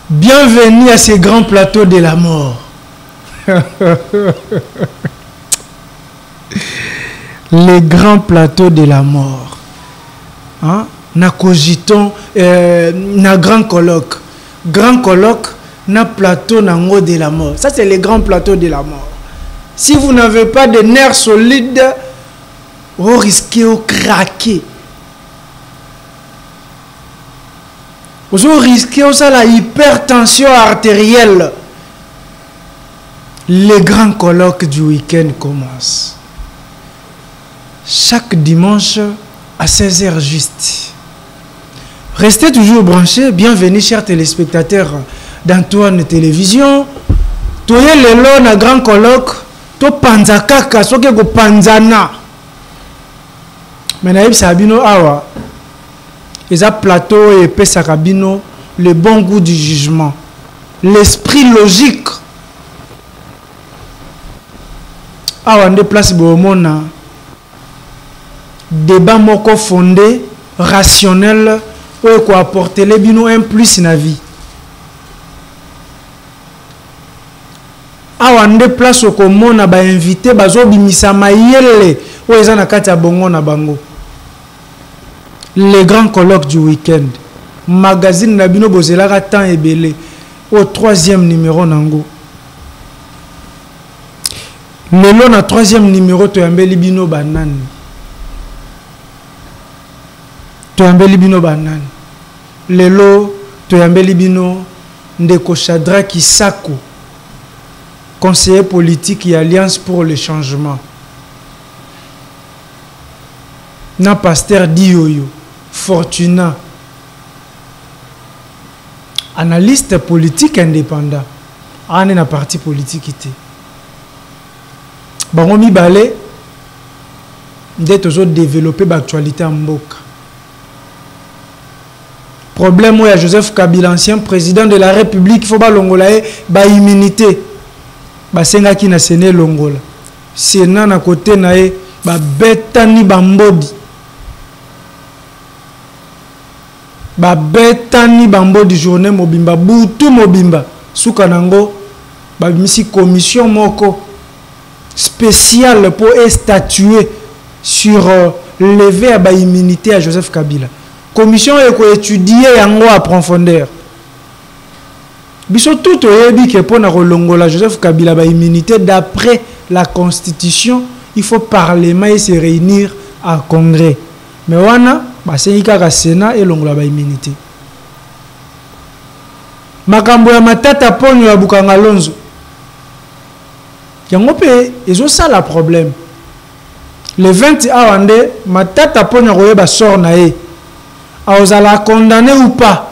Bienvenue à ces grands plateaux de la mort. Les grands plateaux de la mort. Hein? Na cogiton, na grand colloque. Grand colloque, na plateau nango de la mort. Ça, c'est les grands plateaux de la mort. Si vous n'avez pas de nerfs solides, vous risquez de craquer. Vous risquez aussi la hypertension artérielle. Les grands colloques du week-end commencent. Chaque dimanche à 16h juste. Restez toujours branchés. Bienvenue, chers téléspectateurs d'Antoine Télévision. Toye lelo na grand colloque. To panza kaka soke ko panzana. Menaïb Sabino awa. Et ça plateau et Pesakabino, le bon goût du jugement, l'esprit logique. Ah, on déplace Bomona. Débat moko fondé, rationnel, ou quoi apporter les bino un plus na vie. Ah, on déplace au komona ba invité bazo bimisa mayele, ou ezana kati ya bongo na bango. Les grands colloques du week-end. Magazine Nabino Bozelaka temps et belé. Au 3e numéro Nango. Le long na 3e numéro Toyambeli Bino Banane. Toyambeli Bino Banane. Le long Toyambeli Bino Ndeko Shadrack Isako. Conseiller politique et Alliance pour le changement. Na pasteur Dioyo. Fortuna, analyste politique indépendant, on est un parti politique. Bango mibale, d'être développer l'actualité en Mboka. Problème où il y a Joseph Kabila, ancien président de la République, il faut pas l'ongolae, ba immunité, ba senga qui na séné l'ongola. Sénat na côté nae, ba betani bambodi. Ba betani bambo du journée mobimba butu mobimba soukanango ba misi commission moko spéciale pour statuer sur lever à ba immunité à Joseph Kabila. Commission eko étudier yango à profondeur. Biso tout oyebi ke pona kolongola Joseph Kabila ba immunité d'après la constitution, il faut parlement et se réunir à congrès. Mais wana c'est un Sénat et l'ongla ba immunité. Makambo ya matata ponyo ya Bukanga Lonzo. Yango pe ezo ça la problème. Le 20 awande matata ponyo koyeba sort na e. Aozala condamné ou pas.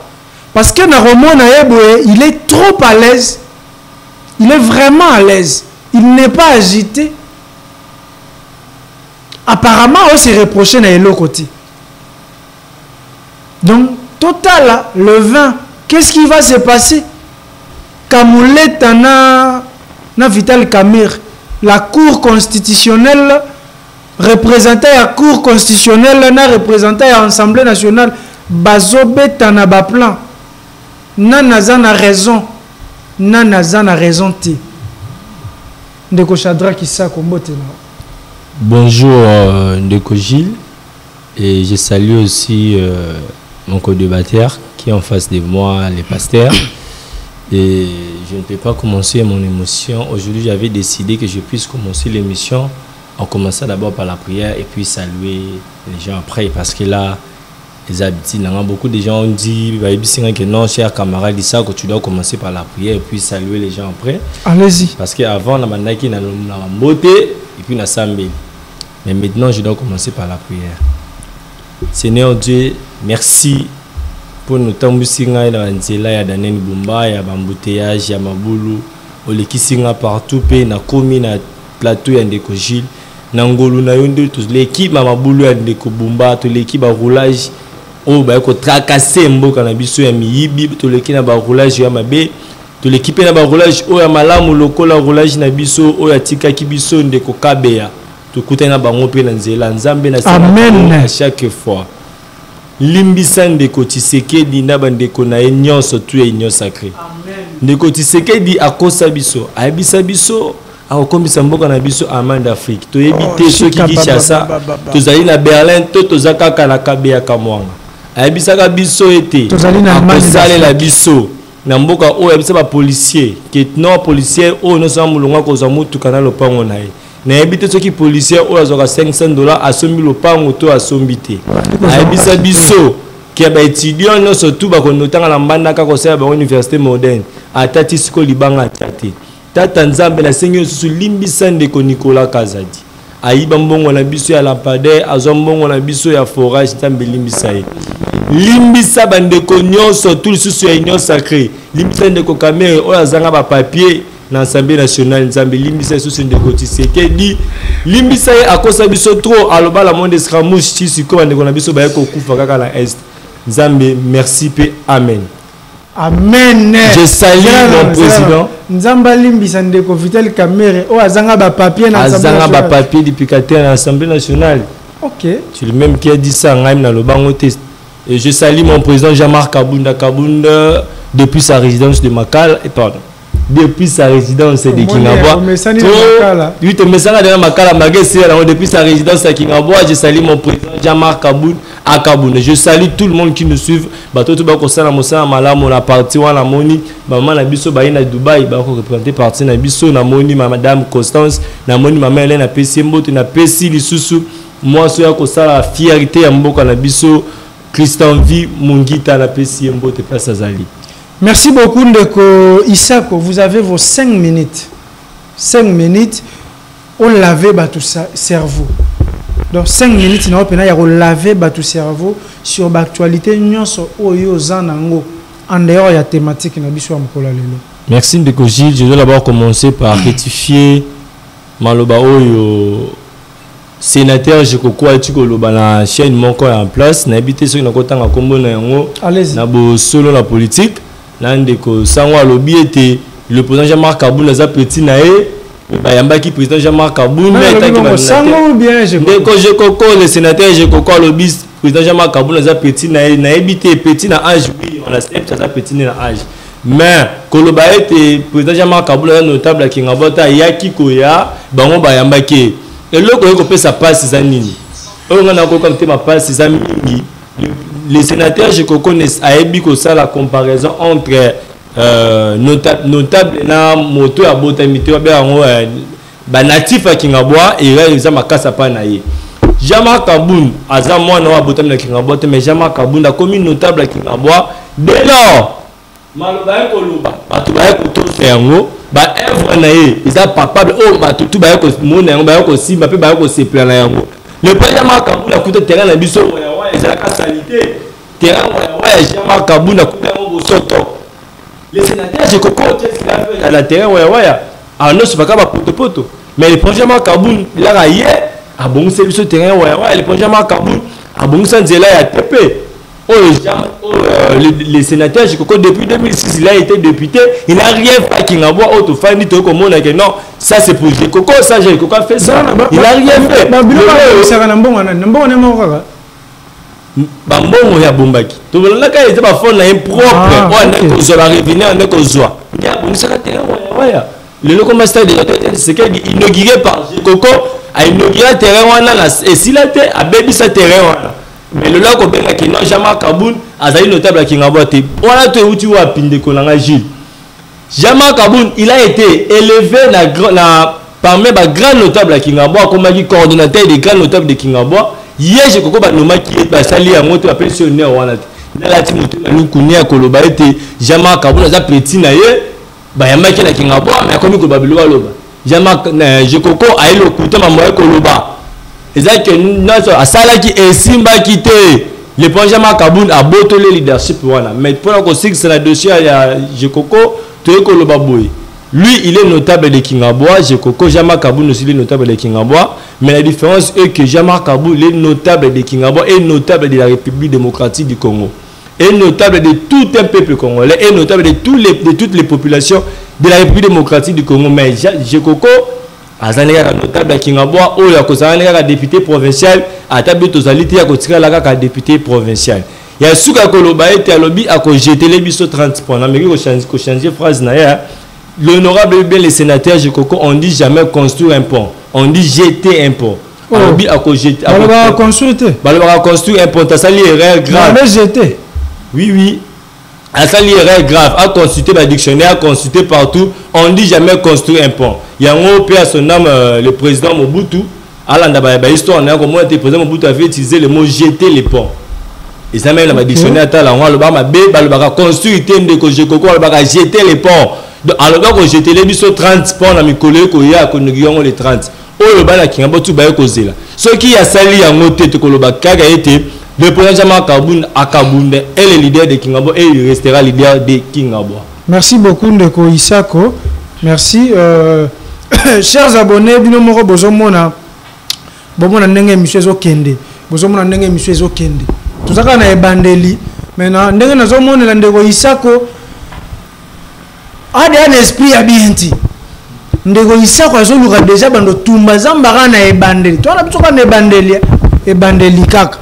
Parce que na roman na eboye, il est trop à l'aise. Il est vraiment à l'aise. Il n'est pas agité. Apparemment, on s'est reproché na l'autre côté. Donc, total, le 20, qu'est-ce qui va se passer? Kamouleta na Vital Kamir, la Cour constitutionnelle, représentant la Cour constitutionnelle, na représentant l'Assemblée nationale, bazobeta na ba plan. Nanaza na raison. Nanaza na raison te. Ndeko Shadrack Isako mbotena. Bonjour Ndeko Gilles. Et je salue aussi mon co-débatteur qui est en face de moi, les pasteurs. Et je ne peux pas commencer mon émotion. Aujourd'hui, j'avais décidé que je puisse commencer l'émission en commençant d'abord par la prière et puis saluer les gens après. Parce que là, les habitudes, beaucoup de gens ont dit que non, cher camarade, ça que tu dois commencer par la prière et puis saluer les gens après. Allez-y. Parce qu'avant, on a beauté et puis on a samedi. Mais maintenant, je dois commencer par la prière. Seigneur Dieu, merci pour nous tambusinga na nzela ya Daniel Bumba ya bambouteillage ya mabulu olekisinga partout pe na komi na plateau ya Ndeko Gilles na ngolu na yondo tous l'équipe mabulu ya Ndeko Bumba to l'équipe ba roulage o ba ko tracasser mboka na biso ya miyibi to l'équipe na ba roulage ya mabe to l'équipe na ba roulage o ya malamu lokola roulage na biso o ya tikaki biso Ndeko Kabeya. Amen. À chaque fois. limbisa ndeko Tshisekedi na bandeko na ye nyonso tu ya union sacrée. Ndeko Tshisekedi akosa biso ayebisa biso akokombisa mboka na biso amani d'Afrique toyebi te soki Kinshasa tozali na Berlin to tozaka kaka na Kabeya Kamwanga ayebisaka biso ete akosalela biso na mboka oyo ayebisa ba policier ke non policier oyo nosa mulonga kozwa mutuka na lopango na ye nayebi te soki policier oyo azwaka $500 asombi lopango to asombi te ayebisa biso ke baétudiant nyonso tu bakonotanga na mbandaka kosala bango université moderne atati siko libanga atate tata nzambe na sengi osusu limbisa ndeko Nicolas Kazadi ayiba mbongo na biso ya lampadaire azwa mbongo na biso ya forage nzambe limbisa ye limbisa bandeko nyonso tu lisusu ya union sacrée limbisa ndeko Kamere oyo azanga ba papier na Assemblée nationale nzambe limbisa lisusu ndeko Tshisekedi limbisa ye akosa biso trop aloba la monde escramouche ti siko bandeko na biso baye kokufa kaka na est nzambe merci pe amen. Amen. Je salue mon président. Nzamba limbisa ndeko Vital Kamerhe o azanga ba papier na Assemblée nationale. Azanga ba papier duplicateur na Assemblée nationale. OK. C'est le même qui a dit ça ngaim na lobango test. Et je salue mon président Jean-Marc Kabunda depuis sa résidence de Makala et pardon. Depuis sa résidence de Kingabwa. Oui, tu me sens dans Makala Magesi depuis sa résidence à Kingabwa, je salue mon président Jean-Marc Kabunda. Je salue tout le monde qui nous suit. Bato tout ba ko sala mosala malamu na parti wana moni maman na biso ba ina Dubai ba ko représenter parti na biso na moni madame Constance na moni maman Hélène na pesi mboto na pesi lisusu moi so ya ko sala fierté ya mboka na biso Christian V Mungita na pesi mboto place azali. Merci beaucoup Ndeko Isako, vous avez vos 5 minutes. 5 minutes on lave tout cerveau. Donc 5 minutes na opena ya ko laver tout cerveau sur l'actualité nyonso oyo zanango en dehors ya thématique na biso ya mkola lelo. Merci Ndeko Gilles, je dois d'abord commencer par rectifier maloba oyo sénateur Jekoko atiko loba na chaîne moko en place na habité ceux qui na kotanga kombo na yango na bo solo la politique na ndeko sango alobi ete le président Jean-Marc Kabunda za petit na e bayamba ki président Jean-Marc Kabunda etaki ba sango bien ndeko Jekoko le sénateur Jekoko alobi président Jean-Marc Kabunda za petit na e na habité petit na âge oui on a steps za petit na âge mais koloba ete président Jean-Marc Kabunda notable à Kingabota yaki koya bango bayamba ki et le ko pesa passe za nini on a ko comme ma passe za mingi les sénateurs je connais ayebi ko ça la comparaison entre notable na moto ya botamité ba natif à Kingabwa et ils makasa pa na ye Jean-Marc Kabunda aza mwana wa botamité na Kingabwa mais Jean-Marc Kabunda comme notable à Kingabwa dès lors maloba ko luba batu ba ko to yango ba œuvre na ye ils a papable oh batu tu ba ko mona yango ba ko simba pe ba ko se plan na yango le président Kabunda kuta terrain na biso ya ezaka salité terrain ya Jean-Marc Kabunda kuta yango bosoto les sénateurs je compte à la terrain ya a non c'est pas ka poto mais le projet Jean-Marc Kabunda il a yé a bon service terrain le projet Jean-Marc Kabunda a bon sanzela ya TP les sénateurs je crois depuis 2006 il a été député il n'a rien fait qui n'a pas auto fini tout comme on a que non ça c'est pour Jekoko ça Jekoko a fait ça il a rien fait ça na mbongo na moko bambongo ya bombaki to bolanda ka ete ba fond na impropre on a ko zo la revenir on a ko zo ya bonisa ka terrain waya le loco master de c'est qu'il inauguré par Jekoko a inauguré terrain wana na et s'il a été a bébi sa terrain wana mais le là ko benga ki non Jean-Marc Kabunda azali notable à Kingabwa te wana to uti wa pinde ko nanga Gilles Jean-Marc Kabunda il a été élevé parmi les grands notables à Kingabwa comme dit coordonnateur des grands notables de Kingabwa hier je koko ba noma ki ba sali ya moto a pensionnaire wana na la timoto na nukunia ko loba ete Jean-Marc Kabunda za petit na ye ba yamba ki na Kingabwa mais comme ko ba biloba loba Jean-Marc je koko a elo kuta mamoya ko loba ezaki naso asala ki esimba kite le président Jean-Marc Kabunda a botolé leadership wana mais pour la conseil c'est la dossier ya Jekoko to ko loba boy lui il est notable de Kingabwa Jekoko Jean-Marc Kabunda aussi il est notable de Kingabwa mais la différence est que Jean-Marc Kabunda est notable de Kingabwa et notable de la République démocratique du Congo est notable de tout un peuple congolais est notable de toutes les populations de la République démocratique du Congo mais Jekoko azali kaka notable ya Kingabwa oyo akozala kaka député provincial atabi tozali te ya kotikala kaka député provincial ya suka koloba ete alobi akojetele biso 30 points na meki ko changer phrase na ya l'honorable bien les sénateurs Jekoko on dit jamais construire un pont on dit jeter un pont alobi akojeter baloba construire un pont ça li erreur grave jeter oui asali erreur grave à consulter le dictionnaire à consulter partout on dit jamais construire un pont il y a un peu à son nom le président Mobutu alanda ba histoire na comment le président Mobutu avait utilisé le mot jeter les ponts et ça même dans le dictionnaire tala on le ba mabe ba construire tende ko Jekoko ba jeter les ponts alors donc jeter les biso 30 ponts na mikolo ko ya ko ngiyo les 30 oyo ba na Kingabwa tu ba ko zela ce qui a sali ya ngote ko lo ba kaka été le président Akabunde est le leader de Kingabwa et il restera leader de Kingabwa. Merci beaucoup Ndeko Isako. Merci. Chers abonnés, binomoro bozomona bomona ndenge monsieur Zokende. Bozomona ndenge monsieur Zokende. Tuzaka na ebandeli. Maintenant ndenge nazomona Ndeko Isako a un esprit ya bienti. Ndeko Isako azoluka déjà bando tumba zambara na ebandeli. Toi na bitsoka na ebandeli kaka.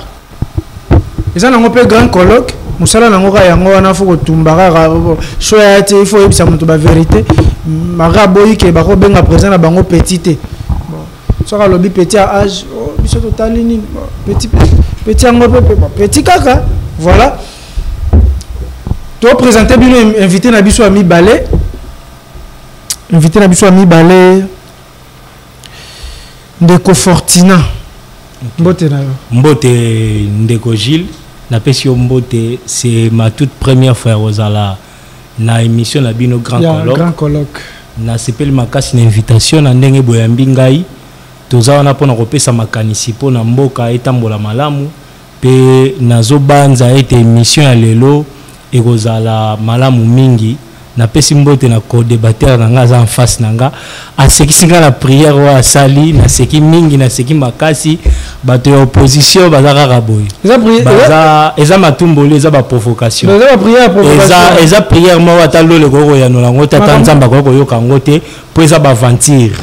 Ils ont un grand colloque. Moussala nangoka yango wana foko tumbaka choya ate il faut yebisa mutu ba vérité. Mara boyi ke bako benga présent na bango petite. Bon, soka lobi petit à âge, oh biso totali ni petit yango petit kaka. Voilà. To présenter bino invité na biso ami Balé. Invité na biso ami Balé. Ndeko Fortina. Mbote na yo. Mbote Ndeko Gilles. Na pesio mbote, c'est ma toute première fois Rosala na émission na bino grand colloque. Grand colloque. Na sepeli makasi na invitation na ndenge boyambi ngai. Toza wana pona kopesa makanisi pona mboka etambola malamu pe nazo banza ete émission ya lelo ekozala malamu mingi. Na pesi mbote na co-débatteur na nga za en face na nga asekisi nga la prière wa sali na seki mingi na seki makasi bato ya opposition bazaka kaboy eza matumboli eza ba provocation eza prière mo watalo le goro ya nolango tata nzamba ko yoka ngote po eza ba aventure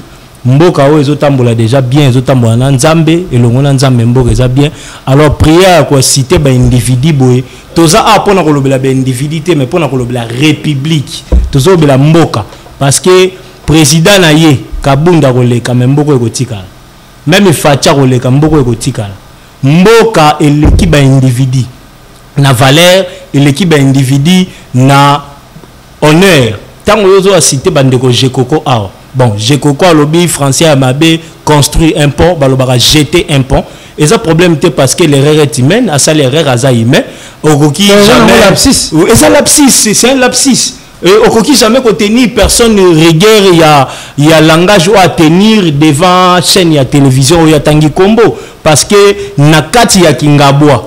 mboka o ezotambola déjà bien ezotambola na nzambe elongo na nzambe mboka eza bien alors prière ko citer ba individu boy toza apona ko lobela ba individu te mais pona ko lobela république tozo bela mboka parce que président na ye kabunda ko leka mboko ekotikala même facha ko leka mboko ekotikala mboka eleki ba individu na valeur eleki ba individu na honneur tango yozo citer ba ndeko Jekoko awa. Bon, Jekoko a lobby français à Mabé construit un pont, balobara jeter un pont. Et ça problème c'est parce que l'erreur est humaine, à ça l'erreur à humain. Okoki jamais lapsus. Et ça lapsus, c'est un lapsus. Et Okoki jamais contenir personne rigueur, il y a langage à tenir devant chaîne ya télévision ou ya tangi combo parce que nakati ya Kingabwa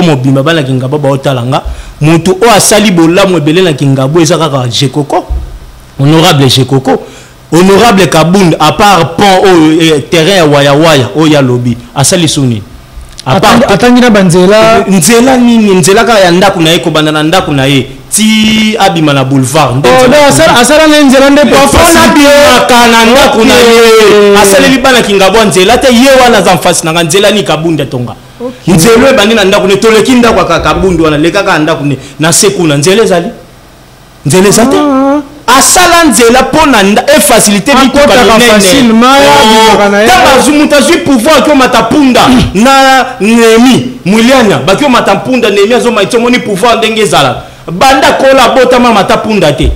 mobimba bana Kingabwa ba otalanga mutu o asali bolamu ebele na Kingabwa ezaka ka Jekoko. Honorable Jekoko. Honorable Kabund, à part pont au terrain waya au ya lobby, à Salisuni. À part atangina banzela nzela nini nzela ka ya ndaku na eko bandana ndaku na ye ti abima na boulevard. Oh non, asala nzela nde pofona bima kana ndaku na ye. Asala libana Kingabwa nzela te ye wana za mfasi na nzela ni Kabunda tonga. Nzela bandi na ndaku ne toleki ndaku ka Kabundu wana leka ka ndaku ne na sekuna nzela ezali. Nzela zate. Asala nzela pona e facilité bituka facilement taba zumuta zui pouvoir ko matapunda na nemi mulianya bakio matapunda nemi azo maitomoni pouvoir ndenge zala banda kola botama matapunda te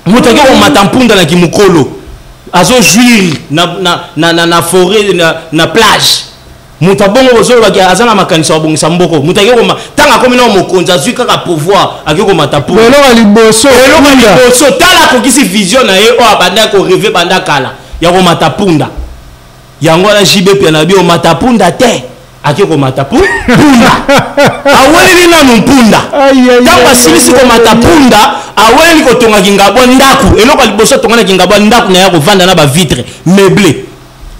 mutake ko matapunda na kimukolo azo jouir na forêt na plage mutabongo bozo bakia azana makanisa bongisa mboko mutake ko tanga komi na mokonza zui kaka pouvoir akiko matapunda eloko liboso tala ko kisi vision na ye o abanda ko rêver banda kala ya ko matapunda yango na JBP na bio matapunda te akiko matapunda aweli na mpunda tanga silisi ko matapunda aweli ko tonga Kingabwa ndaku eloko liboso tonga na Kingabwa ndaku na ya ko vanda na ba vitre meublé.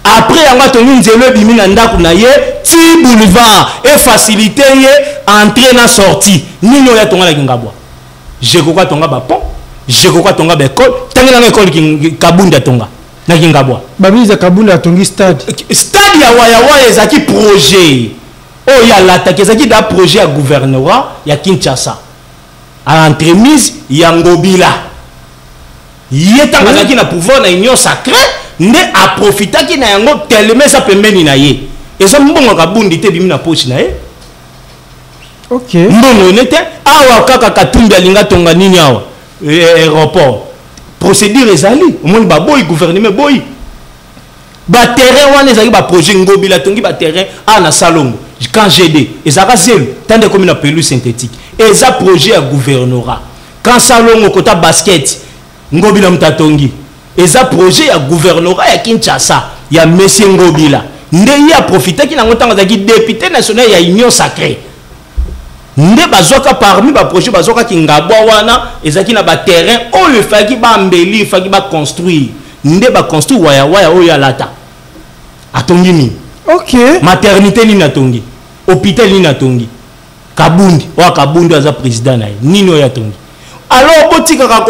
Après, on va tenir nzelo bimina ndaku na ye ti boulevard et faciliter ye entrer na sortie. Nino ya tonga na Kingabwa. Jekoko tonga ba pont, Jekoko tonga ba école, tangela na école Kabunda tonga. na Kingabwa babisa Kabunda atongi stade ya waya ezaki projet oh ya l'attaque ezaki da projet ya gouvernorat ya Kinshasa à l'entremise ya Ngobila yetanga ezaki na pouvoir na union sacrée nde a profitaki na yango tellement ça pembeni na ye eza mbongo Kabundi te bimi na poche na ye ok mbongo nete awa kaka Katumbi alinga tonga nini awa aéroport procédure ezali omoni baboyi gouvernement boyi ba terrain wana ezali ba projet Ngobila tongi ba terrain na Salongo quand GD ezaka zelo tande comme na pelouse synthétique eza projet ya gouvernorat quand Salongo kota basket Ngobila mtatongi eza projet ya gouvernorat ya Kinshasa ya monsieur Ngobila nde ya profiter na ngotanga zaki député national ya union sacrée nde bazoka parmi ba projet bazoka Kingabwa wana ezaki na ba terrain oyo faki ba mbeli faki ba construire nde ba construire waya oyo alata atongi ni ok maternité ni natongi hôpital ni natongi Kabundi Kabundi aza président na nini oyo atongi alors botika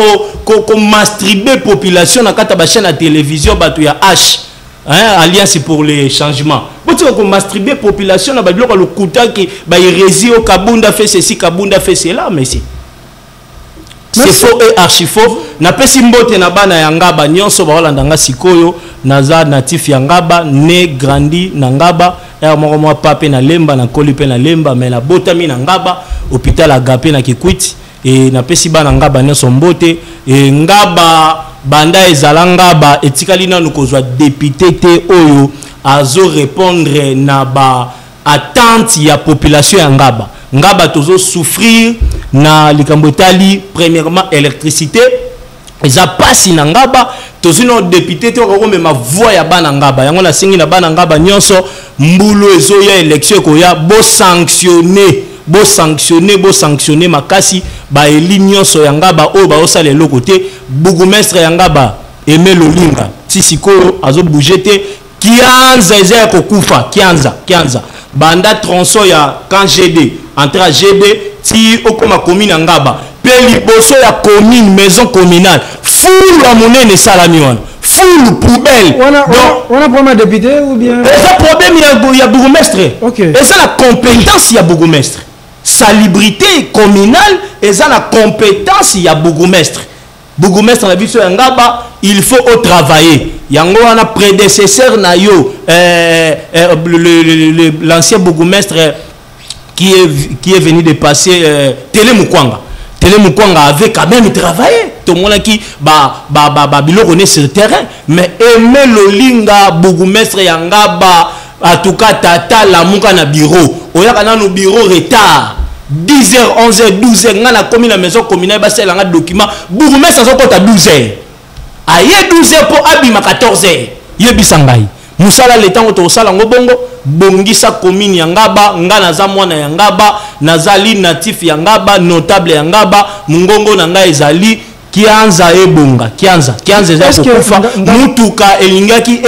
ko mastriber population na kata ba chaîne à télévision batu ya H alliance pour les changements botika ko mastriber population na ba biloko le kuta ki ba hérésie au Kabunda fait ceci Kabunda fait cela mais c'est faux et archi faux na pesi mbote na bana ya Ngaba nyonso ba Holanda nga sikoyo naza natif ya Ngaba né grandi na Ngaba moko mwa pape na lemba na kolipe na lemba mais na botami na Ngaba hôpital Agape na Kikwiti et na pesi bana Ngaba nyonso mbote et Ngaba banda ezala Ngaba etikali nanu kozwa député te oyo azo répondre na ba attente ya population ya Ngaba Ngaba tozo souffrir na likambo etali premièrement électricité eza pasi na Ngaba tozino député te ko mema voix ya bana Ngaba yango na singi na bana Ngaba nyonso mbulu ezo ya élection ko ya bo sanctionner makasi ba eli nyonso ya Ngaba o ba osala eloko te bourgmestre ya Ngaba Aimé Lolinga tisiko azo bouger te kianza eza ko kufa kianza banda tronçon ya quand GD entre GD ti okoma commune Ngaba pe liboso ya commune maison communale full la monnaie salami wana full poubelle on a problème député ou bien eza problème ya bourgmestre ok eza la compétence ya bourgmestre salubrité communale eza la compétence ya bourgmestre na biso ya Ngaba il faut au travailler yango wana prédécesseur na yo l'ancien bourgmestre qui est venu de passer Télé Mukwanga avait quand même travaillé tout le monde qui biloko ne sur le terrain mais Aimé Lolinga bourgmestre ya Ngaba en tout cas tata la muka na bureau oyaka na no bureau retard 10h 11h 12h ngana komi na maison communale ba sela nga document bourgmestre azokota 12h aye 12h pour abima 14h yebisa ngai musala le temps to sala ngobongo bongisa commune ya Ngaba ngana za mwana ya Ngaba nazali natif ya Ngaba notable ya Ngaba mungongo na ngai ezali kianza ebonga kianza eza kokufa mutuka elingaki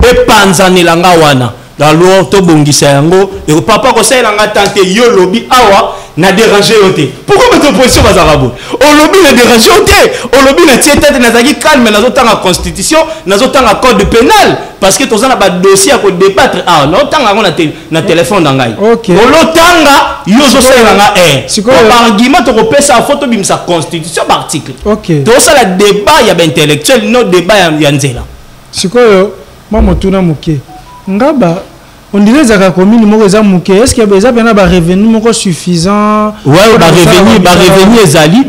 epanzanela nga wana alors to bongisa yango et papa ko sala nga tante yo lobi awa na déranger yote pourquoi votre position bazarabo o lobi na déranger yote o lobi na tiete na zaki calme na zotanga constitution na zotanga code pénal parce que tozana ba dossier ko débattre na tanga na téléphone na ngai o lotanga yo zo sala nga argument to ko pesa photo bimsa constitution par article to sala débat ya ba intellectuel no débat ya nzela sikoyo mama tuna muke Ngaba on dirait que la commune est-ce qu'il y a bien un revenu suffisant? Oui, revenu ezali.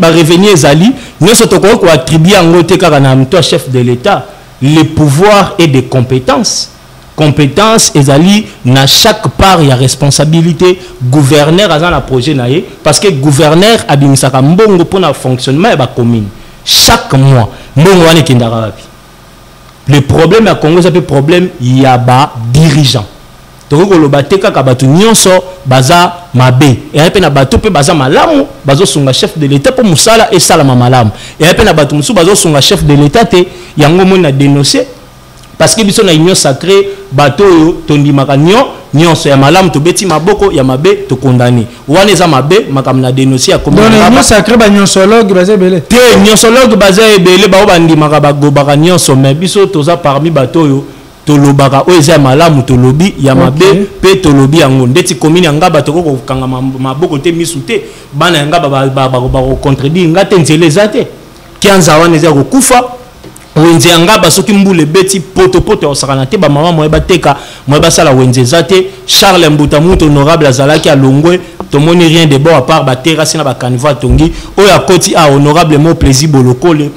Nous sommes attribuer à chef de l'État le pouvoir et des compétences. Compétences ezali na chaque part il y a responsabilité gouverneur à un projet naé parce que gouverneur a bien ça comme bongo pour le fonctionnement de la commune chaque mois bongo wane kindara wapi. Le problème à Congo c'est le problème il y a ba dirigeant. Donc le bateka kabatu nyonso baza mabe et après na bato pe baza malamu bazo sunga chef de l'état pour musala et salama malamu et après na bato musu bazo sunga chef de l'état te yango mo na dénoncer parce que biso na union sacrée bato tondi makanyo nyonso ya malamu to beti maboko ya mabe to condamné wana eza mabe makamna dénoncer comme donc sacré ba nyonsologue baza belé te nyonsologue baza ebele ba bandimaka bagobaka nyonso mais biso toza parmi bato yo tolobaka o eza malamu tolobi ya mabe pe tolobi yango ndeti commune ya Ngaba to ko kanga maboko te misu te bana ya Ngaba ba contredire ngate nzele zate kianza wana eza ko kufa wenze ya Ngaba soki mbule beti poto osakana te ba mama moye bateka moye basala wenze zate Charles Mbuta muto honorable azalaki a Longwe tomoni rien de bon à part ba terrasse na ba canevas tongi o ya koti a honorable mo plaisir bolokole.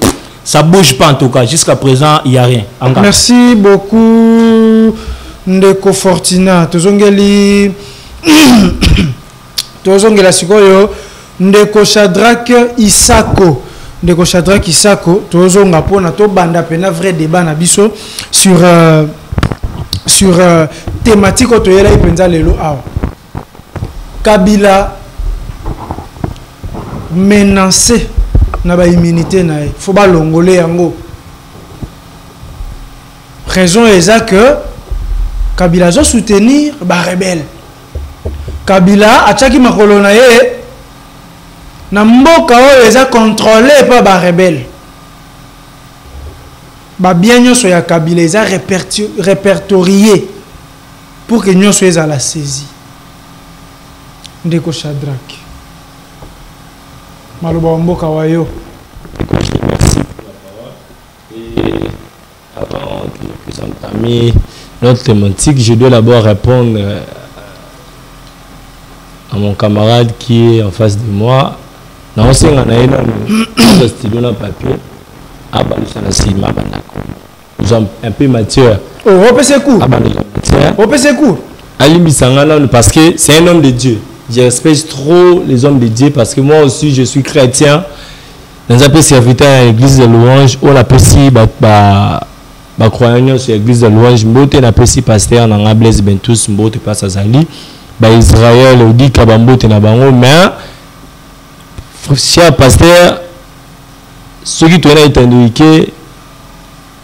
Ça bouge pas en tout cas, jusqu'à présent il n'y a rien. Merci beaucoup Ndeko Fortina. Tozongeli sikoyo Ndeko Shadrack Isako. Ndeko Shadrack Isako tozonga pona to banda pena vrai débat na biso sur thématique otoyela ipenza lelo awa. Kabila menacé na ba immunité na faut ba longolé yango raison est que Kabila zo soutenir ba rebelle Kabila achaki makolo na ye na mboka oyo eza contrôlé par ba rebelle ba bien nyonso ya Kabila eza répertorié pour que nyonso eza la saisie Ndeko Shadrack Maloba mboka wayo. Merci pour la parole. Et avant que j'entame notre thématique, je dois d'abord répondre à mon camarade qui est en face de moi. Nous sommes un peu mature. Parce que c'est un homme de Dieu. Je respecte trop les hommes de Dieu parce que moi aussi je suis chrétien. Dans un peu serviteur à l'église de louange, on appelle si croyant sur l'église de louange, mbote na pesi pasteur na Blaise Bentus mbote passe à Zali, ba Israël odi kabambote na bango mais cher pasteur ceux qui tournent étenduike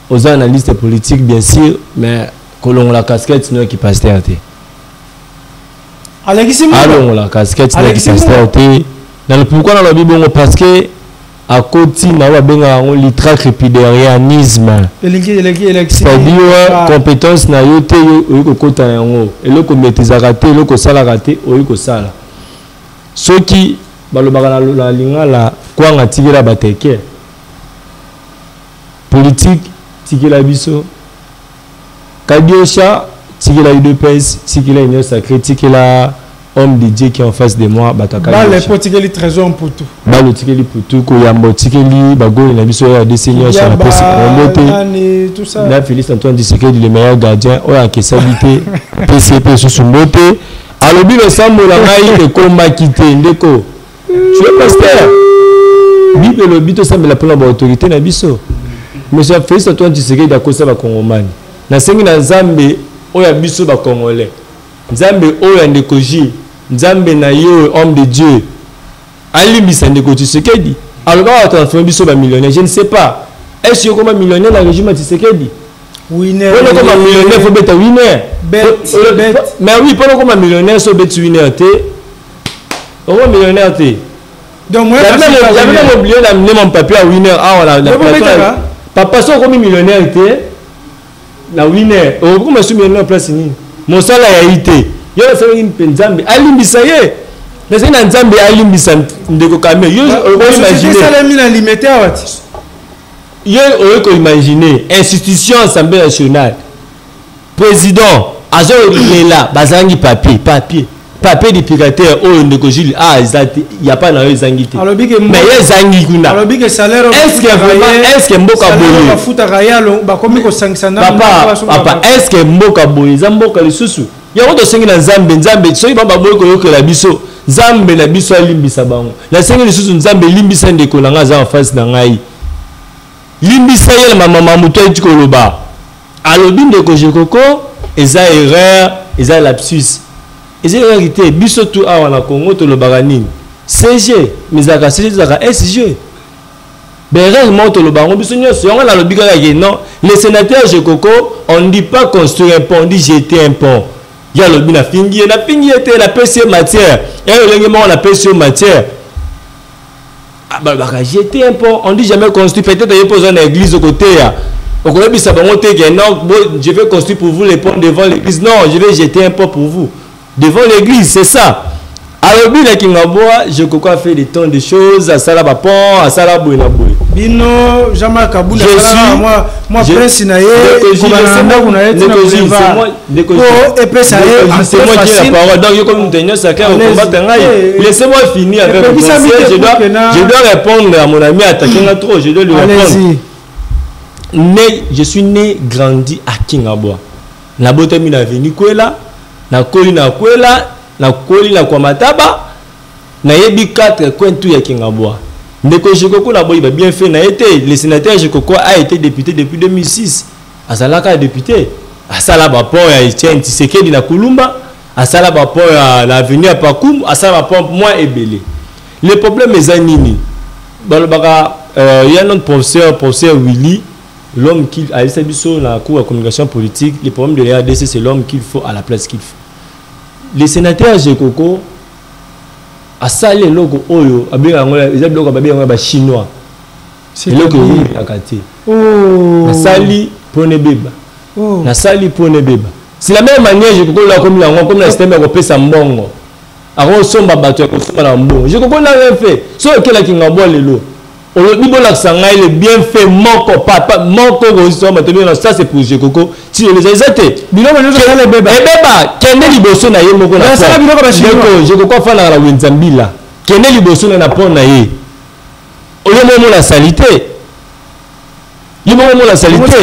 aux analystes politiques bien sûr mais colon la casquette non qui pasteur té. Alors la casquette qui pasteur té dans le pourquoi dans la Bible parce que à côté na wa benga on litracrépidérianisme c'est-à-dire compétence na yo te yo ko kota yango eloko maîtrisaka te eloko salaka te oyo ko sala soki balobaka na lingala kwanga tikela bateke politique tikela biso kadiosha tikela UDPS tikela union sacrée tikela homme de Dieu qui est en face de moi bataka le potikeli trésor pour tout le tikeli pour tout ko yambo tikeli bago na biso ya seigneurs sur la pesi kombote tout ça na Félix Antoine Tshisekedi le meilleur gardien o ya kesalité PCP sous mbote alobi le sambo la ngai e komba kité ndeko tu es pasteur bible le bito sambe la pour autorité na biso monsieur Félix Antoine Tshisekedi akosa ba kongomani na sengi na Nzambe o ya biso ba congolais Nzambe oyo ndeko J Nzambe na yo homme de Dieu alimbisa ndeko Tshisekedi aloba wa transformer biso ba millionnaire je ne sais pas est-ce que comme millionnaire dans le régime Tshisekedi winner on comme millionnaire faut beta winner mais oui pendant comme millionnaire so bet winner té on millionnaire té donc moi j'avais même oublié d'amener mon papier à winner ah voilà papa so comme millionnaire té na winner on comme so millionnaire place ni mosala ya ité yo sala Nzambe alimbisa ye na sina Nzambe alimbisa ndeko kame yo imaginer sala mina limité awati yo ko imaginer institution assemblée nationale président azo lela bazangi papier du pirateur o ndeko Jules ah exact il y a pas na yo zangi te mais yo zangi kuna alobi que salaire est-ce que mboka boye bafuta rayalo bakomi ko sangisa na papa est-ce que mboka boye za mboka lisusu yango to sengi na Nzambe soki baba boye ko yokela biso Nzambe na biso alimbisa bango la sengi lisusu Nzambe limbisa ndeko na nga za en face na ngai limbisa ye la mama muto eti koloba alobi ndeko jekoko eza erreur eza lapsus eza réalité biso tout awa na Congo to lobaka nini CG mizaka CG zaka SG réellement to lobango biso nyonso yango na lobika ya non les sénateurs jekoko on dit pas construire un pont on dit jeter un pont ya lobi na fingi était la PC matière et le ngemo na PC matière bah jeter un peu on dit jamais construire peut-être il pose une église au côté ya au côté ça va monter que non je vais construire pour vous les ponts devant l'église non je vais jeter un peu pour vous devant l'église c'est ça. Alors bien Kingaboa je crois faire des tonnes de choses à ça là bas pont à ça là boy na boy bino Jean-Marc Kabunda moi prince na ye komanda kuna ye c'est moi qui ai la parole donc je comme tenir ça car combattre ngai laissez-moi finir avec le conseil je dois répondre à mon ami attaquer là trop je dois lui répondre. Je suis né grandi à Kingaboa na bote mi na veni kwela na koli na kwela na koli na kwa mataba na yebi 4 coins tout ya Kingaboa ndeko Jekoko na boy bien fait na été le sénateur Jekoko a été député depuis 2006 azalaka député asala ba pont ya Etienne Tshisekedi na Kulumba asala ba pont ya l'avenue à Pakoum asala ba pont moins ebelé le problème est nini balobaka il y a notre professeur Willy l'homme qui a laissé biso la cour de communication politique le problème de l'RDC c'est l'homme qu'il faut à la place qu'il faut. Les sénateurs Jekoko a salé logo oyo abinga ngola ils abinga babia ngola ba chinois c'est logo yi akati na sali pone beba na sali pone beba c'est la même manière Jekoko la comme la système ko pesa mbongo ako somba bato ko somba na mbongo Jekoko na rien fait so que la Kingaboa lelo o bibo la sanga il est bien fait moko papa moko ko somba to bien ça c'est pour Jekoko si les exacté bilo ba no ça le beba kende liboso na ye moko na ça Jekoko fa na Wenzambila kende liboso na pont na ye o le momo la salité le momo la salité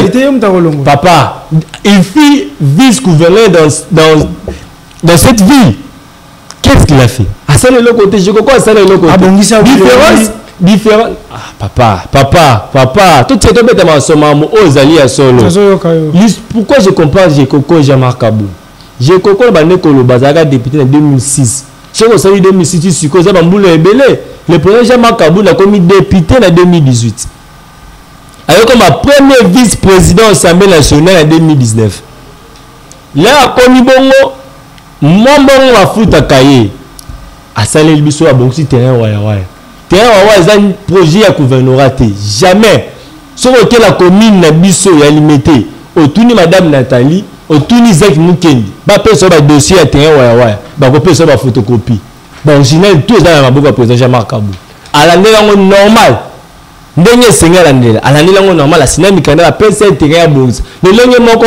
papa il fit vice-gouverneur dans cette ville qu'est-ce qu'il a fait à ça le côté Jekoko à ça le côté différence papa tout c'est bête ma soma aux alliés à solo pourquoi je compare Jekoko Jean-Marc Kabou Jekoko ba nekolo bazaka député en 2006 cheko sali 2006 siko za bambula ebele le premier Jean-Marc Kabou a commis député en 2018 avec comme premier vice-président de l'Assemblée nationale en 2019 là a commis bongo mbongo wa futa kaye asale biso a bongo terrain waya c'est un projet à gouvernorat jamais sur lequel la commune na biso ya limité autour madame Nathalie autour Zek Mukendi ba personne ba dossier à terrain ba ko personne ba photocopie ba original tout ça na maboko président Jean-Marc Kabou ala ndela ngo normal ndenge sengela ndela ala ndela ngo normal la sina mikanda la personne terrain ya bonza le longue moko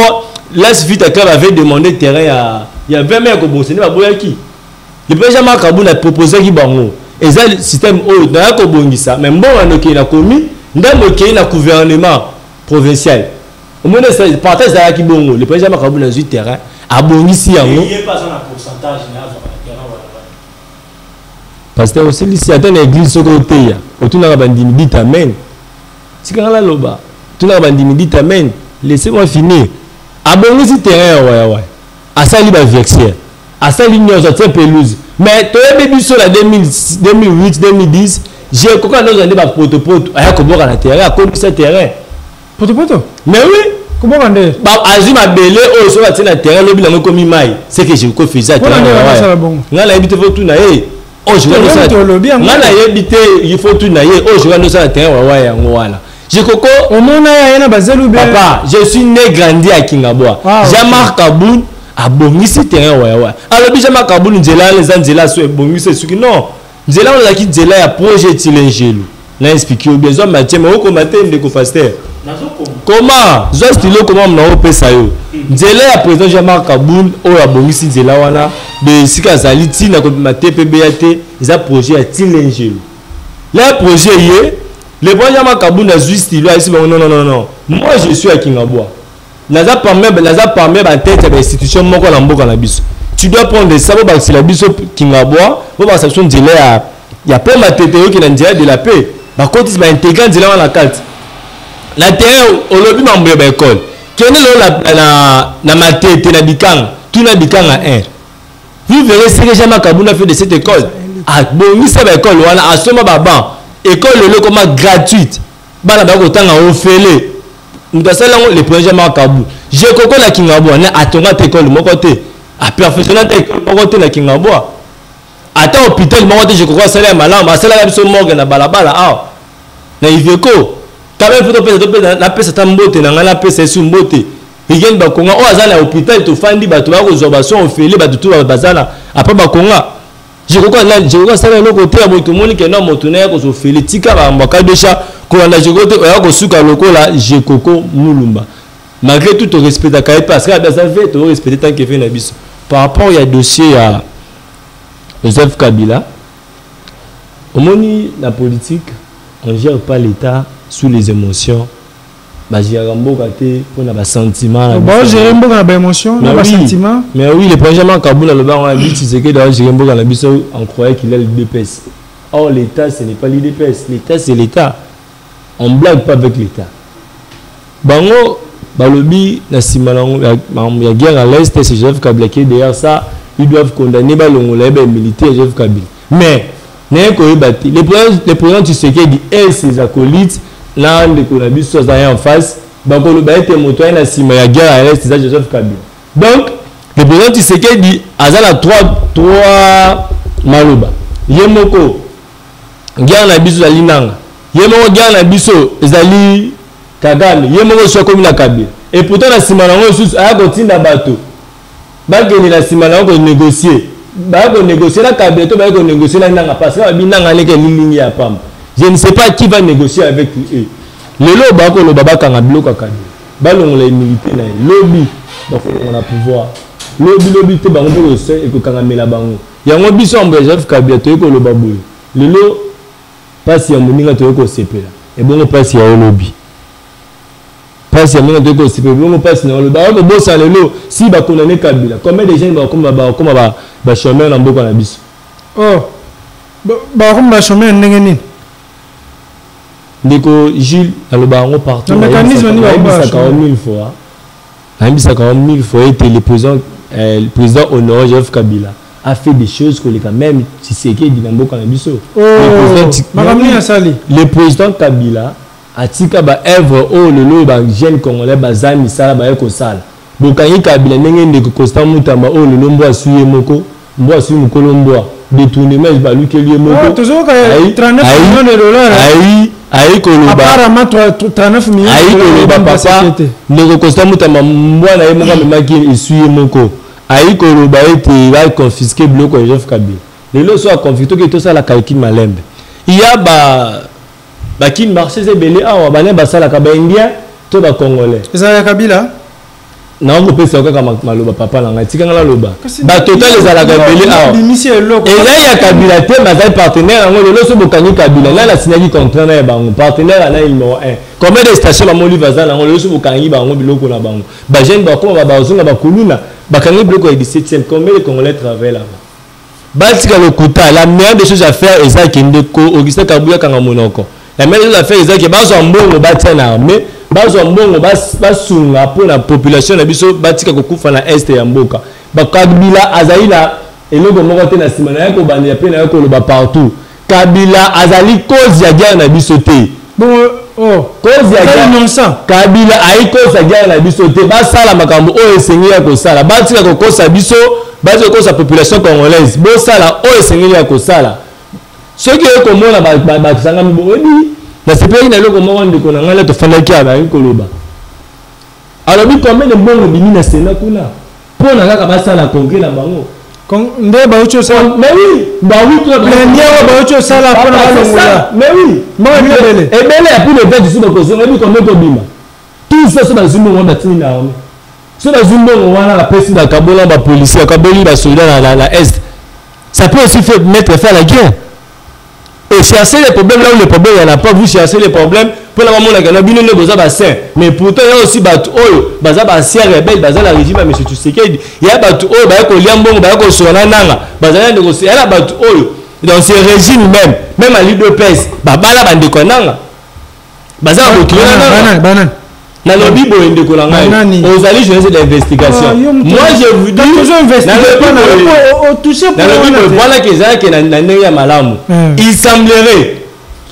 la suffit à club avait demandé terrain il y a 20 mètres ko bonza ba boyaki le président Jean-Marc Kabou a proposé ki bango et ça le système dans ko bongisa mais bon on est na commune ndambo ki na gouvernement provincial au moins ça partage ça qui bongo le président Kabou na zu terrain a bongisi yango il est pas en pourcentage na terrain parce que aussi ici attend l'église soko teya otuna bandimi dit amen sikanga loba tuna bandimi dit amen laissez-moi finir a bongisi terrain ouais asali ba vexer asali nyozo te pelouse mais toi bébé sur la 2008 2010 j'ai coca dans un débat poto aya ko boka na terrain a connu ce terrain poto mais oui comment on dit ba azima belé o so la na terrain lobi na ko mi mai c'est que je ko faisais terrain ngala habite faut tout na ye o je vais ngala habite il faut tout na ye o je vais dans ça terrain wa ya ngwana j'ai coco au mona ya na bazelu bien papa je suis né grandi à Kingaboa Jean-Marc Kabou a bongisi terrain ouais alors Jean-Marc Kabou nzela les nzela so bongisi suki non nzela on a ki nzela ya projet tilengelo na expliquer bien zo matin mais ko matin ndeko pasteur comment zo style comment na opesa yo nzela ya président Jean-Marc Kabou o ya bongisi nzela wana de sika zali tina ko TPBAT za projet ya tilengelo le projet yé le président Jean-Marc Kabou na juste il a ici non moi je suis à Kingaboa naza permet ba tête de institution moko na mboka na biso tu dois prendre ça ba si la biso Kingaboa bo ba section nzela ya pe ma tête yo ki na nzela de la paix ba côté ba intégrer nzela na carte la terrain au lobby membre ba école kene lo na ma tête na bikanga tout na bikanga 1 vous verrez ce que Jean-Marc Kabou a fait de cette école ah bon mi ça ba école wana asoma ba ban école le comme gratuite bana ba ko tanga o fele nous avons le projet Jean-Marc Kabou. J'ai coco la Kingaboa na atonga école mon côté. a perfectionné ta école pour côté na Kingabwa ata hôpital moko te je crois ça là malama asala la biso morgue na balabala ah na Iveco quand même faut pesa la pesa ta mbote na ngala pesa su mbote igen ba konga o azala hôpital to fandi ba to ba ko zobation ofele ba to bazala après ba konga je crois ça là le côté ya moto moni ke non moto na ko so fele tika ba mbaka desha ko na je côté o ko suka lokola je koko mulumba malgré tout au respect da kai parce que ça fait to respecter tant que fait na biso par rapport il y a dossier à Joseph Kabila au moni la politique on gère pas l'état sous les émotions bah gère mboka te pour na ba sentiment bon gérer mboka na ba émotion na ba sentiment mais oui le président Kabila le ba on a dit c'est que dans gérer mboka na biso on croyait qu'il est le DPS or l'état ce n'est pas l'IDPS l'état c'est l'état on blague pas avec l'état bango balobi na simalango ya guerre à l'est c'est Joseph Kabila qui derrière ça ils doivent condamner balongola les militaires Joseph Kabila mais n'est ko ibati les présidents tu sais que dit et ses acolytes là de Konabi soit en face bako le ba été moto na sima ya guerre à l'est c'est Joseph Kabila donc le président tu sais que dit azala 3 maloba yemoko guerre na biso ali nanga yemoko guerre na biso ezali Kagame yemoko so comme na Kabila et pourtant na sima nango susu aya kotinda bato bageni na sima nango négocier ba négocier la Kabila to ba négocier na nanga parce que binanga leke lilingi ya pamba je ne sais pas qui va négocier avec eux lelo ba ko lo baba kanga biloko Kabila balongola militaire na lobby donc on a pouvoir lobby te bango ko se e ko kanga mela bango yango biso ambo Joseph Kabila to ko lo baboy lelo pasi ya moninga to ko sepela e bongo pasi ya lobby parce que nous devons se préparer parce que nous devons bosser lelo si ba condamner Kabila combien de gens ba chômeur na mboka na biso oh ba chômeur ndenge nini ndeko Gilles aloba ngo partout le mécanisme ni ba 1000 fois ambisa 40 fois était le président honoré Joseph Kabila a fait des choses que les quand même si c'est qui dit na mboka na biso le président Kabila atika ba œuvre o lelo ba jeune congolais bazami sala ba yeko sala bokangi Kabila ndenge ndeko Constant Mutamba o lelo mbo suye moko mbo suye mukolo mbo détournement ba lukeli moko toujours 39 millions de dollars ayi ko loba apparemment 39 millions ayi ko loba papa ndeko Constant Mutamba mbo na ye moko memaki suye moko ayi ko loba ete va confisquer bloc de Joseph Kabila lelo so a confisqué que tout ça la calcul malembe il y a qui marché c'est belé ah bana basala ka ba indien to ba congolais ezala Kabila na on peut ça ka maloba papa na ngati kanga la loba ba total ezala ka belé ah et ya Kabila te bazali partenaire ngo lelo so bokani Kabila là la signaki contrat na bango partenaire na numéro 1 combien de stations ba moli bazala ngo lelo so bokani bango biloko na bango ba jeune ba ko ba ozunga ba kuluna ba kangi biloko ya 17e combien de congolais travaillent là-bas batika le kuta la meilleure des choses à faire eza kendeko Augustin Kabuya kanga monoko la meilleure affaire c'est que bazo mbongo batia na armée bazo mbongo basunga pour la population na biso batika kokufa na est ya mboka ba Kabila azali na eloko moko te na sima na yako bandi pe na yako lo ba partout Kabila azali cause ya guerre na biso te bon cause ya guerre innocent Kabila ai cause ya guerre na biso te ba sala makambo o esengi ya ko sala batika kokosa biso bazo kokosa population congolaise bo sala o esengi ya ko sala ceux qui ont commencé à faire des choses, c'est pas une loi comment on dit qu'on a un autre fan qui a un coloba. Alors oui combien de bons bini na Sénat kuna pour na kaka ça la congrès na bango. Nde ba ucho ça. Mais oui, ba oui toi. Mais ndia ba ucho ça la pour na longola. Mais oui, moi belé. Et belé a plus de temps sur le cause, on a vu combien de bima. Tout ça c'est dans une monde batini na armée. C'est dans une monde on a la police na Kabola ba policier, Kaboli ba soldat na est. Ça peut aussi faire la guerre. Et chercher les problèmes là où les problèmes il n'y en a pas, vous cherchez les problèmes pour la maman la bino ne boza bassin mais pourtant il y a aussi batu oyo baza basia rebelle baza la régime monsieur Tshisekedi il y a batu oyo ba ko liambongo ba ko sona nanga baza négocier il y a batu oyo dans ce régime même à l'UDPS babala bande ko nanga baza ko banane na lobby boende ko nanga aux alliés jeunesse d'investigation moi je vous dis toujours investiguer au toucher pour voilà que ça que na ndenge ya malamu il semblerait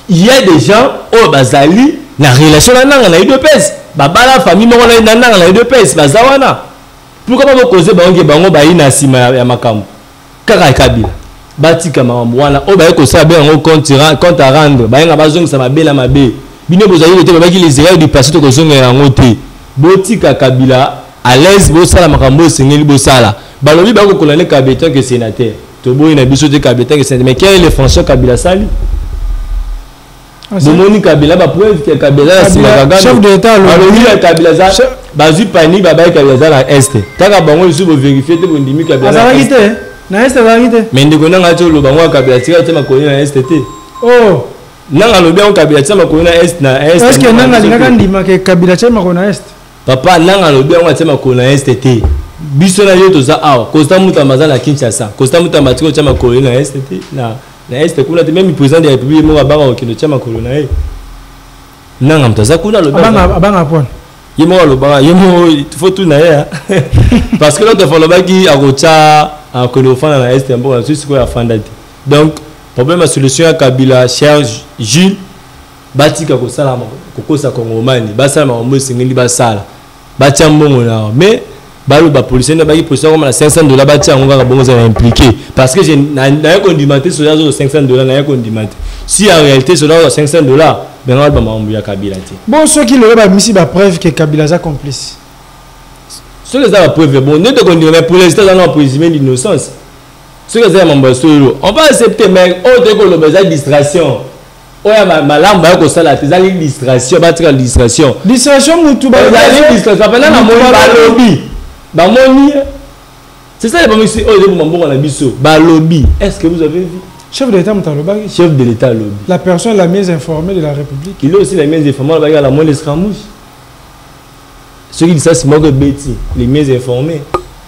il y a des gens au bazali na relation na nanga na UDPS babala famille moko na nanga na UDPS bazawana pourquoi pas causer bango bango ba ina sima ya makambo kaka Kabila batika makambo wana o ba ko sa be ngo compte à rendre ba nga bazongi sa mabela mabe bino bozali te ba ki les erreurs du passé to kozonga yango te botika Kabila à l'aise bo sala makambo sengeli bo sala balobi ba ko kolane Kabila que sénateur to boy na biso te Kabila que sénateur mais quel est le François Kabila sali Domoni Kabila ba preuve que Kabila chef d'état le Kabila za bazu pani baba Kabila za na est taka bango isu bo vérifier te bondimi Kabila na est na est la vérité mais ndeko nanga to lo bango Kabila tika te makoni na est te oh nanga lo bien Kabila te makoni na est est-ce que nanga linga ndima ke Kabila te makoni na est papa nanga lo bien te makoni na est te biso na yo to za awa Costa Mutamba na Kinshasa Costa Mutamba tiko te makoni na est te na est kuna te même le président de la République mo ba ko kino chama kolona e nanga mtaza kuna lo abanga pon yemo lo ba yemo faut tout na ya parce que l'autre fois lo ba ki akocha a kolofana na est mbo na siko ya fandati donc problème à solution ya Kabila cher Jules batika ko sala ko kosa kongomani ba sala mo singeli ba sala ba chambongo na mais balo ba policier na ba ki policier comme na $500 ba tia ngaka bongo za impliqué parce que j'ai na condimenter sur $500 na condimenter si en réalité sur $500 ben on va mambo ya Kabila ti bon ceux qui le ba misi ba preuve que Kabila za complice ceux qui za preuve bon ne te condamner pour l'instant dans présumé d'innocence ceux qui za mambo solo on va accepter mais on te ko le besoin distraction oya malamu ba ko sala te za distraction ba tika distraction mutu ba distraction pendant la lobby Bamoni, c'est ça les familles ici. Oh, ils ont la biso. Balobi. Est-ce que vous avez vu? Chef de l'État Moutalobagi. Chef de l'État lobby. La personne la mieux informée de la République. Il est aussi la mieux informée. Il a la moins d'escramouche. Ceux qui disent ça, c'est moi que Betty. Les mieux informés.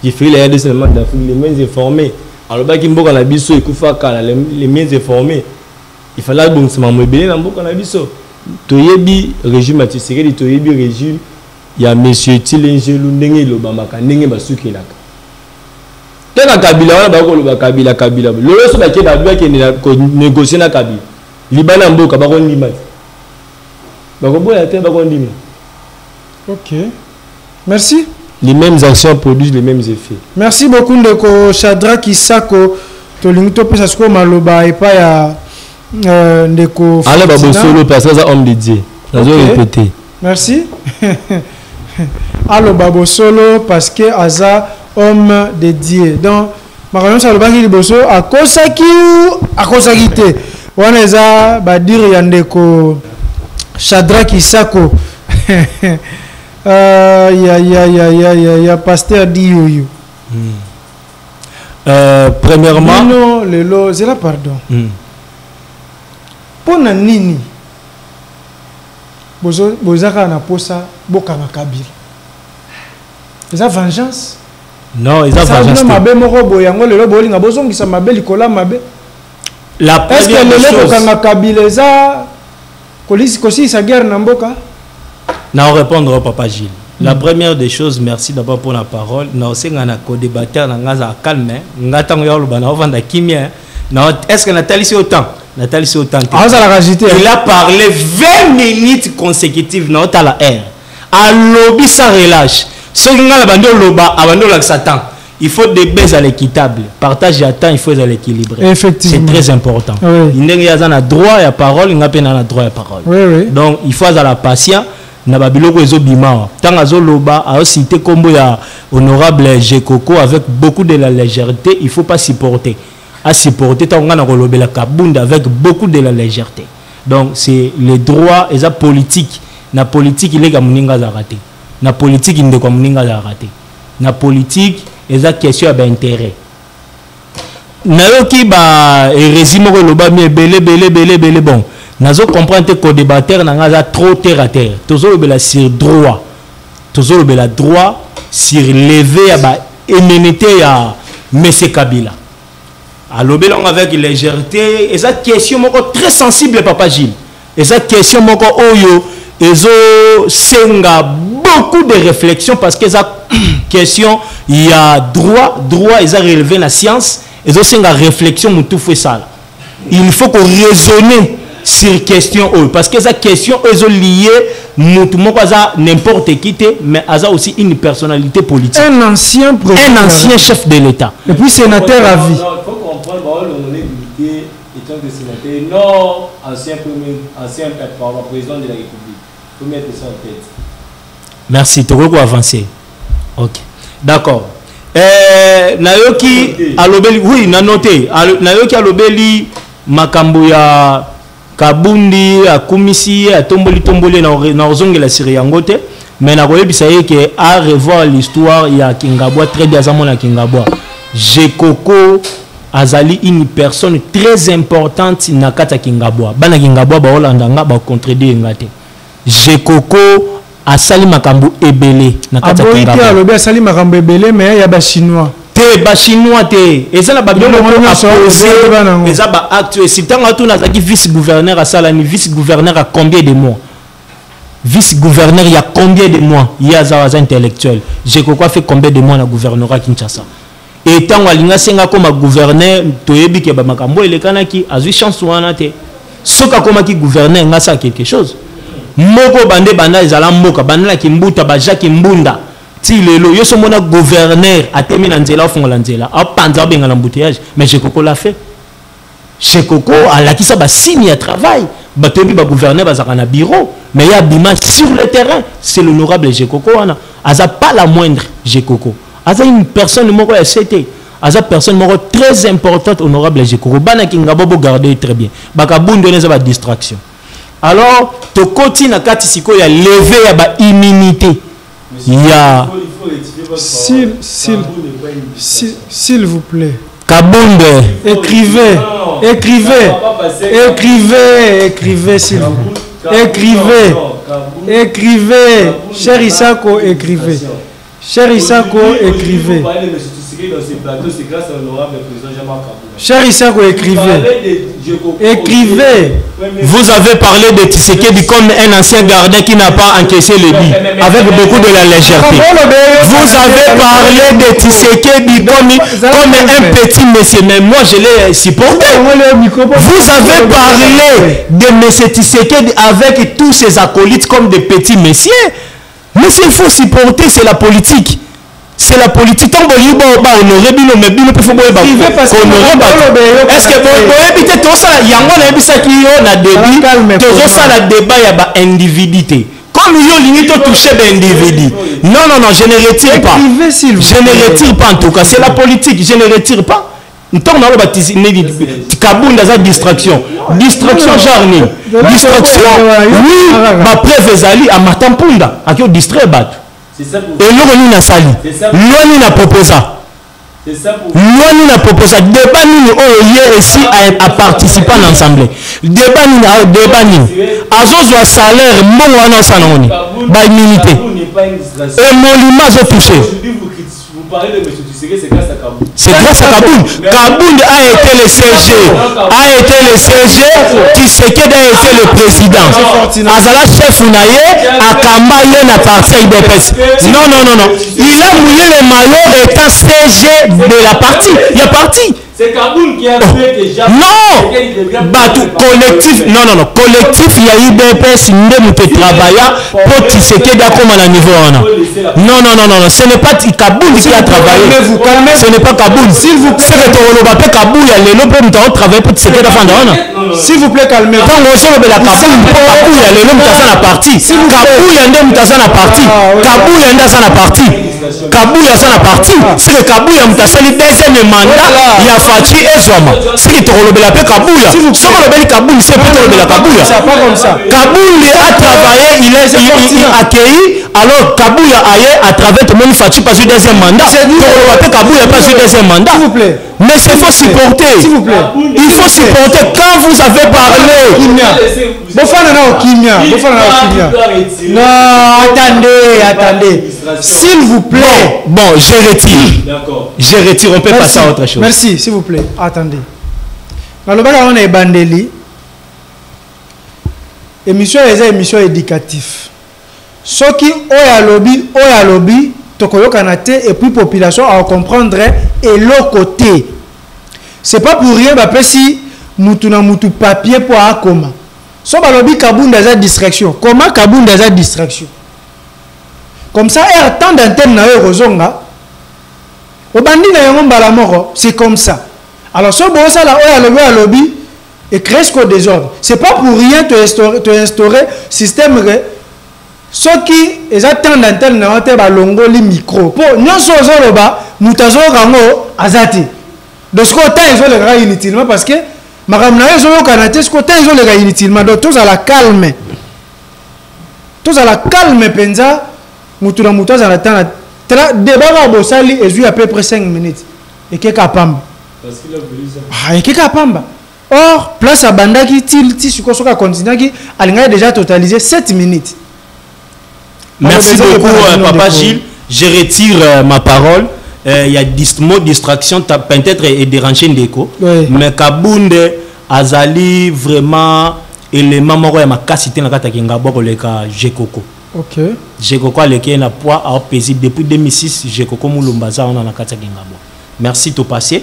J'ai fait les seulement d'Afrique. Les mieux informés. Alors, bah, qui m'a la biso et Koufaka, les mieux informés. Il fallait que c'est ma mobile dans beaucoup la biso. Toyebi régime à Tshisekedi, Toyebi régime. Il y a monsieur Tilengelou ndenge lobamaka ndenge basukelaka tena Kabila wana bako loba Kabila lolo so bake ba bia ke négocier na Kabila libana mboka bako ndima bako boya te bako ndima OK merci les mêmes actions produisent les mêmes effets merci beaucoup ndeko Shadrack Isako tolingi to pesa sko maloba et pas ya ndeko ala babo solo parce que ça homme de Dieu nazo répéter merci Allo Babo Solo parce que Aza homme de Dieu. Donc, Marion Salobaki Liboso a kosaki te. Waneza badir yandeko Shadrack Isako. Ya pasteur Dioyo. Premièrement, non, lelo, c'est la pardon. Pona nini bozaka na posa bokanga Kabila. Eza vengeance? Non, eza vengeance. Mabe moko boyango lelo bolinga bozongisa mabe likola mabe. La première chose bokanga Kabila eza kosi sa guerre na mboka. Na répondre au papa Gilles. La première des choses, merci d'abord pour la parole. Na osenga na co-débatteur na ngaza calme. Ngata ngoyo bana ovanda kimia. Est-ce que Nathalie c'est autant? Nathalie c'est autant. Il a parlé 20 minutes consécutives dans la air. À lobby sans relâche. Ce qui a abandonné loba, abandonné le Satan. Il faut des baisses à l'équitable. Partage à temps, il faut à l'équilibre. Effectivement. C'est très important. Il y a droit à la parole, il y a droit à la parole. Oui. Donc il faut à la patience. Na babiloko ezobima tant azo loba a cité combo ya honorable Jekoko avec beaucoup de la légèreté, il faut pas supporter. À supporter tant on a la kabunda avec beaucoup de la légèreté. Donc c'est les droits et la politique. Na politique il est comme ninga za raté. Na politique il est comme ninga za raté. Na politique et la question d'intérêt. Na yo ki ba résime ko loba mi belé bon. Nazo comprendre que le débatteur n'a trop terre à terre. Toujours le sur droit. Toujours le droit sur lever à ba éménité à Monsieur Kabila. Alors belong avec légèreté et cette question très sensible papa Gilles. Et cette question moko oyo ezo senga beaucoup de réflexion parce que cette question il y a droit ils a relevé la science et zo senga réflexion mutu fait ça. Il faut qu'on raisonne sur question parce que cette question est liée mutu moko aza n'importe qui te, mais aza aussi une personnalité politique. Un ancien chef de l'État. Et puis sénateur à vie. Il faut comprendre, l'honorabilité étant que sénateur, non ancien président de la République. Il faut mettre ça en tête. Merci, tu peux avancer. Ok, d'accord. Nayoki alobeli, oui, na noté. Nayoki alobeli makambo ya Kabundi, a Kumisi, a Tomboli na ozongela siri yango te, mais na koyebisa ye ke à revoir l'histoire ya Kingabwa très bien zamona Kingabwa. Jekoko azali une personne très importante na kata Kingabwa. Bana Kingabwa ba Holanda nga ba contredire ngate. Jekoko asali makambo ebele na kata Kingabwa. Aboyi alobi asali makambo ebele mais ya ba chinois. Te ba chinois te eza na ba biloko apposé eza ba acte si tanga tu na zaki vice gouverneur à Salani vice gouverneur à combien de mois vice gouverneur il y a combien de mois il y a zawaza intellectuel j'ai quoi fait combien de mois na gouvernorat Kinshasa et tant alinga senga comme gouverneur toyebi ke ba makambo elekana ki azui chance wana te soka koma ki gouverneur ngasa quelque chose moko bande banda ezala mboka banda ki mbuta ba Jacques Mbunda ti lelo yo so mona gouverneur atemi na nzela ofongola nzela apanza benga na embouteillage mais Jekoko l'a fait Jekoko alakisa ba signe ya travail batobi ba gouverneur bazaka na bureau mais ya bima sur le terrain c'est l'honorable Jekoko wana aza pas la moindre Jekoko aza une personne moko ya CT aza personne moko très importante honorable Jekoko bana Kingabwa bo garder très bien bakabundo neza ba distraction alors to koti na kati siko ya lever ya ba immunité. S'il vous plaît. Kabunde. Écrivez, s'il vous plaît. Écrivez. Cher Isako, écrivez. Cher Isako, écrivez. Cher Isako, écrivez. Vous avez parlé de Tshisekedi comme un ancien gardien qui n'a pas encaissé le but avec beaucoup de la légèreté. Vous avez parlé de Tshisekedi comme un petit monsieur, mais moi je l'ai supporté. Vous avez parlé de M. Tshisekedi avec tous ses acolytes comme des petits messieurs. Mais il faut supporter, c'est la politique. C'est la politique. Tant que vous avez honoré, mais vous pouvez est-ce que vous avez évité tout ça? Il y a un débat, il y a un individu. Comme il y a une limite touché l'individu. Non, je ne retire pas. Je ne retire pas en tout cas. C'est la politique, je ne retire pas. Nous avons Kaboun dans une distraction. Distraction jarni. Distraction. Oui, ma preuve est à Matampunda. À qui on distrait battu. Et nous n'a sali. Nous n'a proposé. Nous n'a proposé. Débat nous ici à participer à l'ensemble. Débat nous. Azozo a salaire bon wana sanoni. Ba immunité. Et mon image est touché. Vous parlez de M. Tshisekedi, c'est grâce à Kaboun. C'est grâce à Kaboun. Kaboun a été le CG. Tshisekedi a été le président. Azala chef Unaye, Akamaye na parti IDPS. Non. Il a mouillé le maillot étant CG de la partie. Il y a parti. C'est Kaboun qui a fait que jamais. Non, collectif. Non. Collectif, il y a IDPS, nous peut travailler pour Tshisekedi comme à niveau. Non. Ce n'est pas Kaboun qui a travaillé. Ce n'est pas Kaboun. S'il vous plaît, Kaboun, il y a les noms pour travailler pour Tshisekedi. S'il vous plaît, calmez-vous. Quand on sort de la Kaboun, il y a les noms dans la partie. Kaboun, il y a les noms dans la partie. Kaboun, il y a dans la partie. Kaboul ya sana parti c'est le Kaboul ya mtasali deuxième mandat ya Fachi Ezwama c'est que tolobela pe Kaboul si on lobeli Kaboul c'est pas tolobela Kaboul c'est pas comme ça. Kaboul a travaillé il a accueilli alors Kaboul a aillé à travers tout le monde Fachi pas eu deuxième mandat tolobela pe Kaboul a pas eu deuxième mandat s'il vous plaît. Mais il faut supporter. S'il vous plaît. Il faut supporter quand vous avez parlé. Non, attendez. S'il vous plaît. Bon, je retire. D'accord. Je retire, on peut passer à autre chose. Merci, s'il vous plaît. Attendez. Dans le on est bandeli. Émission est émission éducative. Ce qui oya lobby, tokoyokanate et puis population à comprendre et l'autre côté. C'est pas pour rien bah si mutu na mutu papier pour akoma. So balobi Kabunda za distraction. Comment Kabunda za distraction? Comme ça, air temps d'antenne na yo rozonga. Obandi na yango mbala moko, c'est comme ça. Alors so bo ça la oya lobby et crée ce désordre. C'est pas pour rien te instaurer système ce qui est temps d'antenne na te balongo li micro. Pour nyonso zoloba mutazo rango azati. De ce côté ils ont le gars inutilement parce que makamna yo zo kanate ce côté ils ont le gars inutilement. Donc tous à la calme. Tous à la calme penza mutu na mutu za la temps débat bosali et à peu près 5 minutes et que kapamba parce qu'il a voulu ça ah et que kapamba or place à bandaki ti sukosoka continue qui alinga déjà totalisé 7 minutes. Merci beaucoup papa Gilles, je retire ma parole. Il y a mot distraction peut-être et déranger ndeko mais Kabunde azali vraiment élément moko ya makasité na kata kinga boko leka Jekoko. Ok. Jekoko aleki na poids à paisible depuis 2006. Jekoko Moulumbaza on a na kata Gingabo. Merci tout passé.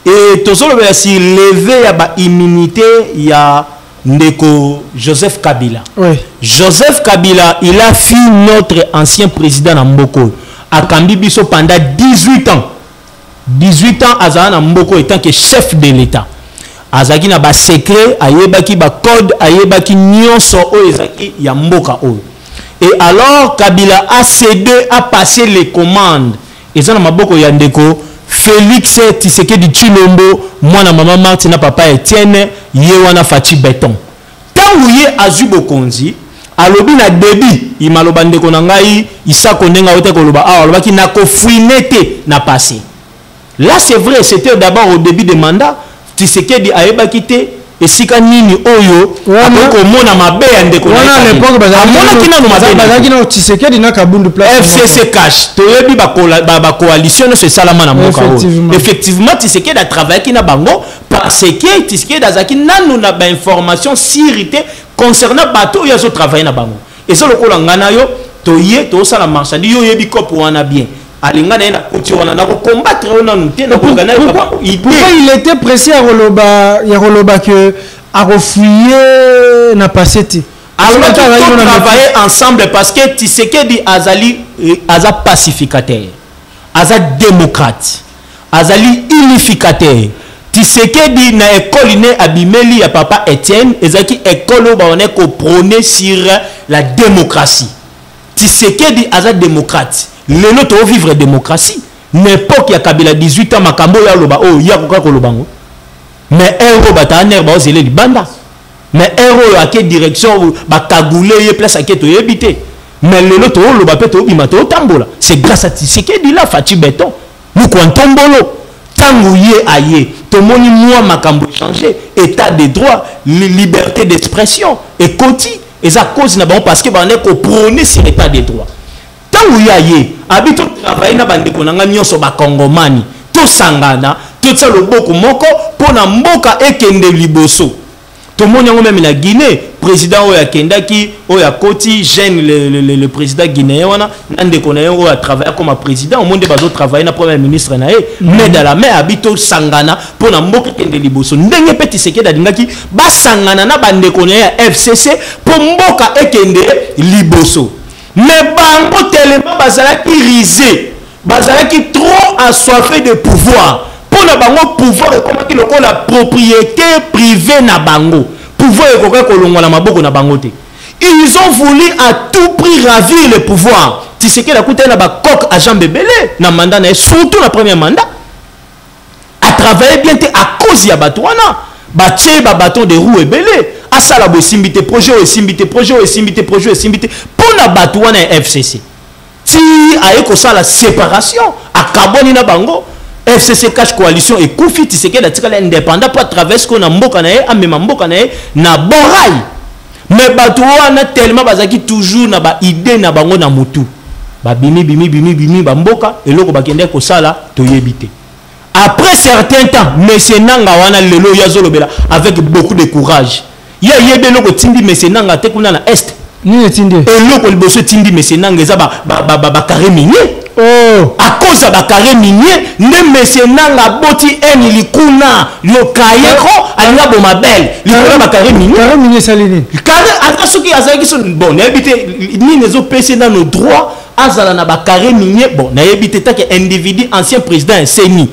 Et tozolo si levé ya ba immunité ya ndeko Joseph Kabila. Oui. Joseph Kabila, il a fui notre ancien président na Mboko. A Kambi biso pendant 18 ans. 18 ans azana na Mboko étant que chef de l'État. Azaki na ba secret, ayebaki ba code, ayebaki nyonso o ezaki ya Mboka o. Et alors, Kabila a cédé, a passé les commandes. Et ça, Maboko Yandeko, Félix Tshisekedi Tshilombo, moi, maman Martina, papa Etienne, Yewana Fati Béton. Tant où yé Azubo Konzi, alobi na débit, il m'a lobande konangai, Issa Kondenga Ote Koloba, alors qui n'a qu'au fouinete n'a passé. Là, c'est vrai, c'était d'abord au début des mandats, Tshisekedi a ébakité. Et si quand nini oyo ako mona mabe ande ko na l'époque amona kina no mabe bazaki na Tshisekedi na Kabundu place FCC cash to yebi ba coalition c'est salama na moka effectivement Tshisekedi a travaillé kina bango parce que Tshisekedi azaki nanu na ba information sirité concernant bateau ya zo travailler na bango et ça lokola ngana yo to ye to sala marchandi yo yebi ko pour wana bien. Pourquoi il était pressé à Roloba que à refuyer n'a pas été. Alors on travailler ensemble parce que Tshisekedi azali aza pacificateur, aza démocrate, azali unificateur. Tshisekedi na école né abimeli ya papa Etienne ezaki école ba on est ko prôner sur la démocratie. Tshisekedi aza démocrate. Le nôtre au vivre démocratie. N'importe qui a Kabila 18 ans, Makambo ya loba, oh, ya kokako lobango. Mais héros bataner ba ozele li banda. Mais héros à quelle direction ba kagoulé ye place à quelle to yebité. Mais le nôtre au loba pe to bimata o tambola. C'est grâce à Tshisekedi là Fati Béton. Nous kwantombolo. Tango ye aye. To moni moi Makambo changer état de droit, liberté d'expression et koti et ça cause na bon parce que ba on est ko prôner sur état de droit. Tant où y a yé, habite travailler na bande konanga nyonso ba kongomani, to sangana, to tsa loboko moko pona mboka ekende liboso. To moni yango même na Guinée, président oya kendaki, oya koti jeune le président guinéen wana, nande konaye oya travailler comme président, au monde bazo travailler na premier ministre na e, mais dans la main habite sangana pona mboka ekende liboso. Ndenge petit sekeda dingaki ba sangana na bande konaye FCC po mboka ekende liboso. Mais bango tellement bazalaki risé, bazalaki trop assoiffé de pouvoir. Pour le bango pouvoir et comment qu'il a la propriété privée na bango. Pouvoir et comment qu'on la maboko na bangote. Ils ont voulu à tout prix ravir le pouvoir. Tu sais que la coûte na ba coq à Jean Bébélé na mandat na surtout la première mandat. À travailler bien à cause ya batouana. Baché ba bâton de roues et belé. À ça la possibilité projet et simbité projet et simbité projet et simbité pour la batouana FCC. Si aeko ça la séparation à carbone na bango FCC cache coalition et Koufi Tshisekedi la tika indépendant pour travers ce qu'on a mboka na e amema mboka na e na borai. Mais batouana tellement bazaki toujours na ba idée na bango na mutu. Ba bimi ba mboka et loko bakende ko sala to yebité. Après certains temps, monsieur Nanga wana lelo yazolobela avec beaucoup de courage. Ya yebe loko tindi monsieur Nanga te kuna na est. Ni tindi. Et loko liboso tindi monsieur Nanga eza ba carré minier. Oh. À cause de Bakare minier, ne monsieur nanga boti en likuna le kayeko anga bomabel. Likuna Bakare minier. Bakare minier salini. Kare atasuki azaki son bon, n'habite ni les autres PC dans nos droits. Azala na Bakare minier bon, n'habite ta que individu ancien président Seni.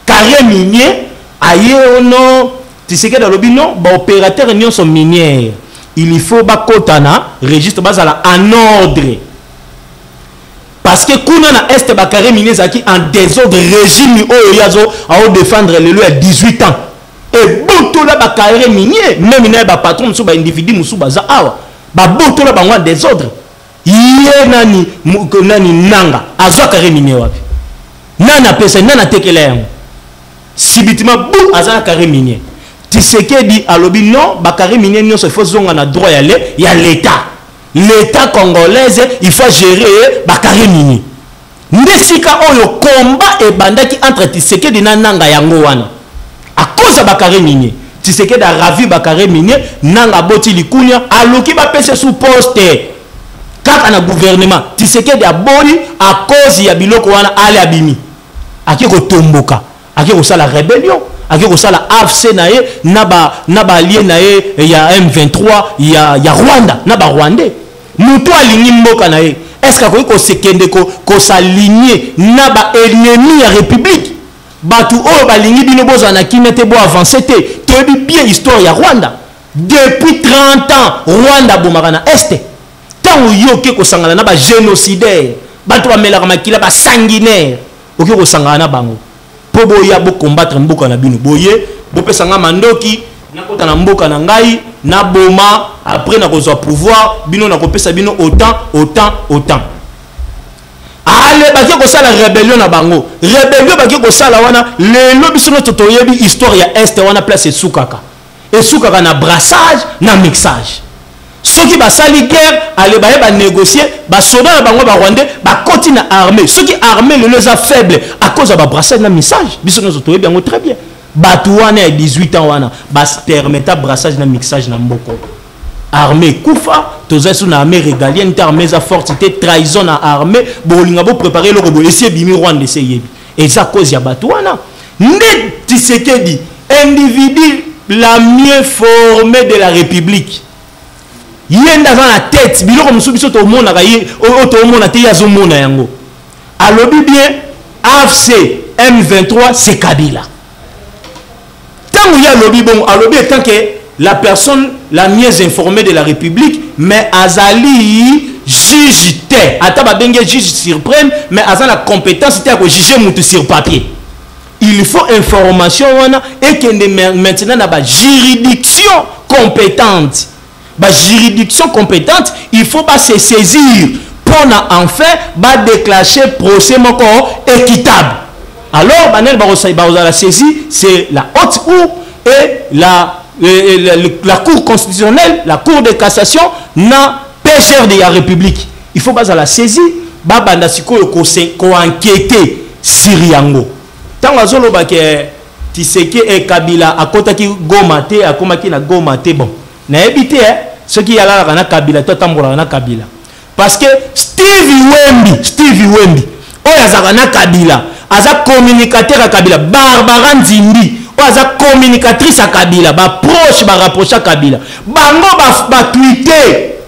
Carré minier aye ono tu sais que dans le bino ba opérateur union sont minières. Il faut ba kotana registre bazala en ordre. Parce que kuna na est Bakare minier zaki en désordre régime o yazo à défendre le lieu à 18 ans. Et boto la Bakare minier même na ba patron so ba individu musu baza awa. Ba boto la ba en désordre. Yé nani nanga azwa Carré minier wapi. Nana pesa nana tekele yango. Subitement bou azana Carré minier. Tu sais que dit alobi non Bakare minier non se faut zonga na droit y a l'état. L'état congolais il faut gérer Bakare minier. Ndesika oyo combat et bandaki entre Tshisekedi na nanga yango wana. À cause de Bakare minier. Tshisekedi a ravi Bakare minier nanga boti likunya aloki ba pese sous poste. Kaka na gouvernement Tshisekedi a boli à cause ya biloko wana ale abimi. Aki ko tomboka. Aki ko sala rébellion. Aki ko sala AFC na ye naba allié na ye ya M23 ya Rwanda naba Rwandais. Mutu alingi mboka na ye. Est-ce que ko sekende ko s'aligner naba ennemi ya république. Batu o balingi bino bozana kinete bo avancer te. Tebi bien histoire ya Rwanda. Depuis 30 ans Rwanda bomaka na este. Tant yoke ko sangana na ba génocidaire. Batu bamelaka makila ba sanguinaire. Oki ko sangana na bango. Po boya bo combattre mboka na bino. Boye bo pesanga mandoki na kota na mboka na ngai na boma après na kozwa pouvoir bino na kopesa bino autant. Ale baki ko sala rébellion na bango. Rébellion baki ko sala wana lelo biso no totoyebi histoire ya est wana place esukaka. Esukaka na brassage na mixage. Ceux qui ba sali guerre ale ba négocier ba soda na bango ba rwandais ba koti na armée. Ceux qui armée le les a faible à cause de ba brassage na mixage. Biso no totoyebi bango très bien. Batouane à 18 ans wana bas permettre brassage na mixage na mboko armée koufa toza sous na armée régalienne ta armée za fortité trahison na armée bolinga bo préparer le robot essayer bimi Rwanda essayer et ça cause ya batouana ne Tshisekedi individu la mieux formée de la République yenda dans la tête biloko musubiso to mona ka yi to mona te yazo mona yango alobi bien AFC M23 c'est Kabila. Tant qu'il y a lobby bon, à lobby tant que la personne la mieux informée de la République, mais Azali juge té. Ataba bengue juge surprime, mais Azali la compétence té à juger moutou sur papier. Il faut information et que maintenant na ba juridiction compétente. Ba juridiction compétente, il faut pas se saisir pour enfin ba déclencher procès moko équitable. Alors, la saisie, c'est la haute cour et la cour constitutionnelle, la cour de cassation, n'a pécheur de la République. Il faut pas la saisie, ko enquêter sur Yango. Tant que Tshisekedi et Kabila à côté qui gomate, à côté qui na gomate bon. Na évité ceux qui y a là na Kabila, toi tambola na Kabila. Parce que Stevie Wemby, oya na Kabila. Aza communicateur à Kabila, Barbara Nzimbi, ou aza communicatrice à Kabila, ba proche, ba rapproche à Kabila. Bango ba tweeter,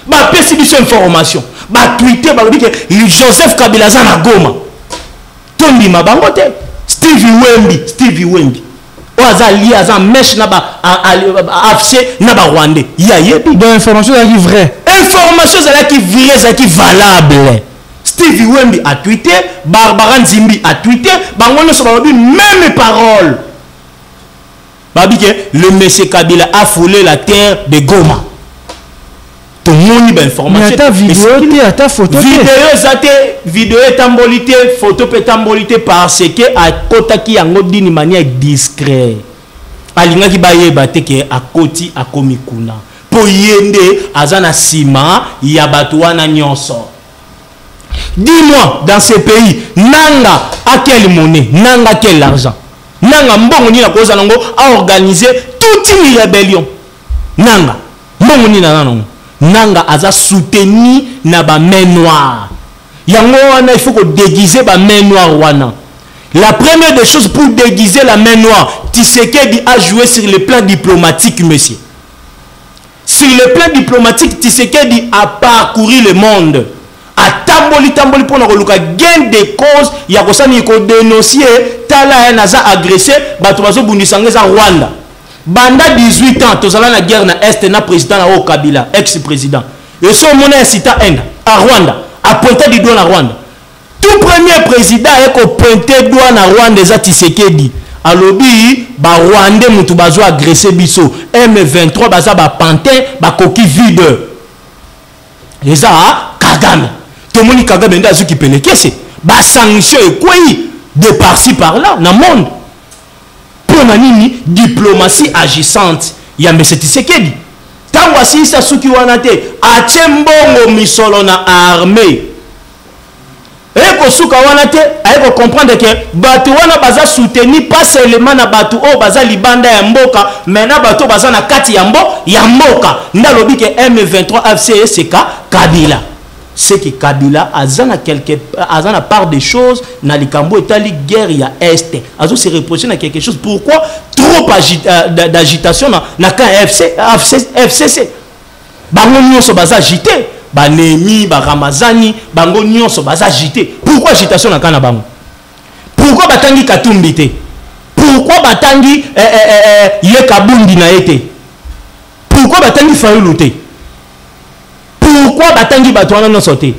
ba perception information, ba tweeter, ba dire que Joseph Kabila za na Goma. Tondi ma bango te. Stevie Wemby. Ou aza lié aza mesh na ba AFC na ba Rwandais. Ya yebi. Donc information est vraie. Information est vraie, c'est valable. Stevie Wemby a tweeté, Barbara Nzimbi a tweeté, Bangono Sobabi, même parole. Babi que le monsieur Kabila a foulé la terre de Goma. Tout le monde a information. Mais ta vidéo, ta photo. Vidéo est embolité, photo est embolité parce que à côté qui a d'une manière discrète. Alinga ki baye bate que à côté à komikuna. Pour yende azana sima yabatouana nyonso. Dis-moi, dans ce pays, Nanga a quelle monnaie, Nanga a quel argent, Nanga mbongoni na koza nango a organisé toute une rébellion. Nanga, mbongoni na nango, Nanga a soutenu na ba main noire. yango wana il faut que déguiser ba main noire wana. La première des choses pour déguiser la main noire, Tshisekedi a joué sur le plan diplomatique, monsieur. Sur le plan diplomatique, Tshisekedi a parcouru le monde. A tamboli pour nous gain de cause, il y a ko dénoncer tala naza agressé, bato bazo bundisanga za Rwanda. Banda 18 ans, tous la guerre na est na président na Kabila, ex-président. Et ce moment incita à Rwanda, a pointé du doigt na Rwanda. Tout premier président est pointé du doigt na Rwanda za Tshisekedi. Alobi ba Rwandais mutu bazo agressé biso, M23 baza ba pantin, ba coquille vide. Eza Kagame. Tout le monde Kagame nda azuki pelekese. Ba sanction et quoi de par-ci par-là dans le monde. Pour nini diplomatie agissante ya M. Tshisekedi. Tant voici ça suki wanate achembongo misolo na armée. Et ko suka wanate ayeko comprendre que batu wana baza soutenir pas seulement na batu o baza libanda ya mboka mais na batu baza na kati ya mboka ndalobi que M23 FCSK Kabila. C'est que Kabila a part des choses dans les Cambo Etali guerre ya est. Azo se reprocher na quelque chose. Pourquoi trop d'agitation na quand FCC. Bango nyonso baza agité, Banemi, Baramazani, bango nyonso baza agité. Pourquoi agitation na kana bango? Pourquoi batangi Katumbi te? Pourquoi batangi Yekabundi na ete? Pourquoi batangi Fayulu te? Pourquoi batangi batwana non sauté?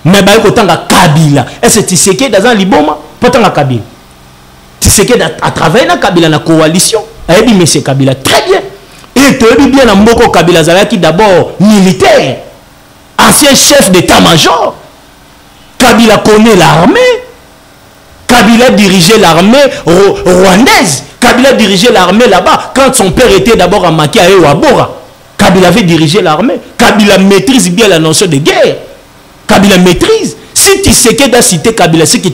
Mais ba ko tanga Kabila. Est-ce que Tshisekedi dans un liboma potanga Kabila? Tshisekedi a travaillé dans Kabila na coalition. A dit monsieur Kabila très bien. Et tu dis bien na mboko Kabila zalaki d'abord militaire, ancien chef d'état-major. Kabila connaît l'armée. Kabila dirigeait l'armée rwandaise. Kabila dirigeait l'armée là-bas quand son père était d'abord à Makia et Wabora. Kabila avait dirigé l'armée. Kabila maîtrise bien la notion de guerre. Kabila maîtrise. Si Tshisekedi a cité Kabila, c'est que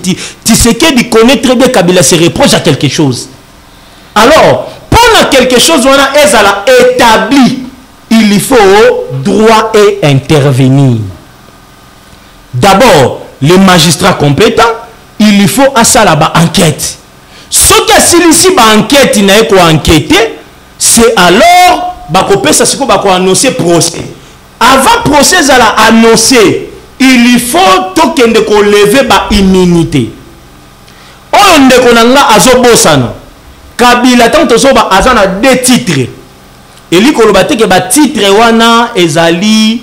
Tshisekedi connaît très bien Kabila, se reproche à quelque chose. Alors, pour quelque chose, on a établi, il faut droit et intervenir. D'abord, les magistrats compétents, il faut à ça là-bas enquête. Ce que si enquête, il n'a pas enquêté, c'est alors ça c'est quoi annoncer procès. Avant procès à annoncer, il faut token de lever ba immunité. On ne konanga azobosana. Kabila tant tozoba azana deux titres. Et li kolobate ke ba titre wana ezali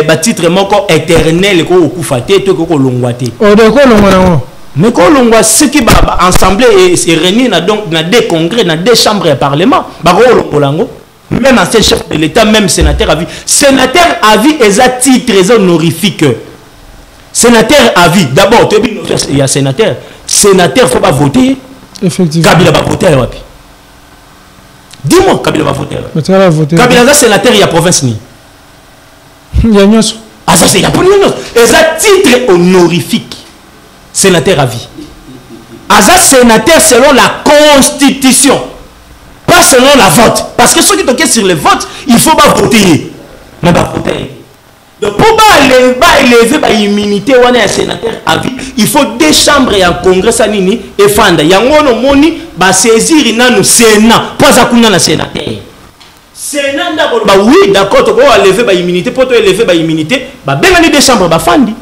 ba titre moko éternel ko okufate to ko longwate. O de ko longwana. Mais ko longwa ce qui ba ensemble et réunir na donc na deux congrès na deux chambres de parlement ba ko longolango. Même ancien chef de l'État, même sénateur à vie. Sénateur à vie est un titre honorifique. Sénateur à vie. D'abord, il y a sénateur. Sénateur, il ne faut pas voter. Effectivement. Kabila va voter. Dis-moi, Kabila va voter. Kabila va sénateur, il y a province ni. Il y a Nyos. Ah, ça c'est il y a pas de Nyos. Il y a un titre honorifique. Sénateur à vie. Ah, ça sénateur selon la Constitution. Pas selon la vote. Parce que ceux qui toquent sur le vote, il faut pas voter. Mais pas voter. Donc pour pas élever l'immunité ou un sénateur à vie, il faut deux chambres et un congrès sanini et fanda. Yango no moni ba saisir inanu Sénat. Pas à kuna na sénateur. Sénat d'abord bah oui d'accord tu peux élever l'immunité pour te élever l'immunité bah ben deux chambres ba fandi.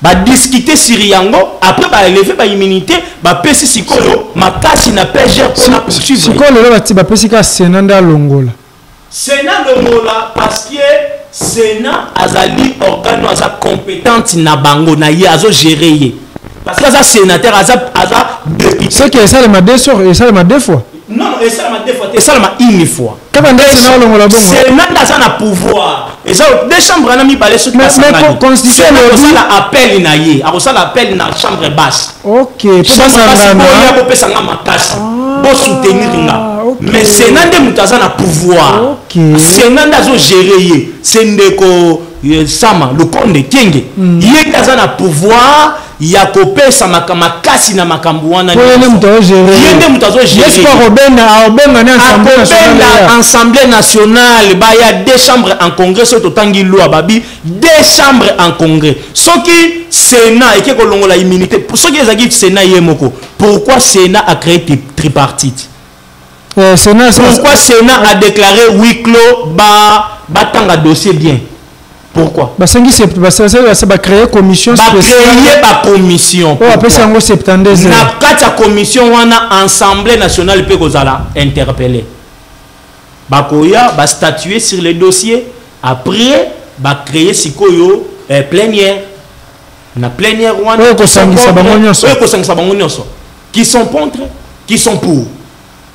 Ba discuter sur yango après ba élever ba immunité ba pesi sikolo makasi na PG pour la poursuivre sikolo le bati ba pesi ka Sénat longola parce que Sénat azali organe aza compétente na bango na ye azo gérer parce que aza sénateur aza député c'est que ça le m'a deux fois et ça le m'a deux fois non et ça le m'a deux fois et ça le m'a une fois quand on dit Sénat longola bon Sénat aza na pouvoir et ça deux chambres na mi balé sur mais constitution le la appel na ye a ça l'appel na chambre basse OK pour ça na pesa nga makasi pour soutenir nga mais Sénat de mutaza na pouvoir Sénat azo gérer c'est ndeko sama le comte de Kenge il est dans un pouvoir ya kopesa makasi na makambo wana yende mutazo gérer Assemblée nationale ba ya deux chambres en congrès so totangi loi babi deux chambres en congrès soki Sénat et qui kolongola immunité pour ceux qui ezaki Sénat yemoko pourquoi Sénat a créé tripartite pourquoi Sénat a déclaré huis clos batanga dossier bien pourquoi ba créer commission spéciale ba commission oh après ça ngo 72 na kata commission wana assemblée nationale pe kozala interpellé bakoya ba statuer sur les dossiers après ba créer sikoyo plénière na plénière wana qui sont contre qui sont pour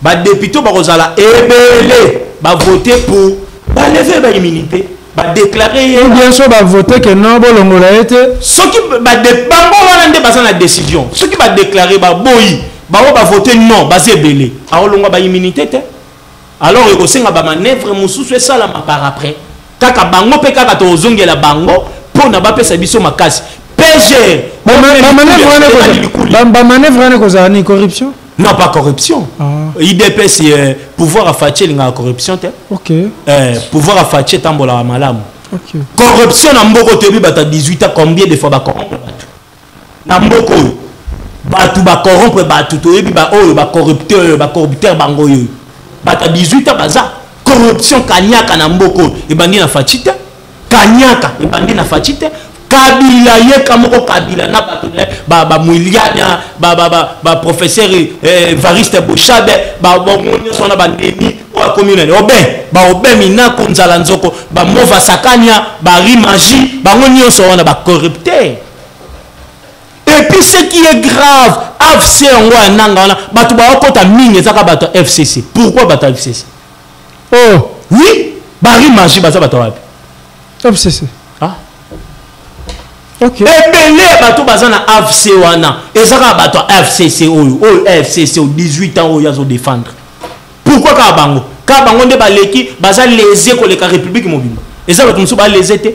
ba député ba kozala ebele ba voter pour ba lever ba immunité ba déclarer bien sûr ba voter que non bolongola été ceux qui ba de bango wana nde basa na décision ceux qui ba déclarer ba boyi ba voter non ba zebele a olonga ba immunité te alors eko senga ba manœuvre mususu esala ma par après kaka bango pe kaka to zongela bango pona ba pesa biso makasi PG ba manœuvre wana ko corruption. Non, pas corruption. IDP, c'est pouvoir à Fatché, la corruption. Ok. Pouvoir à Fatché, tambola malam. Ok. Corruption, na mboko tebi, bata 18 ans, combien de fois ba corrompre batu? Na mboko, batu ba corrompre batu, to yebi ba oh, ba corrupteur bango yo. Bata 18 ans, baza. Corruption, kanyaka na mboko, e bandi na Fatché. Kanyaka, e bandi na Fatché. Kabila ye kamoko kabila na ba Mouiliana ba professeur Variste Bouchabe ba ngonyo sona ba ndemi wa commune obe mina konzala nzoko ba mova sakania ba rimagie ba ngonyo sona ba corrupteur. Et puis ce qui est grave AFC ngwa nanga wana batu ba okota mingi ezaka batu FCC. Pourquoi batu FCC? Oh oui ba rimagie ba batu wapi FCC. Ok. Ebele bato bazana AFC wana ezaka bato FCC oyo FCC 18 ans oyo azo défendre. Pourquoi ka bango nde baleki baza lésé ko leka République mobimba ezaka bato musu ba lésé te.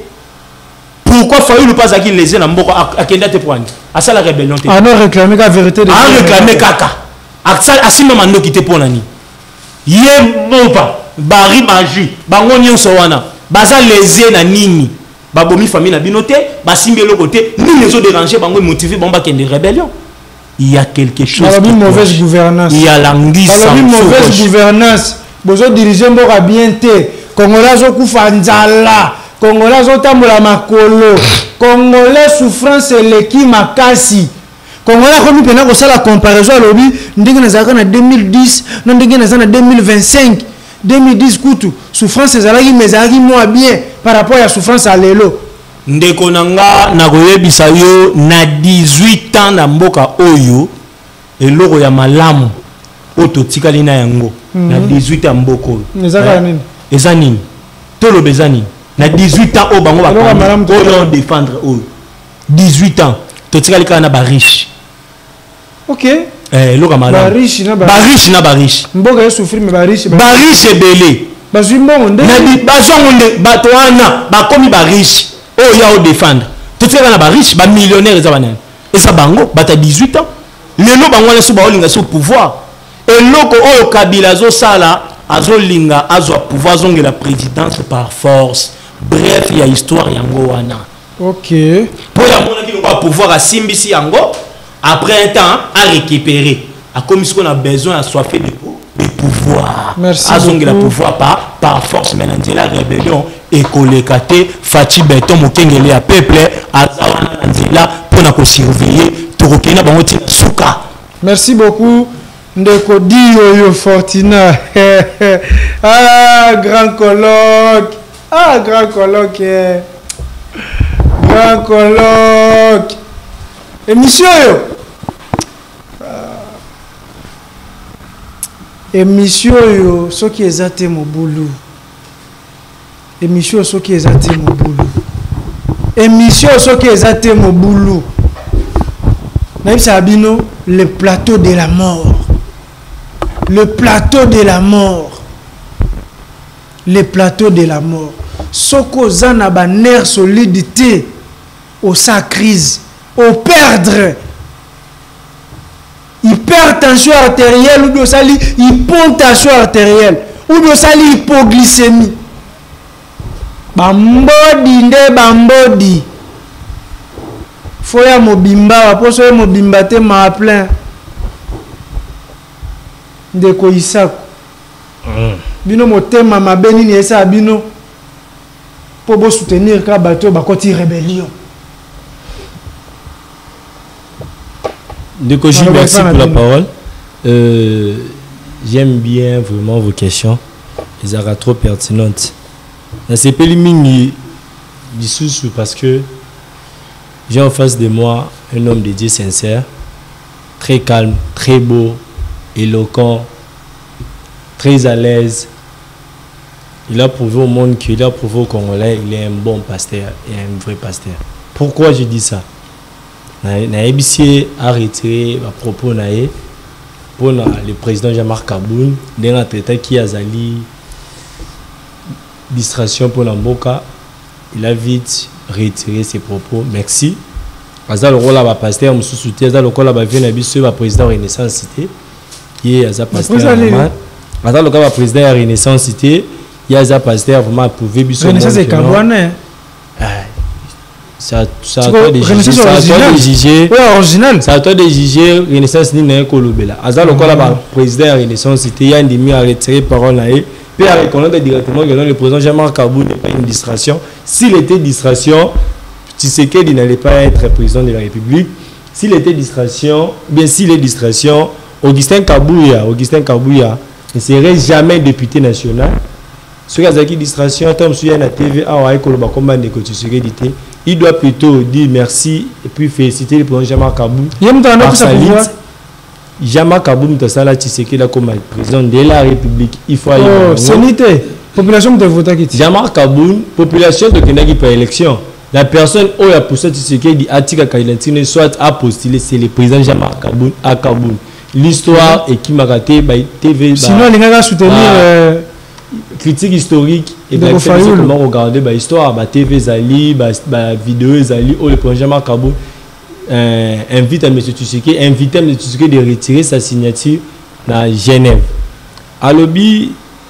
Pourquoi Fayulu pas aki lésé na mboko akenda te poani asa la rébellion te. Ah non réclamer la vérité de réclamer kaka aksa asima mando kité pona ni ye mopa bari magie bango nyonso wana baza lésé na nini babomi famille na binoté basimbi le côté ni les autres dérangés bango motivé bon ba kende rébellion. Il y a quelque chose qui mauvaise gouvernance. Il y a l'anguille sans mauvaise gouvernance. Bozo diriger mboka bien te Congolais zo kufa nzala Congolais zo tambola makolo Congolais souffrance leki makasi Congolais komi pena ko sala comparaison lobi ndenge nazaka na 2010 na ndenge nazana na 2025 2010 kutu souffrance ezalaki mezalaki moins bien par rapport à souffrance à lelo ndeko nanga na koyebisa yo na 18 ans na mboka oyo eloko ya malamu oto tikali na yango na 18 ans mboko ezaka nini ezanini tolo bezani na 18 ans o bango ba ko défendre oyo 18 ans to tikali kana ba riche. OK. Eloko malamu ba riche na ba riche mboka ya souffrir mais ba riche belé bazwi mbongo nde bazongonde bato wana bakomi ba riche oyo ya o défendre totika na ba riche ba millionnaire eza banani eza bango bata 18 ans lelo bango wana so ba olinga so pouvoir eloko oyo Kabila zo sala azolinga azwa pouvoir zongela présidence par force bref il y a histoire yango wana. OK pour ya mona ki ko pouvoir asimbisi yango après un temps à récupérer a comme ce qu'on a besoin à soif de pouvoir. Merci beaucoup. Le pouvoir par force maintenant la rébellion et collecté Fati Beton mokengele à peuple là pour na ko surveiller torokena bango suka. Merci beaucoup ndeko Dio Fortina. Ah grand colloque. Ah grand colloque. Grand colloque. Émission émission yo soki ezate mobulu émission soki ezate mobulu émission soki ezate mobulu naïbisa bino le plateau de la mort le plateau de la mort le plateau de la mort soko zana ba nerf solidité au sa crise au perdre hypertension artérielle ou bien sali hypotension artérielle ou bien sali hypoglycémie bambodi nde bambodi foya mobimba poso ya mobimba te ma plein ndeko Isako bino motema mabe nini esa bino po bo soutenir ka bato bakoti rébellion. Ndeko Jules, merci pour la parole. J'aime bien vraiment vos questions. Elles sont trop pertinentes. C'est pas limite du sous parce que j'ai en face de moi un homme de Dieu sincère, très calme, très beau, éloquent, très à l'aise. Il a prouvé au monde qu'il a prouvé au Congolais, il est un bon pasteur et un vrai pasteur. Pourquoi je dis ça? Naïbissé a retiré à propos pour le président Jean-Marc Kaboun, d'un traité qui a zali distraction pour l'Amboka. Il a vite retiré ses propos. Merci. Azal le rôle à pasteur, monsieur soutien, azal le rôle à le président Renaissance Cité, qui est azal pasteur. Azal le cas président Renaissance Cité. Il y a un pasteur vraiment approuvé. Renaissance c'est Camerounais. Ça a toi de juger. Oui, original. Ça a toi de juger. Renaissance n'est pas Kolobela. Azal le président Renaissance Cité. Il y a une demi à retirer parole là. Puis à reconnaître directement que le président Jean-Marc Kaboun n'est pas une distraction. S'il était distraction, Tshisekedi n'allait pas être président de la République. S'il était distraction, bien s'il est distraction, Augustin Kabouya ne serait jamais député national. Ce qui est distraction, il doit plutôt dire merci et puis féliciter le président Jean-Marc Kaboun. Jean-Marc Kaboun comme président de la République. Il faut aller. Population de voter. Jean-Marc Kaboun, population de Kenaki par élection. La personne où il a poussé Tshisekedi Atika Kailantine soit a postulé, c'est le président Jean-Marc Kaboun à Kaboun. L'histoire et qui m'a raté by TV. Sinon, il va soutenir. Critique historique et bien comment regarder l'histoire TV Zali vidéo Zali où le président Jean-Marc Kaboun invite à M. Tshisekedi de retirer sa signature dans Genève. À l'objet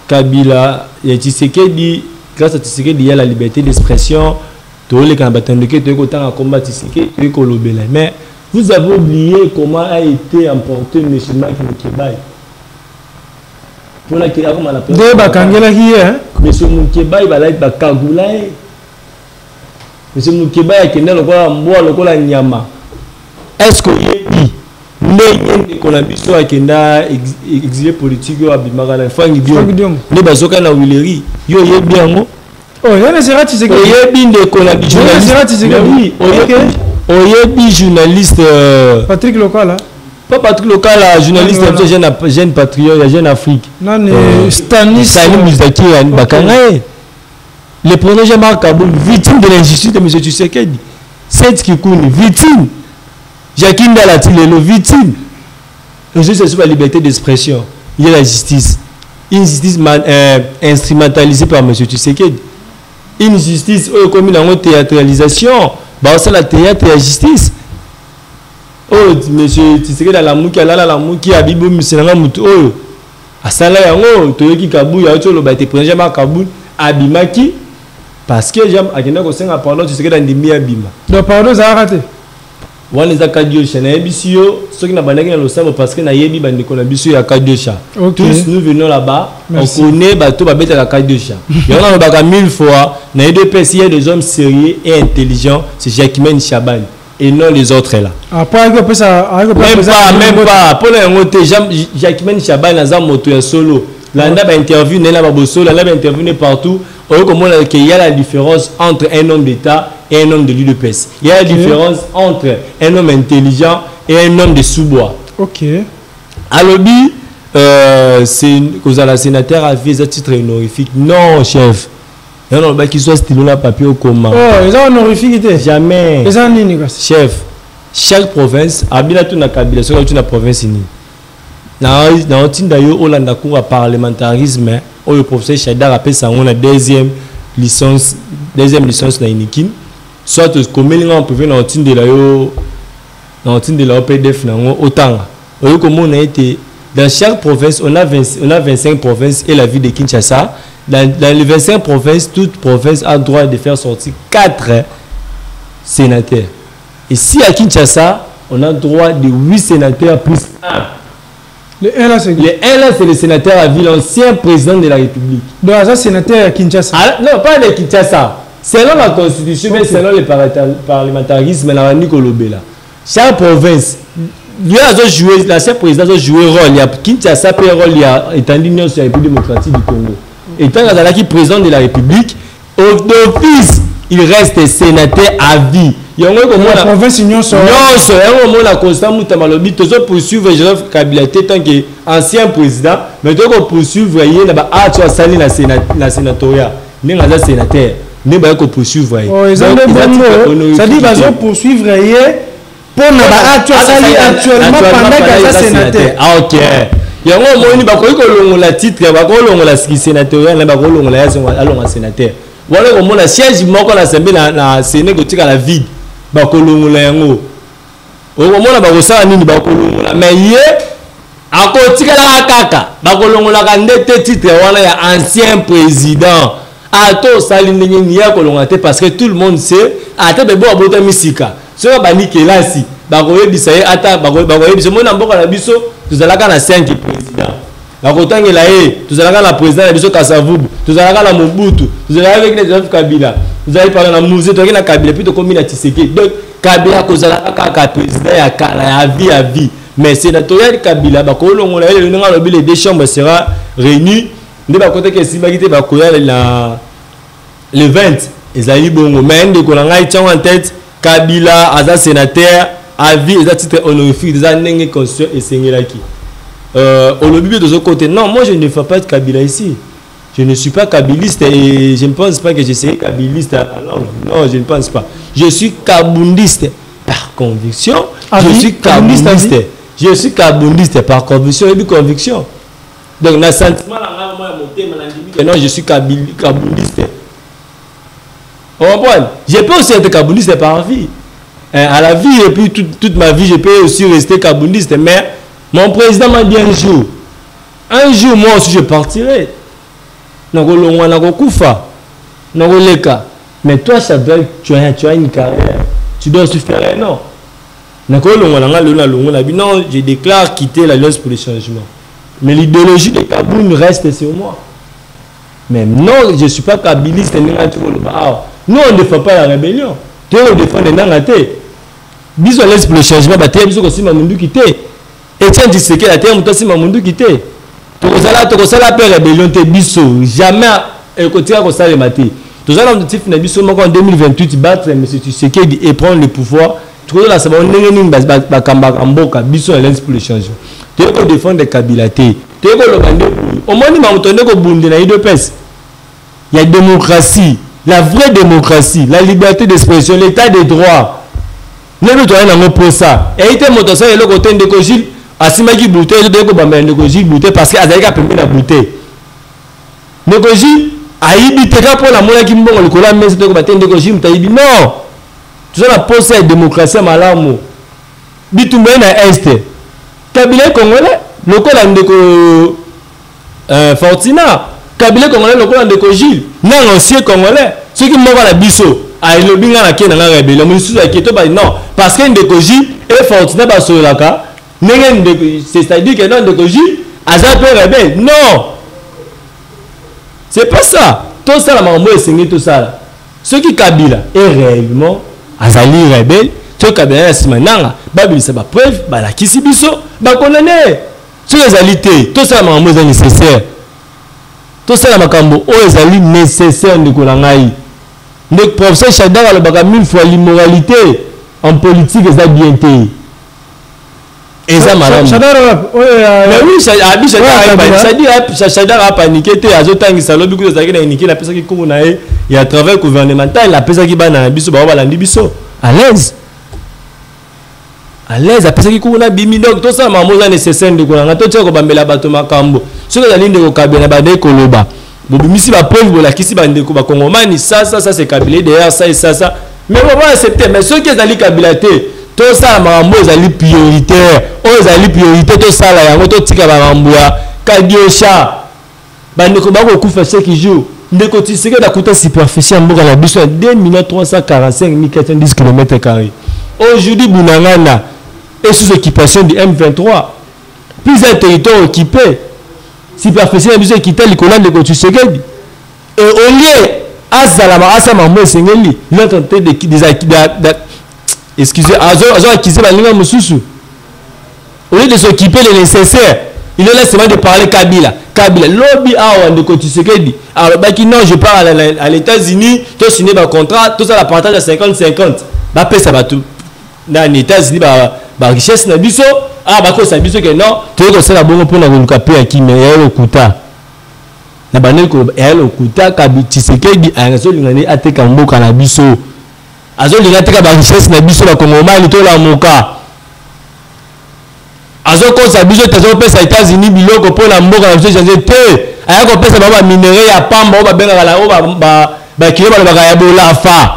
Kabila Tshisekedi, grâce à Tshisekedi il y a la liberté d'expression. Tous les combattants de Kétoukotang à combattre Tshisekedi. Mais vous avez oublié comment a été emporté M. Marc Moukébaye. Monsieur Moukébaye va être Kagoulaye. Monsieur Moukébaye a été le Nyama. Est-ce que qu'on a besoin exilé politique à Bimagala ne bazoka na Willery yo bien oh yana sera Tshisekedi oyebi journaliste Patrick Local pas Patrick Local, journaliste jeune patriote, jeune Afrique. Stanis Mouzaki Bakanae. Le président Jean-Marc Kaboun, victime de l'injustice de M. Tshisekedi. C'est qui connaît, victime. Jacqueline Dalatilelo, victime. Le justice, c'est sur la liberté d'expression. Il y a la justice. Une justice instrumentalisée par M. Tshisekedi. Une justice comme une théâtralisation. C'est la théâtre et la justice. Oh, monsieur Tshisekedi à la mouki, la mouki, à Bibo, monsieur Namuto, oh, à Sala Yango, Toyoki Kabou, Yaoto, le bâti, président Jean-Marc Kaboun, Abimaki, parce que j'aime à Kena Kosenga, pardon, Tshisekedi dans des mi Abima. Donc, pardon, ça a raté. On les a Kadiosha, Naebisio, ceux qui n'ont pas le savent parce que Nayebi, Bandekonabisio, à Kadiosha. Tous nous venons là-bas, on connaît Bato Babet à la Kadiosha. Il y en a 1000 fois, il y a des hommes sérieux et intelligents, c'est Jacquemin Chaban. Et non les autres là. Après, même pas. Pour les Jacquemin Chaban, Nazar Moto et Solo. Là, on a interview, on a interview partout. On voit qu'il y a la différence entre un homme d'État et un homme de l'UDPS. Il y a la différence entre un homme intelligent et un homme de sous-bois. Ok. À l'objet, c'est que la sénateur a fait un titre honorifique. Non, chef. Non, non, qu'il soit stylo là, papier au commun. Oh, ils ont honorifique. Jamais. Ils ont nini, chef, chaque province, habila tout na kabila, sur la province ni. Dans Tindayo, Hollanda cours à parlementarisme, où le professeur Chadar appelle ça on a deuxième licence na Inikin. Soit comme il en privé dans Tindayo, dans de la OPDF autant. On a été dans chaque province, on a 25 provinces et la ville de Kinshasa. Dans les 25 provinces, toute province a le droit de faire sortir 4 sénateurs. Et si à Kinshasa, on a le droit de 8 sénateurs plus 1. Le 1 là, c'est le sénateur à ville, l'ancien président de la République. Donc, ça, sénateur à Kinshasa. Non, pas de Kinshasa. Selon la constitution, mais selon le parlementarisme, chaque province, l'ancien président a joué rôle. Il y a Kinshasa, puis rôle, il y a l'Union sur la République démocratique du Congo. Et tant qu'il est président de la République, d'office, il reste sénateur à vie. Il y a la province Union sur la constant Moutamalobi, toujours poursuivre Joseph Kabila tant qu'ancien président, mais toujours poursuivre tu as sali la sénatoriat, n'est pas sénateur, n'est pas poursuivre. Ça dit qu'ils poursuivre pour tu as sali actuellement pendant qu'il est sénateur. Ah ok. Il y a un moment où la titre, la sénatorial, la sénateur. Voilà comment la siège moko la sembe na Séné gotika la vide ba kolongola yango o komona ba kosala nini ba kolongola mais ye akotika la kaka ba kolongola ka ndete titre wana ya ancien président ato sali ndenge ya kolongola te parce que tout le monde sait ata bebo abota misika so ba nikelasi ba koyebisa ye ata ba koyebisa mona mboka na biso tuzalaka na 5 président. La Kotangela tout à la président de Biso Kasavubu, tout à la Mobutu, tout à avec les autres Kabila. Vous allez parler dans le musée, tu as la Kabila, puis tu as la Tshisekedi. Donc, Kabila, Kozala, président, à vie. Mais sénatorial Kabila, les deux chambres sera réunis. Ne pas côté que si le 20, ils allaient bon, mais en tête, Kabila, Aza sénateur, à vie, ils ont titre honorifique, ils ont conscient et Sengelaki. Au lobby de ce côté, non, moi je ne fais pas de Kabila ici. Je ne suis pas kabiliste et je ne pense pas que je serai kabiliste. Non, je ne pense pas. Je suis kabundiste par conviction. Je suis kabundiste. Je suis kabundiste par conviction et conviction. Donc, le sentiment, non, je suis kabundiste. Je peux aussi être kabundiste par vie. À la vie, et puis toute ma vie, je peux aussi rester kabundiste. Mais mon président m'a dit un jour, moi aussi, je partirai. Mais toi, tu as une carrière. Tu dois aussi faire un an. Non, je déclare quitter l'Alliance pour le changement. Mais l'idéologie de Kaboun reste sur moi. Mais non, je ne suis pas kabiliste. Nous, on ne défend pas la rébellion. On défend les nangatés. Bisous l'Alliance pour le changement, bisous aussi Mamoundou quitté. Etienne Tshisekedi la terre muto si Mamoundou quitté. Tokosala pe rébellion te biso jamais ekotira ko sala maté. Tozala objectif na biso moko en 2028 battre M. Tshisekedi et prendre le pouvoir. Tokola sa ba ndenge nini ba kamba mboka biso l'Alliance pour le changement. Toko défendre Kabila te. Toko lobande au moins ni mamutonde ko bunde na IDPS. Il y a démocratie, la vraie démocratie, la liberté d'expression, l'état de droit. Ne veut rien en pour ça. Et il était motosa et le côté de Kojil asimaki bouteille de ko bamba de Kojil bouteille parce que azalika pembe na bouteille. Ne Kojil aibi teka pour la mona ki mbongo likola mese de ko batende de Kojil mutaibi non. Tu as la poste de démocratie malamu. Bitumbe na est. Kabila congolais, lokola ndeko Fortina, Kabila congolais lokola ndeko Gilles, na ancien congolais, ceux qui m'ont la biso. Il le binga na kena na rebelle mais sous aketo ba non parce que ndeko Gilles et Fortina ba solaka c'est-à-dire que non ndeko Gilles aza peu rebelle non c'est pas ça tout ça la mambo esengi tout ça ce qui Kabila est réellement azali rebelle to Kabila na simananga ba bilisa ba preuve ba la kisi biso ba condamner ce réalité tout ça la mambo est nécessaire tout ça la makambo o ezali nécessaire ndeko na ngai. Le professeur Chadar a le 1000 fois l'immoralité en politique et ça bien été. Et ça madame. Mais oui, Chadar a paniqué, la personne qui couvre et à travers le gouvernemental, la personne qui va dans biso à l'aise. À l'aise, la personne qui couvre na bimi donc tout ça maman nécessaire de ko na to tsheko bambela bato makambo. Ce que la ligne de ko kabela ba de koloba. Bobimisi ba preuve la kisi bande ko ba kongomani ça c'est Kabila derrière ça et ça mais on va accepter mais ceux qui ezali Kabila te tout ça makambo ezali prioritaire oyo ezali priorité to sala yango to tika makambo ya Kadiosha bandeko bakokufa chaque jour ndeko Tshisekedi akuta superficie ya mboka na biso ya 2 345 km². Aujourd'hui Bunangana est sous occupation du M23. Plusieurs territoires occupés. Superficie ya biso ekita likolo ndeko Tshisekedi. Et au lieu azalama asama mbo sengeli il est en train de excusez azo acquiser balinga mususu. Au lieu de s'occuper le nécessaire, il est là seulement de parler Kabila lobby awa ndeko Tshisekedi. Alors baki non, je pars à les États-Unis, to signer un contrat, tout ça la partage à 50-50. Ba pesa ba tout dans les États-Unis ba richesse na biso, ba ko sa biso que non, to ko sala bongo pona ko lukape aki me ya okuta. Na banel ko ya okuta Kabila Tshisekedi azo lingani ateka mboka na biso. Azo lingani ateka ba richesse na biso ba kongomani to la moka. Azo kosa biso tazo pesa États-Unis biloko pona mboka na biso changer te. Aya ko pesa ba minerai ya pamba ba benga la ba kilo ba ya bolafa.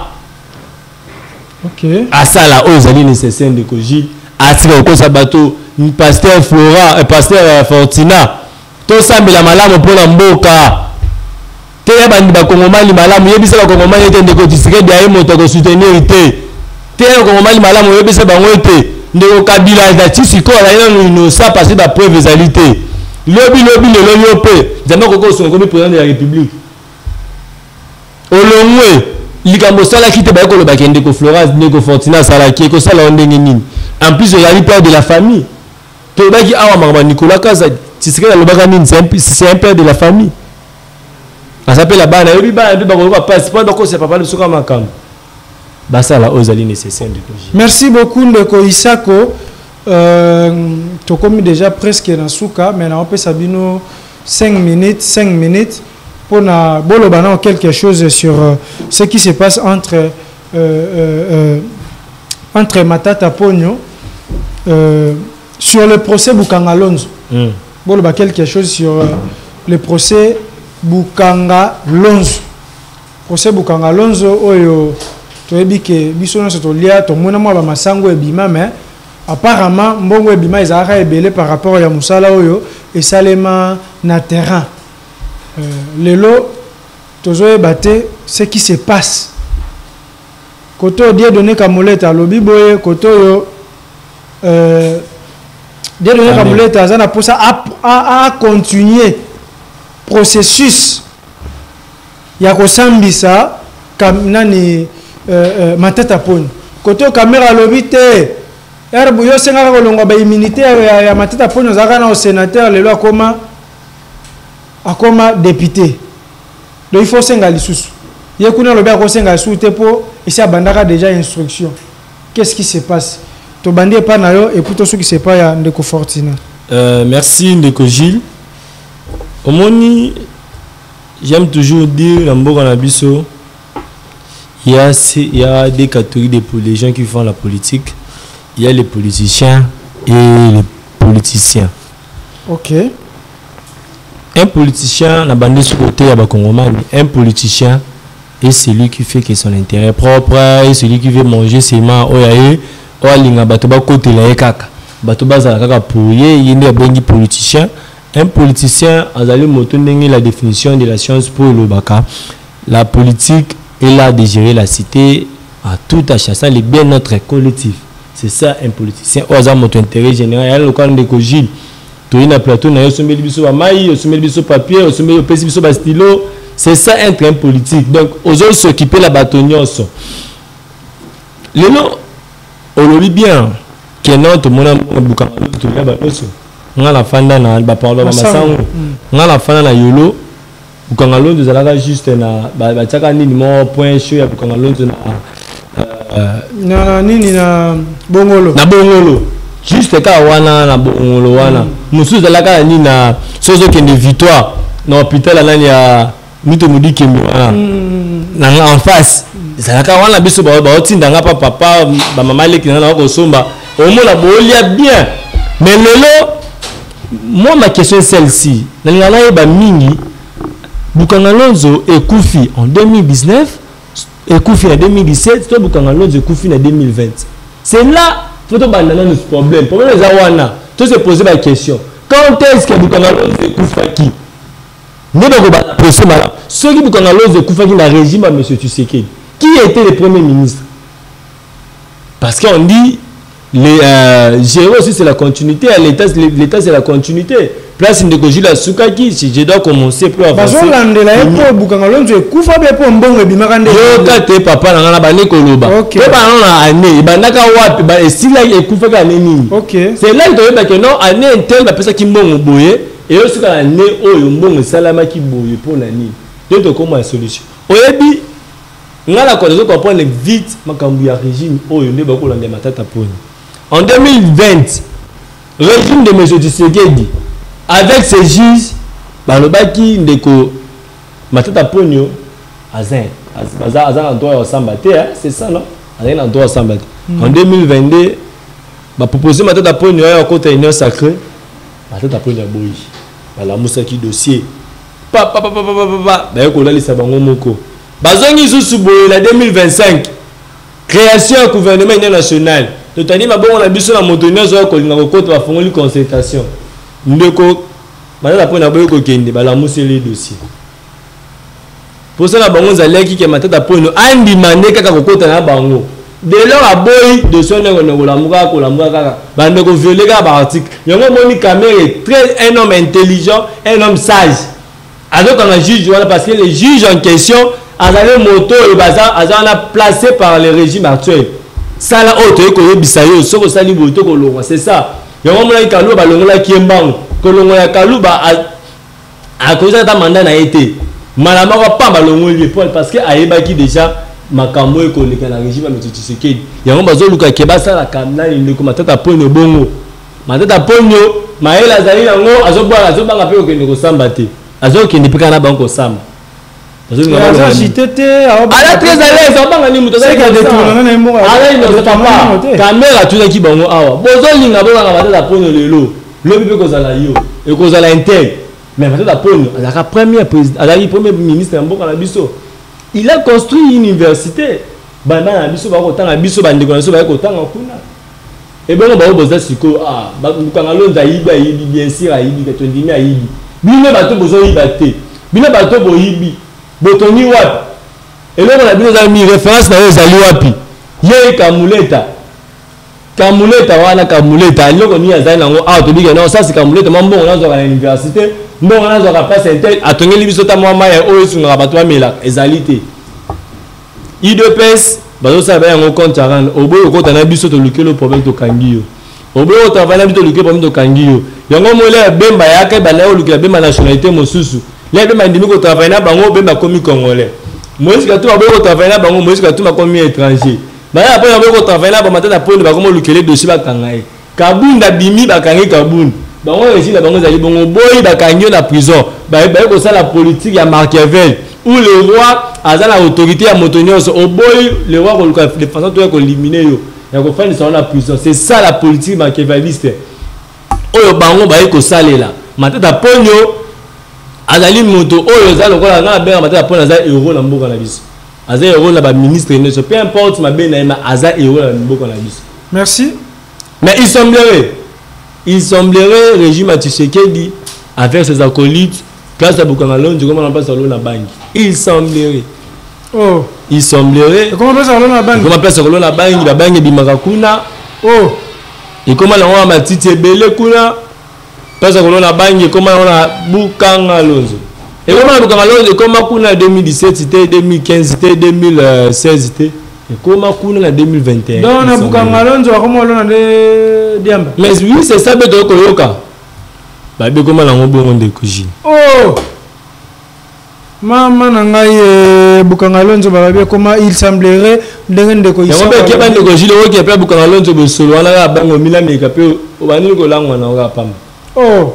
OK. Asala ozali nécessaire de koji. Asika ko sa bato pasteur Flora pasteur Fortina. To sambela malamu pona mboka. Te ya bandi ba kongomani malamu yebisa ba kongomani te ndeko Tshisekedi aye moto ko soutenir te. Te ya kongomani malamu yebisa ba ngote ndeko Kabila za Tshisiko la yano inosa passer ba preuve ezalité. Lobi le yope jamais koko son comme président de la République. Olongwe likambo sala kite ba ko lo bakende ko Florence ndeko Fortina sala ki ko sala ndenge nini. En plus il y a père de la famille. To baki awa makaba Nicolas Kaza Tshisekedi lo baka nini c'est un père de la famille. Ça s'appelle la bana yobi ba ba ko passe pas donc c'est papa de soka makam. Basala ozali nécessaire de projet. Merci beaucoup ndeko Isako. Tu comme déjà presque dans souka mais on peut sabino 5 minutes pour na bolobana quelque chose sur ce qui se passe entre Matata Ponyo sur le procès Bukanga Lonzo. Boloba quelque chose sur le procès Bukanga Lonzo. Procès Bukanga Lonzo oyo toyebi ke biso na sotolia to mona mwa ba masango ebima mais apparemment mbongo ebima ezaka ebele par rapport ya musala oyo esalema na terrain. Lelo tozoye baté ce qui se passe. Koto die donné kamoleta lobi boye koto yo die donné kamoleta azana posa a continuer processus ya kosambisa kam nani Matata Ponyo. Koto caméra lobite erbu yo senga ko longa ba immunité ya Matata Ponyo zaka na au sénateur lelo akoma député. Donc il faut senga lisusu. Yekuna lobi akosenga soute po ici abandaka déjà instruction. Qu'est-ce qui se passe? To bandé pas na yo et plutôt ce qui se passe ya ndeko Fortina. Merci ndeko Gilles. Omoni j'aime toujours dire dans mboka na biso il y a des catégories de gens qui font la politique. Il y a les politiciens et les politiciens. OK. Un politicien n'a bandé sur côté à Bakongomani. Un politicien est celui qui fait que son intérêt propre, et celui qui veut manger ses mains. Oyaye, oyalinga batoba côté la ekaka. Batoba za kaka pouye, yende bengi politicien. Un politicien a zali motondengi la définition de la science pour le baka. La politique est là de gérer la cité à tout à chassant les biens notre collectif. C'est ça un politicien. Oza moto intérêt général. Il y a le camp de Kojil. Tout na plateau na yosomeli biso ba maï, yosomeli biso papier, yosomeli pesi biso ba stylo. C'est ça être un politique. Donc aux autres s'occuper la bâtonnioso. Le nom olobi bien que notre mona buka tout ya ba oso. Ngala fanda na ba parlo ba masango. Ngala fanda na yolo. Bukanga Lonzo zalaka juste na ba tsaka nini mo point chaud ya Bukanga Lonzo na nini na bongolo juste ka wana na bongolo wana musu zalaka nini na sozo kende victoire na hôpital nani ya mito mudike na en face zalaka wana biso ba otinda nga papa ba mama leki na ko somba au moins la bolia bien mais lelo moi ma question est celle-ci na ngala ba mingi Bukanga Lonzo est Koufi en 2019 et Koufi en 2017, toi Bukanga Lonzo est Koufi en 2020. C'est là faut abandonner nos problèmes. Problème les awana. Tout se poser la question. Quand est-ce que Bukanga Londres Koufaki? Ne pas que procès malade. Ceux qui Bukanga Londres Koufaki dans le régime à M. Tshisekedi. Qui était le premier ministre? Parce qu'on dit gérer aussi c'est la continuité. L'État c'est la continuité. Place de Kojila Soukaki, si je dois commencer pour avancer. Parce que l'Andela pour Bukanga Londres Koufa be pour mbongo bimakande. Yo kate papa na bane koloba. OK. Pe ba na année, bandaka wapi ba esila ekufa ka nini. OK. C'est là que ba que non année intel ba pesa ki mbongo boye et yo suka année oyo mbongo salama ki boye pour na nini. Donc comment la solution? Oyebi ngala ko dezo comprendre vite makambu ya régime oyo nde ba ko landa matata poni. En 2020, régime de M. Tshisekedi avec ses juges, balobaki ndeko matata ponyo azin en droit au sambaté, c'est ça non? Azin en droit au sambaté. En 2022, ba proposer matata ponyo à côté union sacrée, matata ponyo boyi. Bala musaki dossier. Ba ko lalisa bango moko. Bazongi susu boyi la 2025. Création du gouvernement national. Totani mabongo na biso na motonyo zo ko linga ko côté ba fongoli concertation. Ndeko matata pona boyo ko kende bala museli dossier. Pour ça na bango zaleki ke matata pona andi mane kaka ko kota na bango. De leur aboyi de son ngo la muka ko la muka kaka bande ko violer ka ba article. Yango moni caméra très un homme intelligent, un homme sage. Alors quand un juge parce que les juges en question azale moto et baza azana placé par le régime actuel. Ça là auto ko yebisayo soko sali boto ko longa, c'est ça. Yango mona kalu ba longola kiembango. Kolongo ya kaluba a cause de mandat na été malama ko pamba longoli parce que ayebaki déjà makambo e koleka na régime ya Tshisekedi yango bazoluka ke basala kamna ni ko matata ponyo bongo matata ponyo maela zali yango azobanga pe okende ko samba te azokende pika na banko samba azolinga jitete ala très à l'aise abanga ni muto c'est que détourner na mboka ala ino papa caméra tuna ki bango awa bozolinga bonga matata ponyo lelo lobi pe kozala yo et kozala intel mais matata ponyo azaka premier président azali premier ministre en mboka na biso il a construit une université bana na biso ba kotanga biso bandeko na biso ba kotanga kuna et bongo ba boza siko Bukanga Londres yiba yibi bien sûr yibi que tondimi yibi bino bato bozo yiba te bino bato boyibi botoni wapi et là on a bien mis référence na ezali wapi ye Kamuleta wana Kamuleta aloko ni azali nango to bige non ça c'est Kamuleta mbongo nazo ka université mbongo nazo ka place intel atongeli biso ta mwa ya oyo sunga bato amela ezalite IDPS bazo sa ba yango compte arana oboyo kota na biso to lukelo problème to kangiyo oboyo to avana biso lukelo problème to kangiyo yango mole bemba yake bana o lukela bemba nationalité mosusu le bemba ndimi ko travailler na bango bemba komi congolais Moïse Katumbi oboyo travailler na bango Moïse Katumbi komi étranger. Baya après on va travailler là matata pone ba comme lukele dossier ba kangai kabunda bimi ba kangai kabunda bango régime bango zali bongo boy ba kangi na prison ba ko ça la politique ya Machiavel où le roi a la autorité à motonyoso au boy le roi ko luka de façon to ko éliminer yo ya ko faire ça la prison. C'est ça la politique machiavéliste oyo bango ba ko salela matata ponyo azali moto oyo za lokola na benga matata ponyo za euro na mboka na biso. Aza euro na ba ministre ne peu importe ma benema aza euro na mboka na biso. Merci. Mais il semblerait régime à Tshisekedi avec ses acolytes place à Bukanga Londres comment on passe à l'eau banque. Il semblerait. Oh. Il semblerait. Et comment passe à l'eau banque? Comment passe à l'eau banque la banque bimaka kuna. Oh. Et comment la on matiti ebele kuna passe à l'eau banque comment on a Bukanga Londres. Et comment Bukanga Londres comment kuna 2017 c'était 2015 c'était 2016 c'était et comment kuna en 2021. Donc on a Bukanga Londres comment on a de diamba. Mais oui c'est ça beto koyoka. Ba be comment la ngobongo de kuji. Oh. Mama nangai Bukanga Londres ba be comment il semblerait ndenge ndeko isa. Yango ke bande ko jile o ke pe Bukanga Londres bo solo wana ka bango milami ka pe o bani ko langwa na ka pamba. Oh.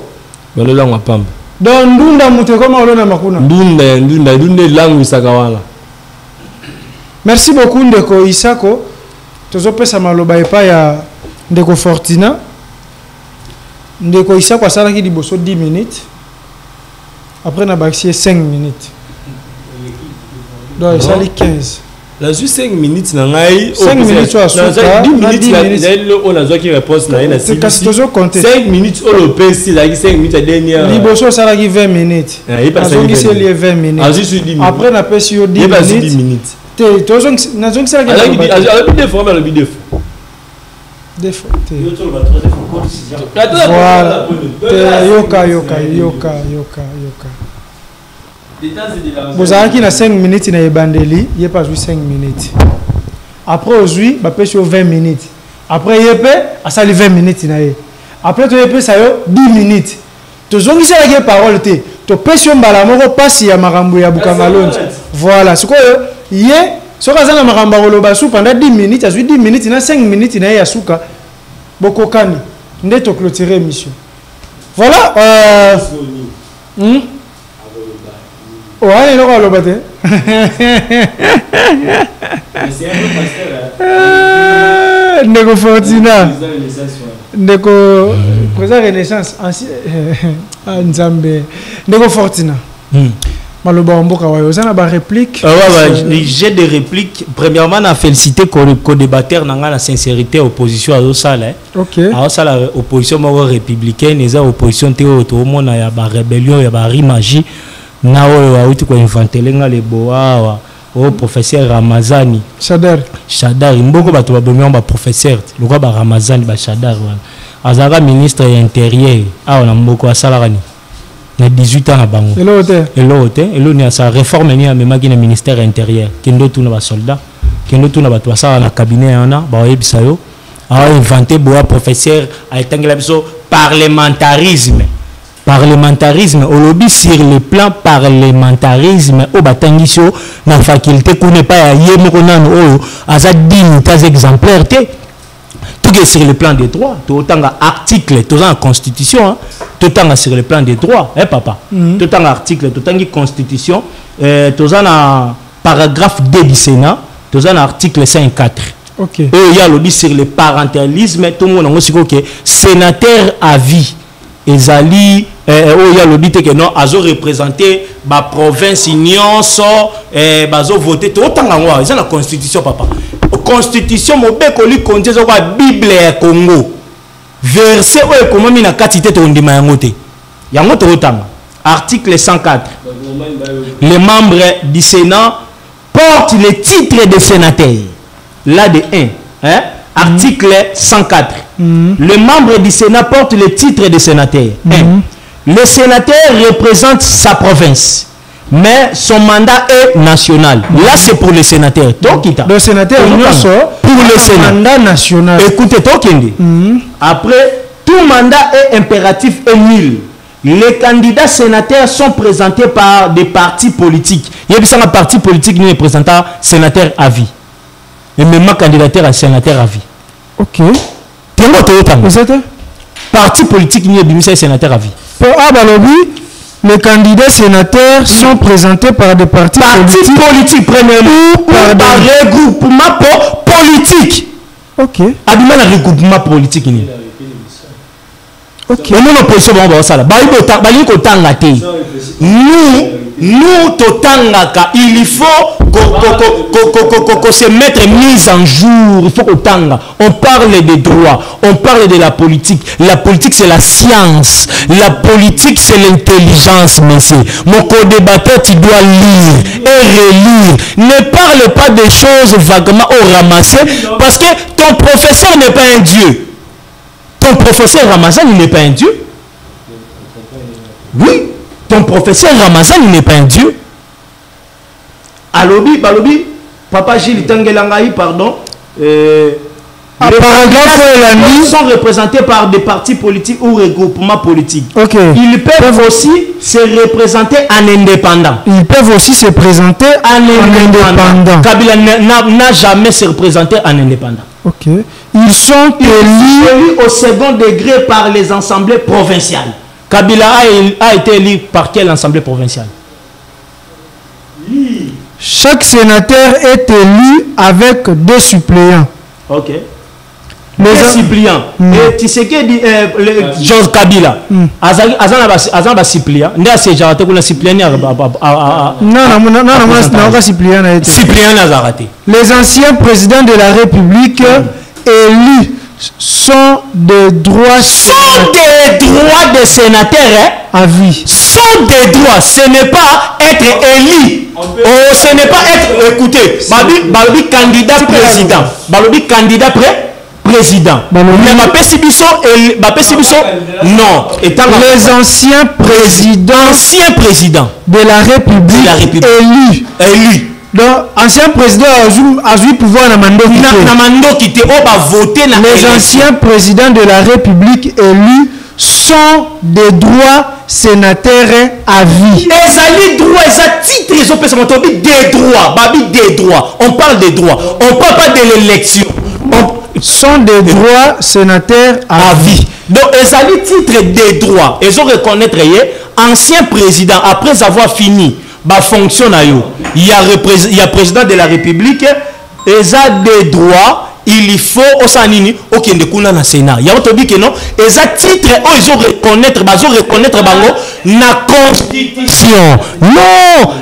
Balo langwa pamba. Donc ndunda muté comment olona makuna. Ndunda langu sakawana. Merci beaucoup ndeko Isako. Tozo pesa maloba epa ya ndeko Fortina. Ndeko Isako asala ki liboso 10 minutes. Après na baxi 5 minutes. Donc il sali 15. La juste 5 minutes na ngai 5 minutes à souka 10 minutes on a qui réponse na ina c'est kasi toujours compter 5 minutes au lopesi la 5 minutes à dernière liboso ça la 20 minutes azongi c'est les 20 minutes après na pesi yo 10 minutes te tozongi na zongi ça la alors des fois le bidef des fois voilà yoka vous avez 5 minutes na ebandeli il pas 5 minutes après aujourd'hui ba pesi 20 minutes après yepé asali 20 minutes na ye après to yepé ça yo 10 minutes to zongi ça la parole te to pesi mbala moko pasi ya makambo ya bukanga lonzi voilà ce que ye soka zana makambo koloba su pendant 10 minutes azui 10 minutes na 5 minutes na ya suka bokokani nde to clôturer émission voilà ouais, il aura le bâté. Ndeko Fortina. Ndeko président Renaissance ancien Nzambe. Ndeko Fortina. Maloba mboka wayo ça na ba réplique. J'ai des répliques. Premièrement, na féliciter co-débatteur nanga la sincérité opposition à sala. OK. Alors ça la opposition mo républicaine et ça opposition té au mona ya ba rébellion ya ba rimagie. Na oyo auti ko inventelenga le boa o professeur Ramazani Shadar mboko bato ba bomi ba professeur lokwa ba Ramazani ba Shadar wana azaka ministre intérieur a na mboko asala kani na 18 ans na bango elo ni sa réforme ni amema ki na ministère intérieur kendo tuna ba soldat kendo tuna bato asala na cabinet yana ba yebisa yo a inventé boa professeur a etangela biso parlementarisme au lobby sur le plan parlementarisme au batangiso na faculté qu'on pas ya yemo nanu oyo aza digne tas exemplaire tout que sur le plan des droits tout autant article tout en constitution tout autant sur le plan des droits papa tout en article tout en constitution tout en paragraphe D du Sénat tout en article 54 OK il y a lobby sur le parentalisme tout le monde aussi que sénateur à vie ezali il y a lobby que non azo représenter ba province nyonso bazo voter to tangangwa c'est la constitution papa constitution mobeko li konje zo kwa bible ya Congo verset o ekomomi na katité to ndima yango te yango to tanga article 104 les membres du Sénat portent le titre de sénateur là de 1 article 104 le membre du Sénat porte le titre de sénateur. Le sénateur représente sa province, mais son mandat est national. Là, c'est pour le sénateur. Le sénateur pour le Sénat. Mandat national. Écoutez, après, tout mandat est impératif et nul. Les candidats sénateurs sont présentés par des partis politiques. Il y a un parti politique qui est présentant sénateur à vie. Et même candidature à sénateur à vie. OK. Parti politique ni est sénateur à vie. Les candidats sénateurs sont présentés par des partis politiques premièrement par des regroupements politiques. OK. Abima na regroupement politique ni. OK. Nous opposition bon ça là. Bali ko tanga te. Nous totangaka il faut que se mettre mise en jour, il faut qu'on tanga. On parle des droits, on parle de la politique. La politique c'est la science, la politique c'est l'intelligence, monsieur. Mon co-débatteur, tu dois lire et relire. Ne parle pas des choses vaguement au ramassé parce que ton professeur n'est pas un dieu. Ton professeur Ramazan il n'est pas un dieu. Oui, ton professeur Ramazan il n'est pas un dieu. Alobi, balobi, papa Gilles Tangelangaï, pardon. Les sont représentés par des partis politiques ou regroupements politiques. Okay. Ils peuvent aussi se représenter en indépendant. Ils peuvent aussi se présenter en indépendant. Kabila n'a jamais se représenté en indépendant. Ok. Ils sont élus au second degré par les assemblées provinciales. Kabila a été élu par quelle assemblée provinciale? Chaque sénateur est élu avec 2 suppléants. Ok. suppliant et Tshisekedi Georges Kabila azana ba suppliant nda se jarate kuna suppliant non suppliant nazarate. Les anciens présidents de la République élus sont des droits des sénateurs à vie. Sont des droits, ce n'est pas être élu. Ce n'est pas être écouté. Babi candidat président. Babi candidat président. Mais ma Pessibiso non. Les anciens présidents de la République élus. Donc, ancien président a eu pouvoir na mando quitté. Les anciens présidents de la République élus sont des droits sénateurs à vie. Les droits, les titres, ils ont des droits. Babi des droits. On parle des droits. On ne parle pas de l'élection. Sont des droits sénateurs à vie. Donc, les titres des droits. Ils ont reconnaître ancien président après avoir fini. Fonction il y a président de la République et a des droits il faut au sanini aucun de kuna na Sénat il y a autre dit que non et ça titre ils ont reconnaître bango na constitution non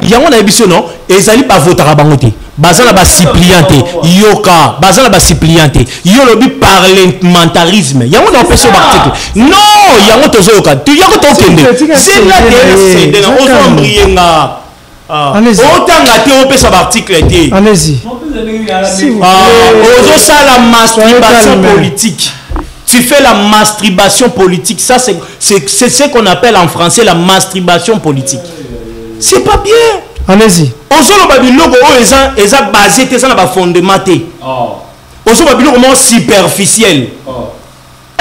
il y a on a biso non et ça li pas voter bango te bazana ba suppliante yoka bazana ba suppliante yolobi parlementarisme il y a on empêche l'article non il y a on tozo yoka tu y a autre kende c'est là que c'est dans aux ombrienga allez-y. La masturbation politique. Tu fais la masturbation politique. Ça, c'est ce qu'on appelle en français la masturbation politique. C'est pas bien. Allez-y. Ils ont basé sur le fondement. Ils ont superficiel.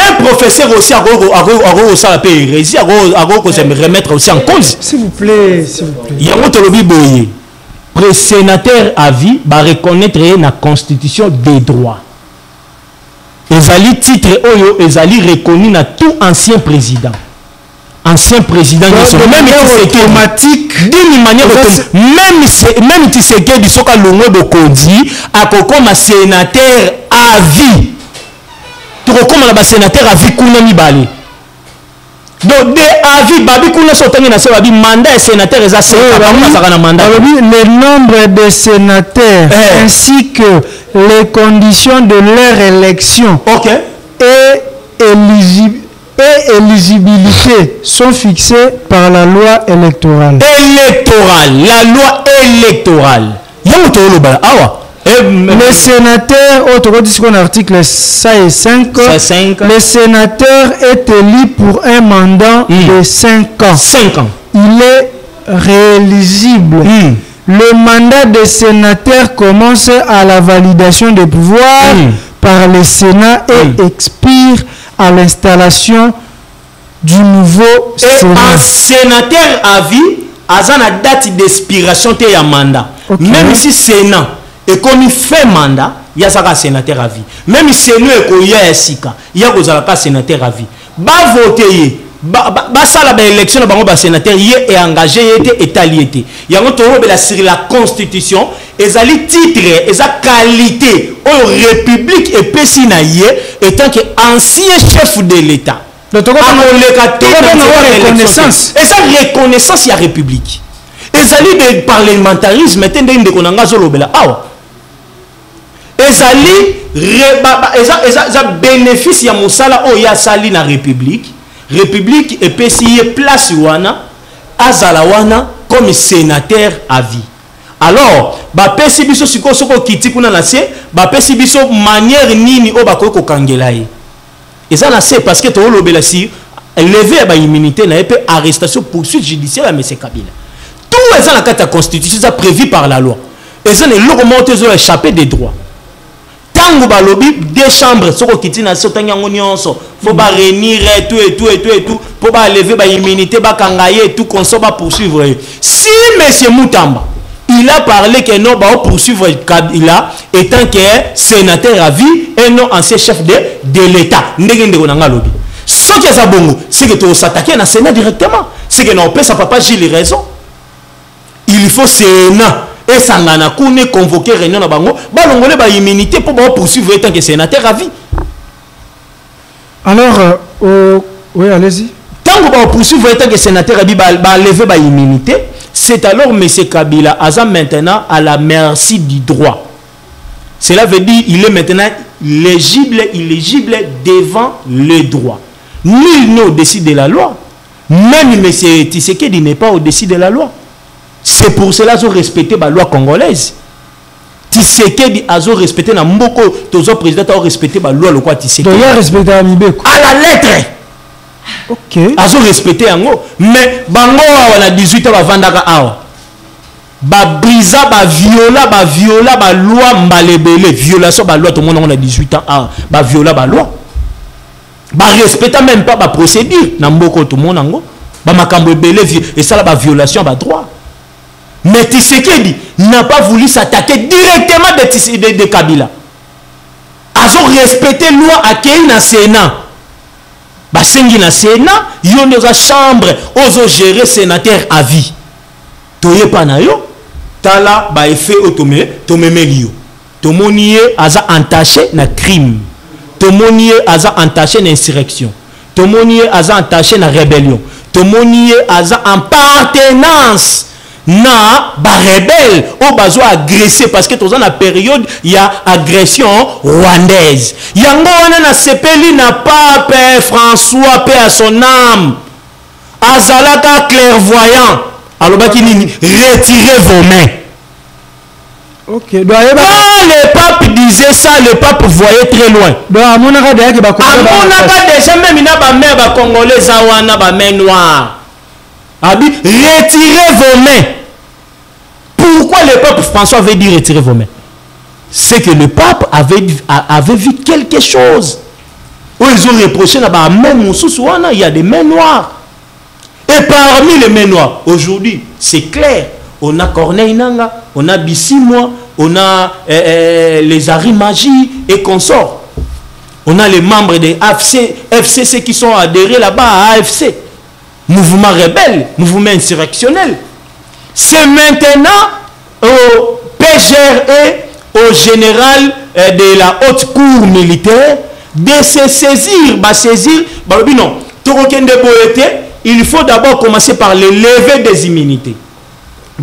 Un professeur aussi a remettre aussi en cause. S'il vous plaît. Il y a un sénateur à vie va reconnaître la constitution des droits. Les titres ils reconnu na tout ancien président. Ancien président même automatique d'une manière même Tshisekedi soka longo bokondi akokoma sénateur à vie. Comme la sénateur a vu qu'on a mis balé. Donc, des avis, babi qu'on a sauté dans ce babi mandat et sénateur et ça c'est le nombre de sénateurs ainsi que les conditions de leur élection et éligibilité sont fixées par la loi électorale. La loi électorale. Les sénateurs, autre dit qu'on article 5, le sénateur est élu pour un mandat de 5 ans. 5 ans. Il est rééligible. Le mandat de sénateur commence à la validation des pouvoirs par le Sénat et expire à l'installation du nouveau Sénat. Un sénateur à vie a une date d'expiration de un mandat. Même si Sénat et comme il fait mandat, il y a un sénateur à vie. Même si c'est nous et il y a un sénateur à vie. Ba voter, ça la élection de sénateur est engagé, est étalé. Il y a un sur la constitution, et ça les titres, et sa qualité, en république et Pessinaïe, étant que ancien chef de l'État. Donc, reconnaissance. Et ça reconnaissance, il y a république. Et ça les de parlementarisme, et de konanga zolobela. Ça bénéfice ya musala o ya sali na république et pesiye place wana azala wana comme sénateur à vie. Alors ba pesi biso siko soko kiti kuna na se ba pesi biso manière nini o bako ko kangela ye eza na se parce que to lobela si lever ba immunité na epé arrestation poursuite judiciaire à M. Kabila tout ça na carte constitution ça prévu par la loi et ça ne locomote zo échapper des droits. Tango balobi deux chambres soko kiti na sotanga nyonso faut ba réunir tout pour ba lever ba immunité ba kangaye tout qu'on soit ba poursuivre. Si monsieur Moutamba il a parlé que non ba poursuivre Kabila étant que sénateur à vie et non ancien chef de l'État ndenge ndeko nanga lobi ce qui est bongo c'est que tu s'attaquer na Sénat directement c'est que non peut ça papa j'ai les raisons il faut Sénat et sangana kune convoquer réunion na bango balongole ba immunité pour ba poursuivre tant que sénateur à vie. Alors oui, allez-y. Tant que ba poursuivre tant que sénateur à vie ba lever ba immunité, c'est alors M. Kabila Aza maintenant à la merci du droit. Cela veut dire il est maintenant illégible devant le droit. Nul n'est au-dessus de la loi. Même M. Tshisekedi n'est pas au-dessus de la loi. C'est pour cela qu'ils ont respecté la loi congolaise. Tshisekedi a respecté la mboko, tous les présidents ont respecté la loi loi Tshisekedi. Donc il a respecté à Mibeko. À la lettre. Ok. Ils ont respecté yango. Mais bango on a 18 ans vandaka awa. Ba brisa ba viola ba loi mbalebele violation ba loi tout le monde on a 18 ans ba viola ba loi. Ba respecta même pas ba procédure na mboko tout le monde ngo. Ba makambo ebele et ça la ba violation ba droit. Mais Tshisekedi n'a pas voulu s'attaquer directement de Kabila. Ils ont respecté la loi accueillie dans le Sénat. Basengi na Sénat, ils ont des chambres, ils ont géré sénateur à vie. Toye panayo, tala ba effet automé, tomemelio. Tomonié aza entaché na crime. Tomonié aza entaché na insurrection. Tomonié aza entaché na rébellion. Tomonié aza en partenance na ba rebelle ou bazo agressé parce que dans la période il y a agression rwandaise. Yango wana na sepeli na pape François paix à son âme. Azalaka clairvoyant. Alors baki nini retirez vos mains. Ok. Quand le pape disait ça, le pape voyait très loin. Donc à mon avis déjà même il n'a pas main ba congolais zawana ba main noire. Abi retirez vos mains. Pourquoi le pape François avait dit retirer vos mains? C'est que le pape avait vu quelque chose. Où ils ont reproché là-bas, même il y a des mains noires. Et parmi les mains noires, aujourd'hui, c'est clair. On a Corneille Nanga, on a Bissimois, on a les Harry Magie et consorts. On a les membres des FCC qui sont adhérés là-bas à AFC. Mouvement rebelle, mouvement insurrectionnel. C'est maintenant au PGRE, au général de la haute cour militaire, de se saisir, non, il faut d'abord commencer par le lever des immunités.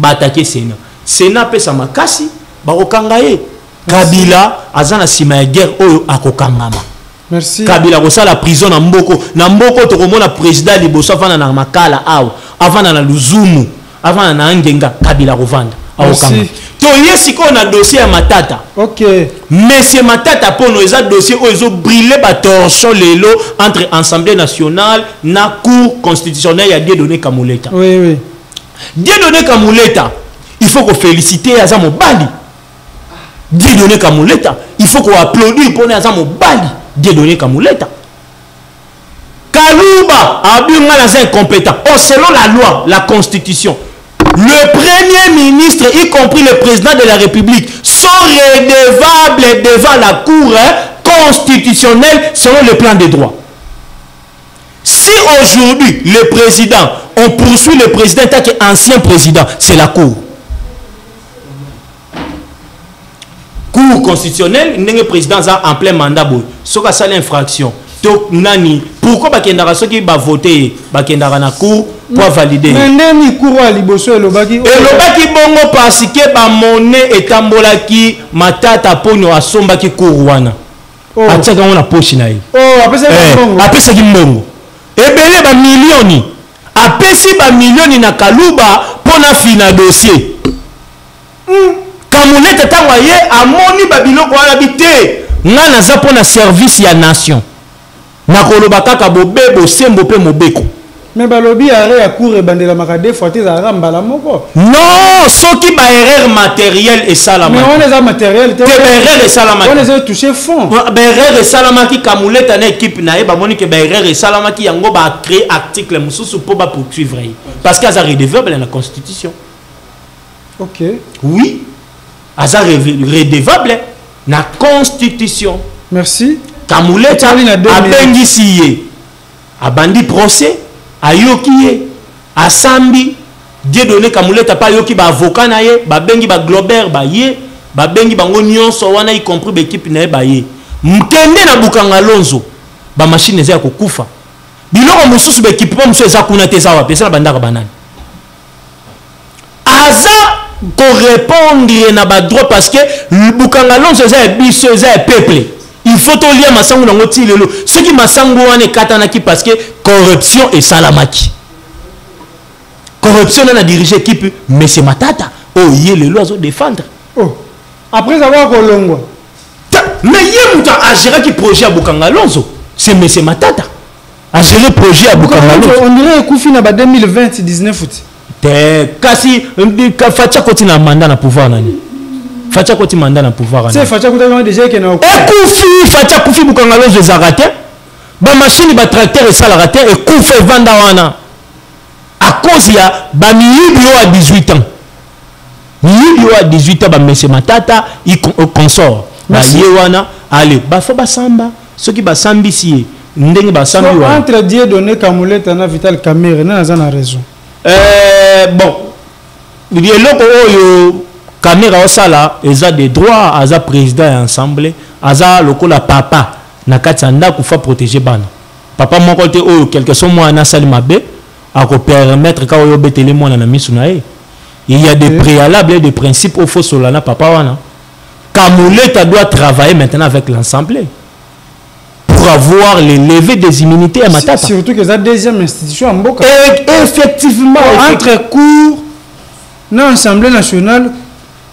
Attaquer Sénat. Sénat peut s'amakasi, barokangaye. Kabila, azana sima guerre oyo akokangama. Merci. Kabila kosa la prison na mboko. Na mboko tokomona président liboso avant na makala awa, avant na luzumu, avant na ngenga Kabila rovanda. Merci. Toye siko na dossier ya Matata. Ok. Monsieur Matata pono eza dossier où ils ont brûlé ba torchon lelo entre Assemblée nationale na cour constitutionnelle ya Dieudonné Kamuleta. Oui oui. Dieudonné Kamuleta, il faut qu'on félicite Azamo Bali. Dieudonné Kamuleta, il faut qu'on applaudisse pour Azamo Bali. Dieudonné Kamuleta. Kalouba a bien mal incompétent. Oh, selon la loi, la constitution, le premier ministre, y compris le président de la République, sont redevables devant la cour constitutionnelle selon le plan des droits. Si aujourd'hui, le président, on poursuit le président tant qu'ancien président, c'est la cour. Cour constitutionnelle, le président a en plein mandat. Ce qui est l'infraction. Pourquoi ceux va voter na cour pour valider? Mais cour à liboso et lobaki bongo parce que ba monnaie etambolaki Matata ponyo asombaki cour wana. Ataka on a poche na ye. Oh, apesa ki mbongo. Ebele ba millioni. Apesi ba millioni na Kaluba pona fina dossier. Kamuleta tangwa ye amoni ba biloko wana bité. Nga naza pona service ya nation. Nakoloba kaka bobebo sembo pe mobeko. Mais balobi arrêt à cour et bandela makade fois za rambala moko. Non, ce qui ba erreur matériel et salama. Mais on est à matériel. Erreur et salama. On est touché fond. Erreur et salama qui Kamuleta na équipe na e ba moni que ba erreur et salama qui yango ba créer article mususu pour ba poursuivre parce que ça redevable dans la constitution. OK. Oui. Ça redevable na constitution. Merci. Kamuleta abengisi ye abandi procès ayoki ye asambi Dieudonné Kamuleta pa yoki ba avocat na ye, ba bengi ba Globert ba ye, ba bengi bango nyonso wana y compris ba équipe na ye ba ye. Mkende na Bukanga Lonzo, ba machine eza kokufa. Biloko mususu ba équipe pa mususu eza kuna te za wa pesa na bandaka banani. Aza ko répondre na ba droit parce que Bukanga Lonzo eza biso eza peuple. Il faut to lire masango na ngoti lelo. Ce qui masango wana katanaki parce que corruption et salamaki. Corruption dans la dirigé équipe, mais c'est Matata. Oh, il est le loiseau défendre. Oh, après avoir Kolongo. Mais il y a un géré qui projet à Bukanga Lonzo. C'est M. Matata. A géré projet à Bukanga Lonzo. On dirait Koufi na 2020-19 foot. Kasi, Fatia continue à mandat na pouvoir nani. Fatia continue mandat na pouvoir. C'est Fatia continue déjà qui na. Koufi, Fatia Koufi Bukanga Lonzo les a raté. Ba machine ba tracteur et ça la raté et Koufi vanda wana. À cause il y a Bamiyibio à 18 ans. Miyibio à 18 ans, M. Matata, il consort. Yewana, allez, faut basamba. Ceux qui basambi si, ndenge basambi. Entre Dieudonné Kamuleta na Vital Kamerhe, na a raison. Bon, il y a l'autre Kamerhe au sala, ils ont des droits, ils ont président et assemblée, ils ont le la papa, na katsanda kufa protéger bana. Papa mon côté, quelque chose moi na salimabe. À permettre il y a des préalables et des principes au faux solana papa wana. Kamuleta doit travailler maintenant avec l'Assemblée pour avoir les levées des immunités à Matata. Surtout que c'est la deuxième institution en Boka. Effectivement, entre cours dans l'Assemblée nationale,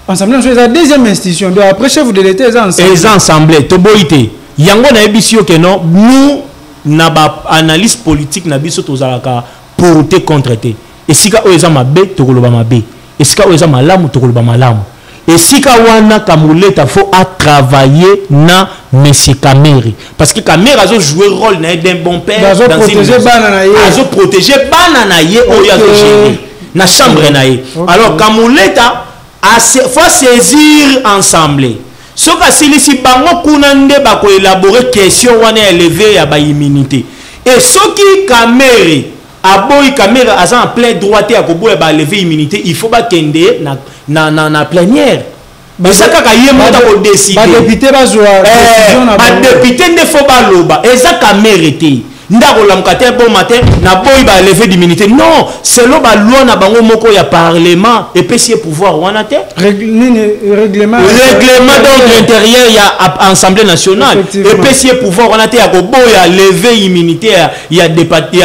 l'Assemblée nationale c'est la deuxième institution. Donc après chef de l'État les assemblées toboité. Yango na ebisio que non nous na ba analyse politique na biso tozalaka pour te contreter. Et si ka oza mabe to koloba mabe. Et si ka oza malamu to koloba malamu. Et si ka wana Kamuleta faut à travailler na monsieur Kamerhe parce que Kamerhe a joué rôle d'un bon père dans protéger banana ye. Azo protéger banana ye oya gérer na chambre na ye. Alors Kamuleta faut saisir ensemble. Ce que si bango kunande ba ko élaborer question wana élever ya ba immunité. Et ce qui Kamerhe aboy Kamerhe a en plein droit à kobo ba lever immunité, il faut ba kende na plénière. Mais ça kaka yemo ta ko décider. Ba député ba joa décision na ba député ne faut ba loba. Et ça Kamerhe té. Ndako lamkate bon matin na boy ba lever d'immunité. Non, c'est lo ba loi na bango moko ya parlement et PC pouvoir wana té. Règlement d'ordre intérieur il y a assemblée nationale et PC pouvoir wana té ya ko boya lever immunité il y a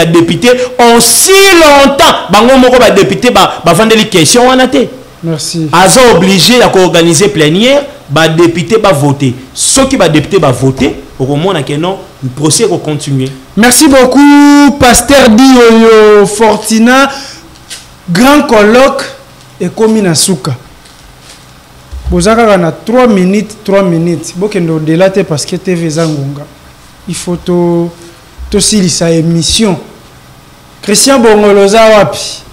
député on si longtemps bango moko ba député ba vandeli question wana té. Merci. Aza obligé à organiser plénière ba député ba voter. Ceux qui ba député ba voter au moment que non le procès va continuer. Merci beaucoup Pasteur Dioyo Fortina. Grand colloque et Komina Souka. Bozaka na 3 minutes. Bokendo delate parce que TV Zangonga. Il faut to silisa émission. Christian Bongoloza wapi.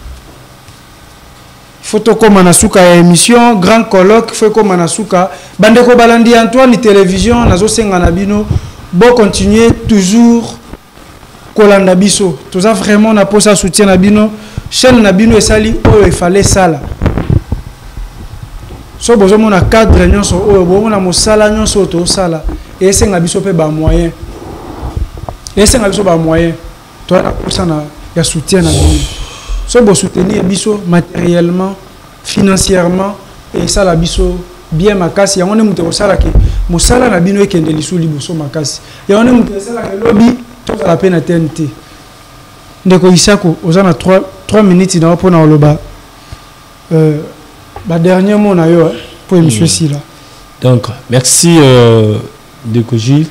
Il faut to komana souka émission grand colloque faut komana souka bandeko balandi Antoine télévision nazo senga na bino bon continuer toujours kolanda biso toza vraiment na posa soutien na bino chaîne na bino esali oyo fallait sala so bozo mona cadre nyonso oyo bo mona mosala nyonso to sala et senga biso pe ba moyen to na posa na ya soutien na bino so bo soutenir biso matériellement financièrement et ça la biso bien makasi ya on est muté osala ke mosala na bino ekende lisu liboso makasi ya on est muté osala ke lobby to la peine TNT ndeko Isako ozana 3 minutes na pona oloba ba dernier mot na yo pour monsieur Sila. Donc merci de Koji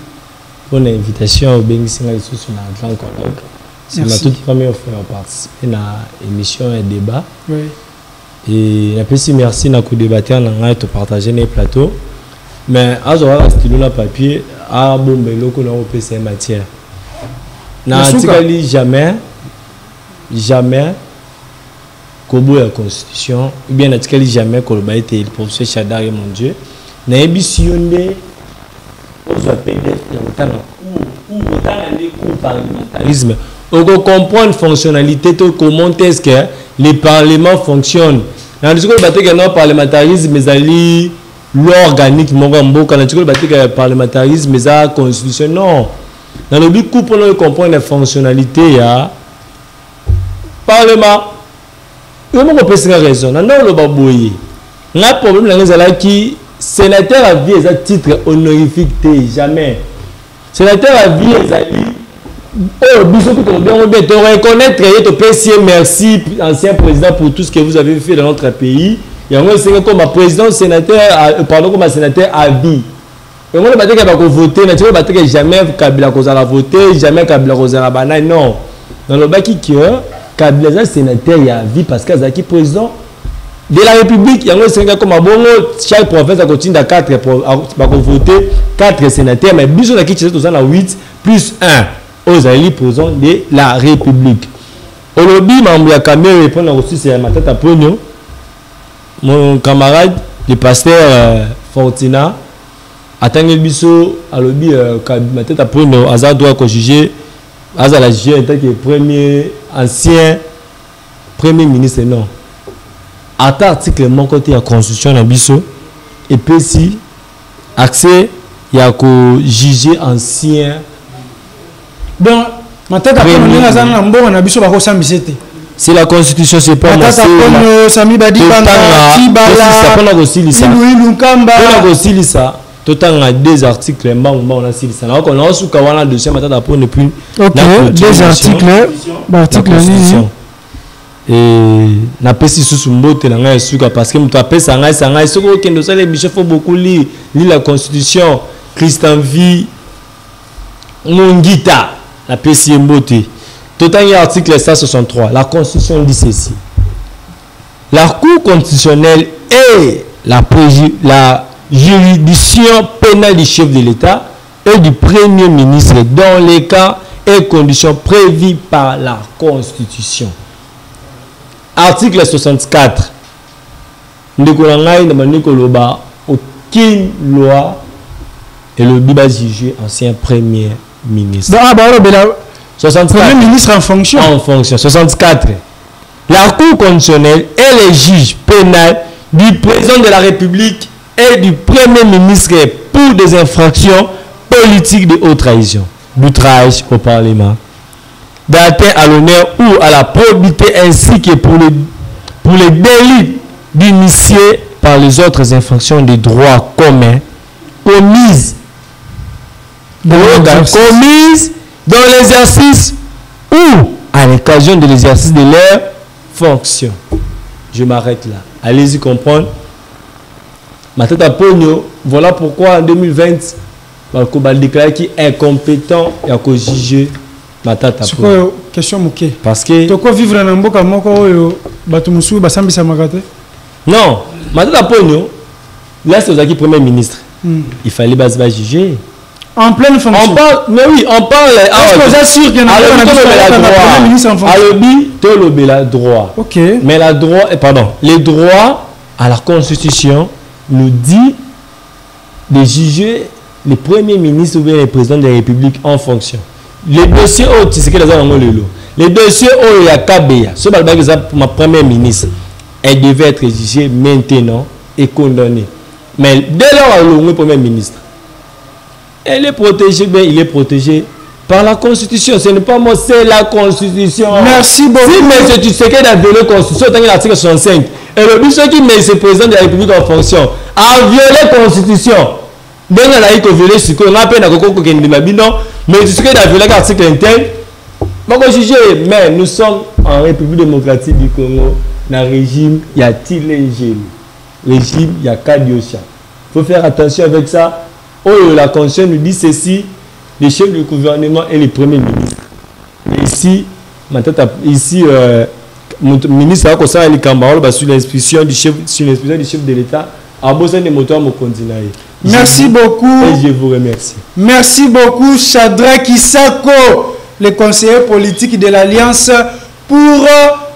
pour l'invitation au Bengisinga sur la grande colloque. C'est ma toute première fois à participer à l'émission et débat. Oui. Et merci à coup débattre et de partager les plateaux. Mais à ce moment-là, stylo na papier, à bombe loko na OPC matière. Na tikali jamais kobo la constitution ou bien na tikali jamais ko ba été le professeur Chadari mon Dieu. Na ebisionde aux appels ou autant les cours parlementarisme on comprendre fonctionnalité, comment est-ce que les parlements fonctionnent. Dans le discours de parlementarisme, mais ali l'organique, mon dans le discours de parlementarisme, mais la constitution, non. Dans le but pour nous comprendre la fonctionnalité, il y a parlement. Comment on peut se raison? Non, le babouille. On a un problème dans les qui sénateur à vie est un titre honorifique, jamais. Sénateur à vie est oh, bisous que bien reconnaître et te pécier merci ancien président pour tout ce que vous avez fait dans notre pays. Il y a un c'est comme un président sénateur pardon comme un sénateur à vie. Et moi le bateau qui va voter, naturellement le bateau qui jamais Kabila kozala voter, jamais Kabila kozala banai non. Dans le baki qui Kabila sénateur il y a vie parce que Zaki président de la République, il y a un sénateur comme un bon chaque province a continué à 4 pour voter 4 sénateurs mais bisous là qui c'est tous à 8 plus 1. Aux alliés présents de la République. Au lobby, ma caméra répond aussi c'est ma tête à Pogno. Mon camarade, le pasteur Fortina, attend le biseau à lobby ma tête à Pogno. Azar doit juger. Azar la juger en tant que premier ancien premier ministre non. À l'article mon côté la constitution la biseau et puis si accès il y a que juger ancien. Donc, c'est la constitution, c'est pas moi. Sami Badi tout en a deux articles, on a six. Alors qu'on a aussi kawana deuxième matata pour ne plus. Ok, deux articles. Et na pesi sous mbote na ngai suka parce que mutu apesa ngai sanga soko kendo sale biche faut beaucoup lire la constitution Christian V Mungita la pesi mbote. Tout en article 163, la constitution dit ceci. La Cour constitutionnelle est la juridiction pénale du chef de l'État et du Premier ministre dans les cas et conditions prévues par la Constitution. Article 64. Aucune loi et le biba jugé ancien Premier ministre. 64. Premier ministre en fonction. En fonction. 64. La Cour constitutionnelle est le juge pénal du président de la République et du Premier ministre pour des infractions politiques de haute trahison, d'outrage au Parlement, d'atteinte à l'honneur ou à la probité ainsi que pour les délits d'initiés par les autres infractions des droits communs commises dans l'exercice ou à l'occasion de l'exercice de leur fonction. Je m'arrête là. Allez-y comprendre. Matata Pogno, voilà pourquoi en 2020, on va déclarer qu'il est incompétent et à cause juger Matata Pogno. C'est quoi question mouké? Parce que. Tu quoi vivre dans un mboka moko batumusu basambi samakate? Non, Matata Pogno, là c'est le premier ministre. Il fallait pas juger. En pleine fonction. On parle, mais oui, on parle. Est-ce que vous êtes sûr qu'il y en a un ministre en fonction? Le droit. Ok. Mais les droits à la Constitution nous dit de juger les premiers ministres ou bien les présidents de la République en fonction. Les dossiers où tu sais que les dossiers où il y a KBA, ce par exemple ma première ministre, elle devait être jugée maintenant et condamnée. Mais dès lors le premier ministre, elle est protégée, bien il est protégé par la Constitution. Ce n'est pas moi, c'est la Constitution. Merci beaucoup. Si M. Tshisekedi a violé la Constitution, dans l'article 65, et le but qui met ce président de la République en fonction a violé la Constitution. Donc, on a violé ce qu'on appelle mais Tshisekedi a violé l'article interne. Mais nous sommes en République démocratique du Congo, dans le régime, y a-t-il un régime, il y a Kadiosha. Il faut faire attention avec ça. Oh, la Constitution nous dit ceci, les chefs du gouvernement et les premiers ministres. Ici, le ministre a conseillé les camarades sur l'inspiration du chef de l'État. Merci beaucoup. Et je vous remercie. Merci beaucoup, Shadrack Isako, le conseiller politique de l'Alliance, pour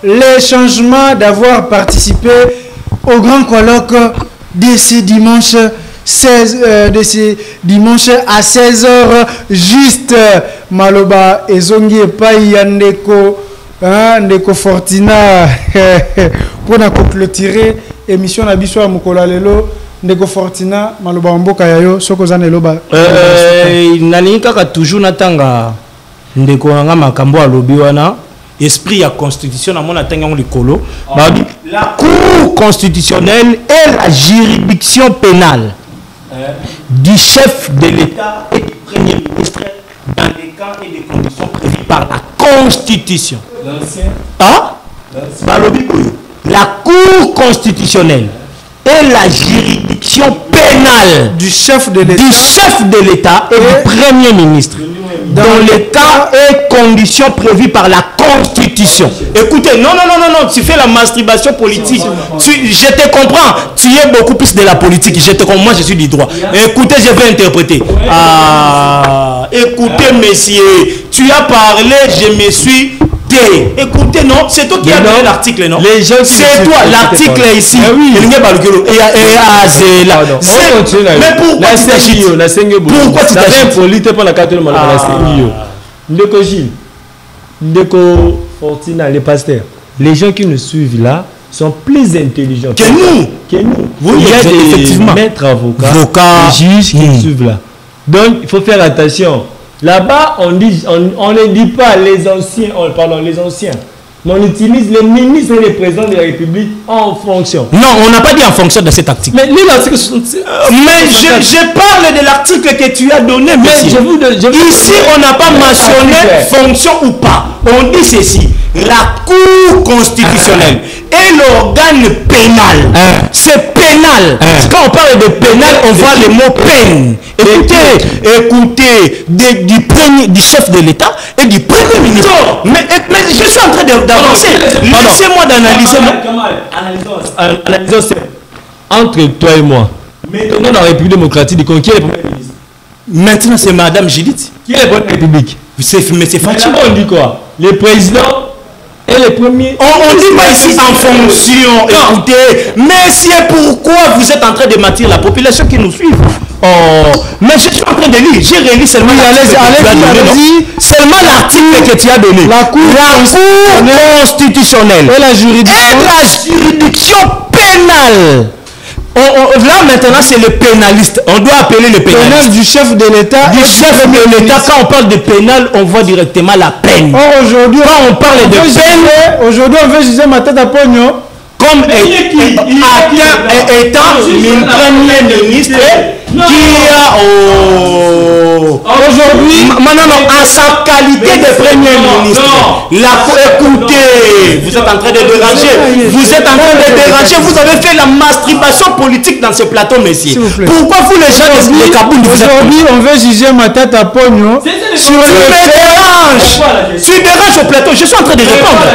les changements, d'avoir participé au grand colloque de ce dimanche de ce dimanche à 16h juste. Maloba ezongi epai ya ndeko Fortina pour na clôturer émission na biso ya mokolo lelo. Ndeko Fortina maloba mboka yayo soko za neloba nalingi kaka toujours natanga ndeko nga makambo alobi wana esprit ya constitution na mona tanga likolo la cour constitutionnelle est la juridiction pénale du chef de l'État et du premier ministre dans les cas et les conditions prévues par la constitution. La cour constitutionnelle est la juridiction pénale du chef de l'État et du premier ministre dans les cas et conditions prévues par la Constitution. Écoutez, non, tu fais la masturbation politique. Je te comprends, tu es beaucoup plus de la politique. Je te comprends, moi je suis du droit. Écoutez, je vais interpréter. Écoutez, messieurs, tu as parlé, je me suis... Écoutez, non, c'est toi qui as donné l'article, non? C'est toi, l'article ici. Mais pourquoi tu t'agites? Pourquoi tu t'agites? Ndeko Gilles, Ndeko Fortina, les pasteurs, les gens qui nous suivent là sont plus intelligents que nous. Il y a des maîtres avocats, des juges qui nous suivent là. Donc, il faut faire attention. Là-bas, on ne dit pas les anciens, les anciens. Mais on utilise les ministres et les présidents de la République en fonction. Non, on n'a pas dit en fonction de cet article. Mais l'article 66. Mais je parle de l'article que tu as donné. Mais ici, on n'a pas mentionné fonction ou pas. On dit ceci. La Cour constitutionnelle est l'organe pénal. C'est pénal. Quand on parle de pénal, on voit le mot peine. Écoutez, du chef de l'État et du premier ministre. Mais je suis en train d'avancer. Laissez-moi d'analyser. Analysons entre toi et moi. Maintenant, dans la République démocratique, qui est le premier ministre? Maintenant, c'est Madame Judith. Qui est le premier République? Mais c'est Fatima. On dit quoi? Les présidents et les premiers. On ne dit pas ici en fonction. Écoutez, mais c'est pourquoi vous êtes en train de mentir la population qui nous suit. Mais je suis en train de lire. J'ai relu seulement l'article que tu as donné. La Cour constitutionnelle et la juridiction pénale. Là maintenant c'est le pénaliste. On doit appeler le pénaliste. Pénal du chef de l'État. Du chef de l'État. Quand on parle de pénal, on voit directement la peine. Aujourd'hui, quand on parle de peine, aujourd'hui on veut juger ma tête à pognon. Comme étant une première ministre qui a aujourd'hui, en sa qualité de premier ministre, écoutez, vous êtes en train de déranger, vous avez fait la masturbation politique dans ce plateau, messieurs. Pourquoi vous les gens de Kaboul, aujourd'hui on veut juger ma tête à pognon? Tu déranges au plateau, je suis en train de répondre.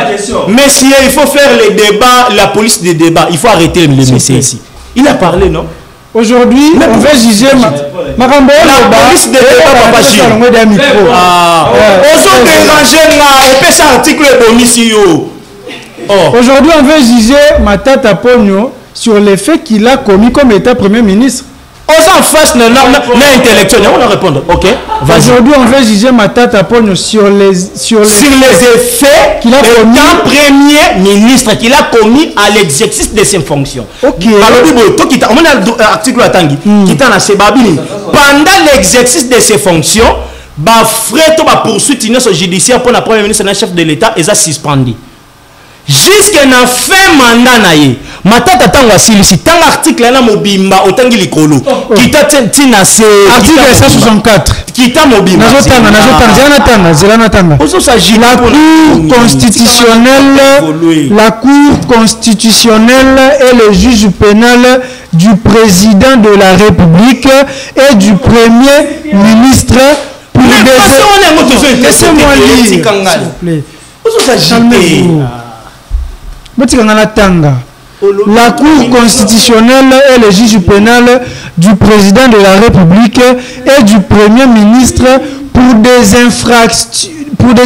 Messieurs, il faut faire les débats, la police des débats, il faut arrêter les messieurs ici. Il a parlé, non? Aujourd'hui, on veut juger la police de aujourd'hui, on veut juger Matata Pogno sur les faits qu'il a commis comme état premier ministre. Aux en face, intellectuel, on va répondre. Ok. Aujourd'hui, on veut juger Matata Pogno sur les effets qu'il a commis comme premier ministre qu'il a commis à l'exercice de ses fonctions. Ok. Pendant l'exercice de ses fonctions, poursuite judiciaire pour la première ministre et le chef de l'État est suspendu. Jusqu'à la fin mandat naïe matata tango asilisi tanga article na mobimba otangi likolo kita tina se article 164 kita mobimba nazotanga la cour constitutionnelle et le juge pénal du président de la République et du premier ministre pour laissez-moi lire s'il vous plaît. La Cour constitutionnelle et le juge pénal du président de la République et du Premier ministre pour des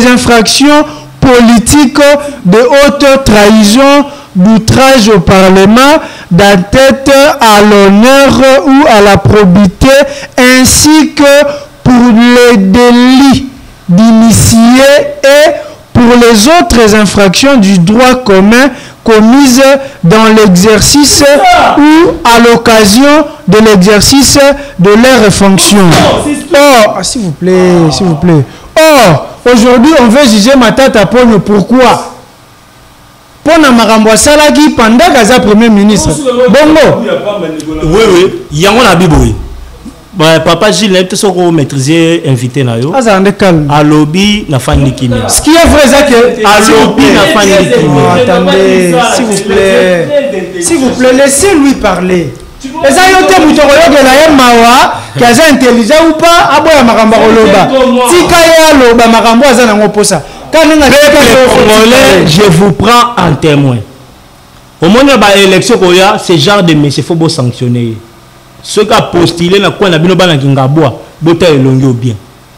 infractions politiques de haute trahison, d'outrage au Parlement, d'atteinte à l'honneur ou à la probité, ainsi que pour les délits d'initié et pour les autres infractions du droit commun commises dans l'exercice ou à l'occasion de l'exercice de leurs fonctions. Oh, s'il vous plaît, s'il vous plaît. Oh, aujourd'hui, on veut juger Matata Ponyo. Pourquoi? Pour Namarambo Salagi, pendant Gaza Premier ministre. Bongo. Oui, oui. Il y a un abiboué. Papa Gilles, tu sais qu'on maîtriser invité na yo. Ah, ça en est calme. À lobby, na fan Nikimia. Ce qui est vrai, c'est que. À lobby, na fan Nikimia. Attendez, s'il vous plaît. S'il vous plaît, laissez-lui parler. Les ayote mutoroyo de la Mawa, qui est intelligent ou pas, aboya marambo loba. Tika ya loba marambo azana ngoposa. Peuple congolais, je vous prends en témoin. Au moment de l'élection, ce genre de messieurs, il faut sanctionner. Ceux qui ont postulé dans le bino bana kingabwa, bota elongo bien.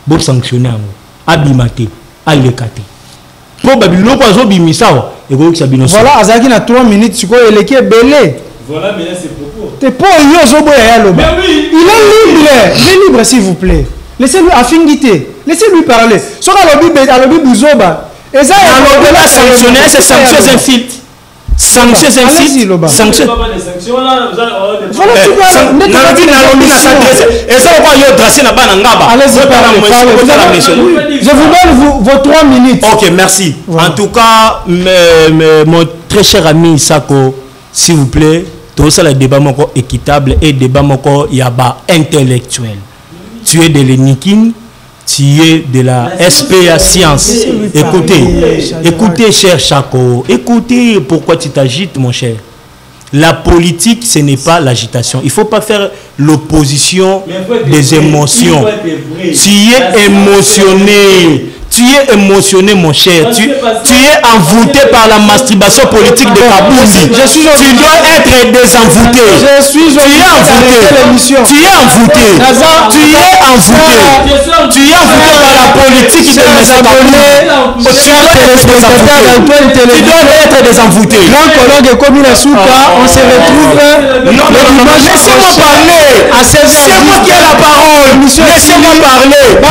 Bo sanctionner ngo. Abimate, alekate. Pour babilo kwa zo bimisa et ko ki sabino. Voilà, azaki na 3 minutes, tu vois eleki belé. Voilà, mais là c'est propos. T'es pas yo zo boya ya loba. Il est libre, il est libre s'il vous plaît. Laissez-lui affingité. Laissez-lui parler. Sur alobi buzoba. Et ça la sanctionner, c'est sanctions infilt. Sanctions infilt. Sanctions. Voilà, tu vois. Et ça on va y tracer la banane ngaba. Je vous donne vos 3 minutes. OK, merci. En tout cas, mon très cher ami Isako, s'il vous plaît, tout ça le débat moko équitable et débat moko yaba intellectuel. Tu es de l'Enikin, tu es de la SPA Science. Écoutez, cher Chako, écoutez pourquoi tu t'agites, mon cher. La politique, ce n'est pas l'agitation. Il ne faut pas faire l'opposition des émotions. Tu es émotionné. Tu es émotionné, mon cher. Tu es envoûté par la masturbation politique de Kabouzi. Tu dois être désenvoûté. Tu es envoûté. Tu es envoûté. Tu es envoûté. Tu es envoûté par la politique de M. Tu dois être désenvoûté. Grand collègue comme la souka, on se retrouve. Non, laissez-moi parler. C'est moi qui ai la parole. Laissez-moi parler.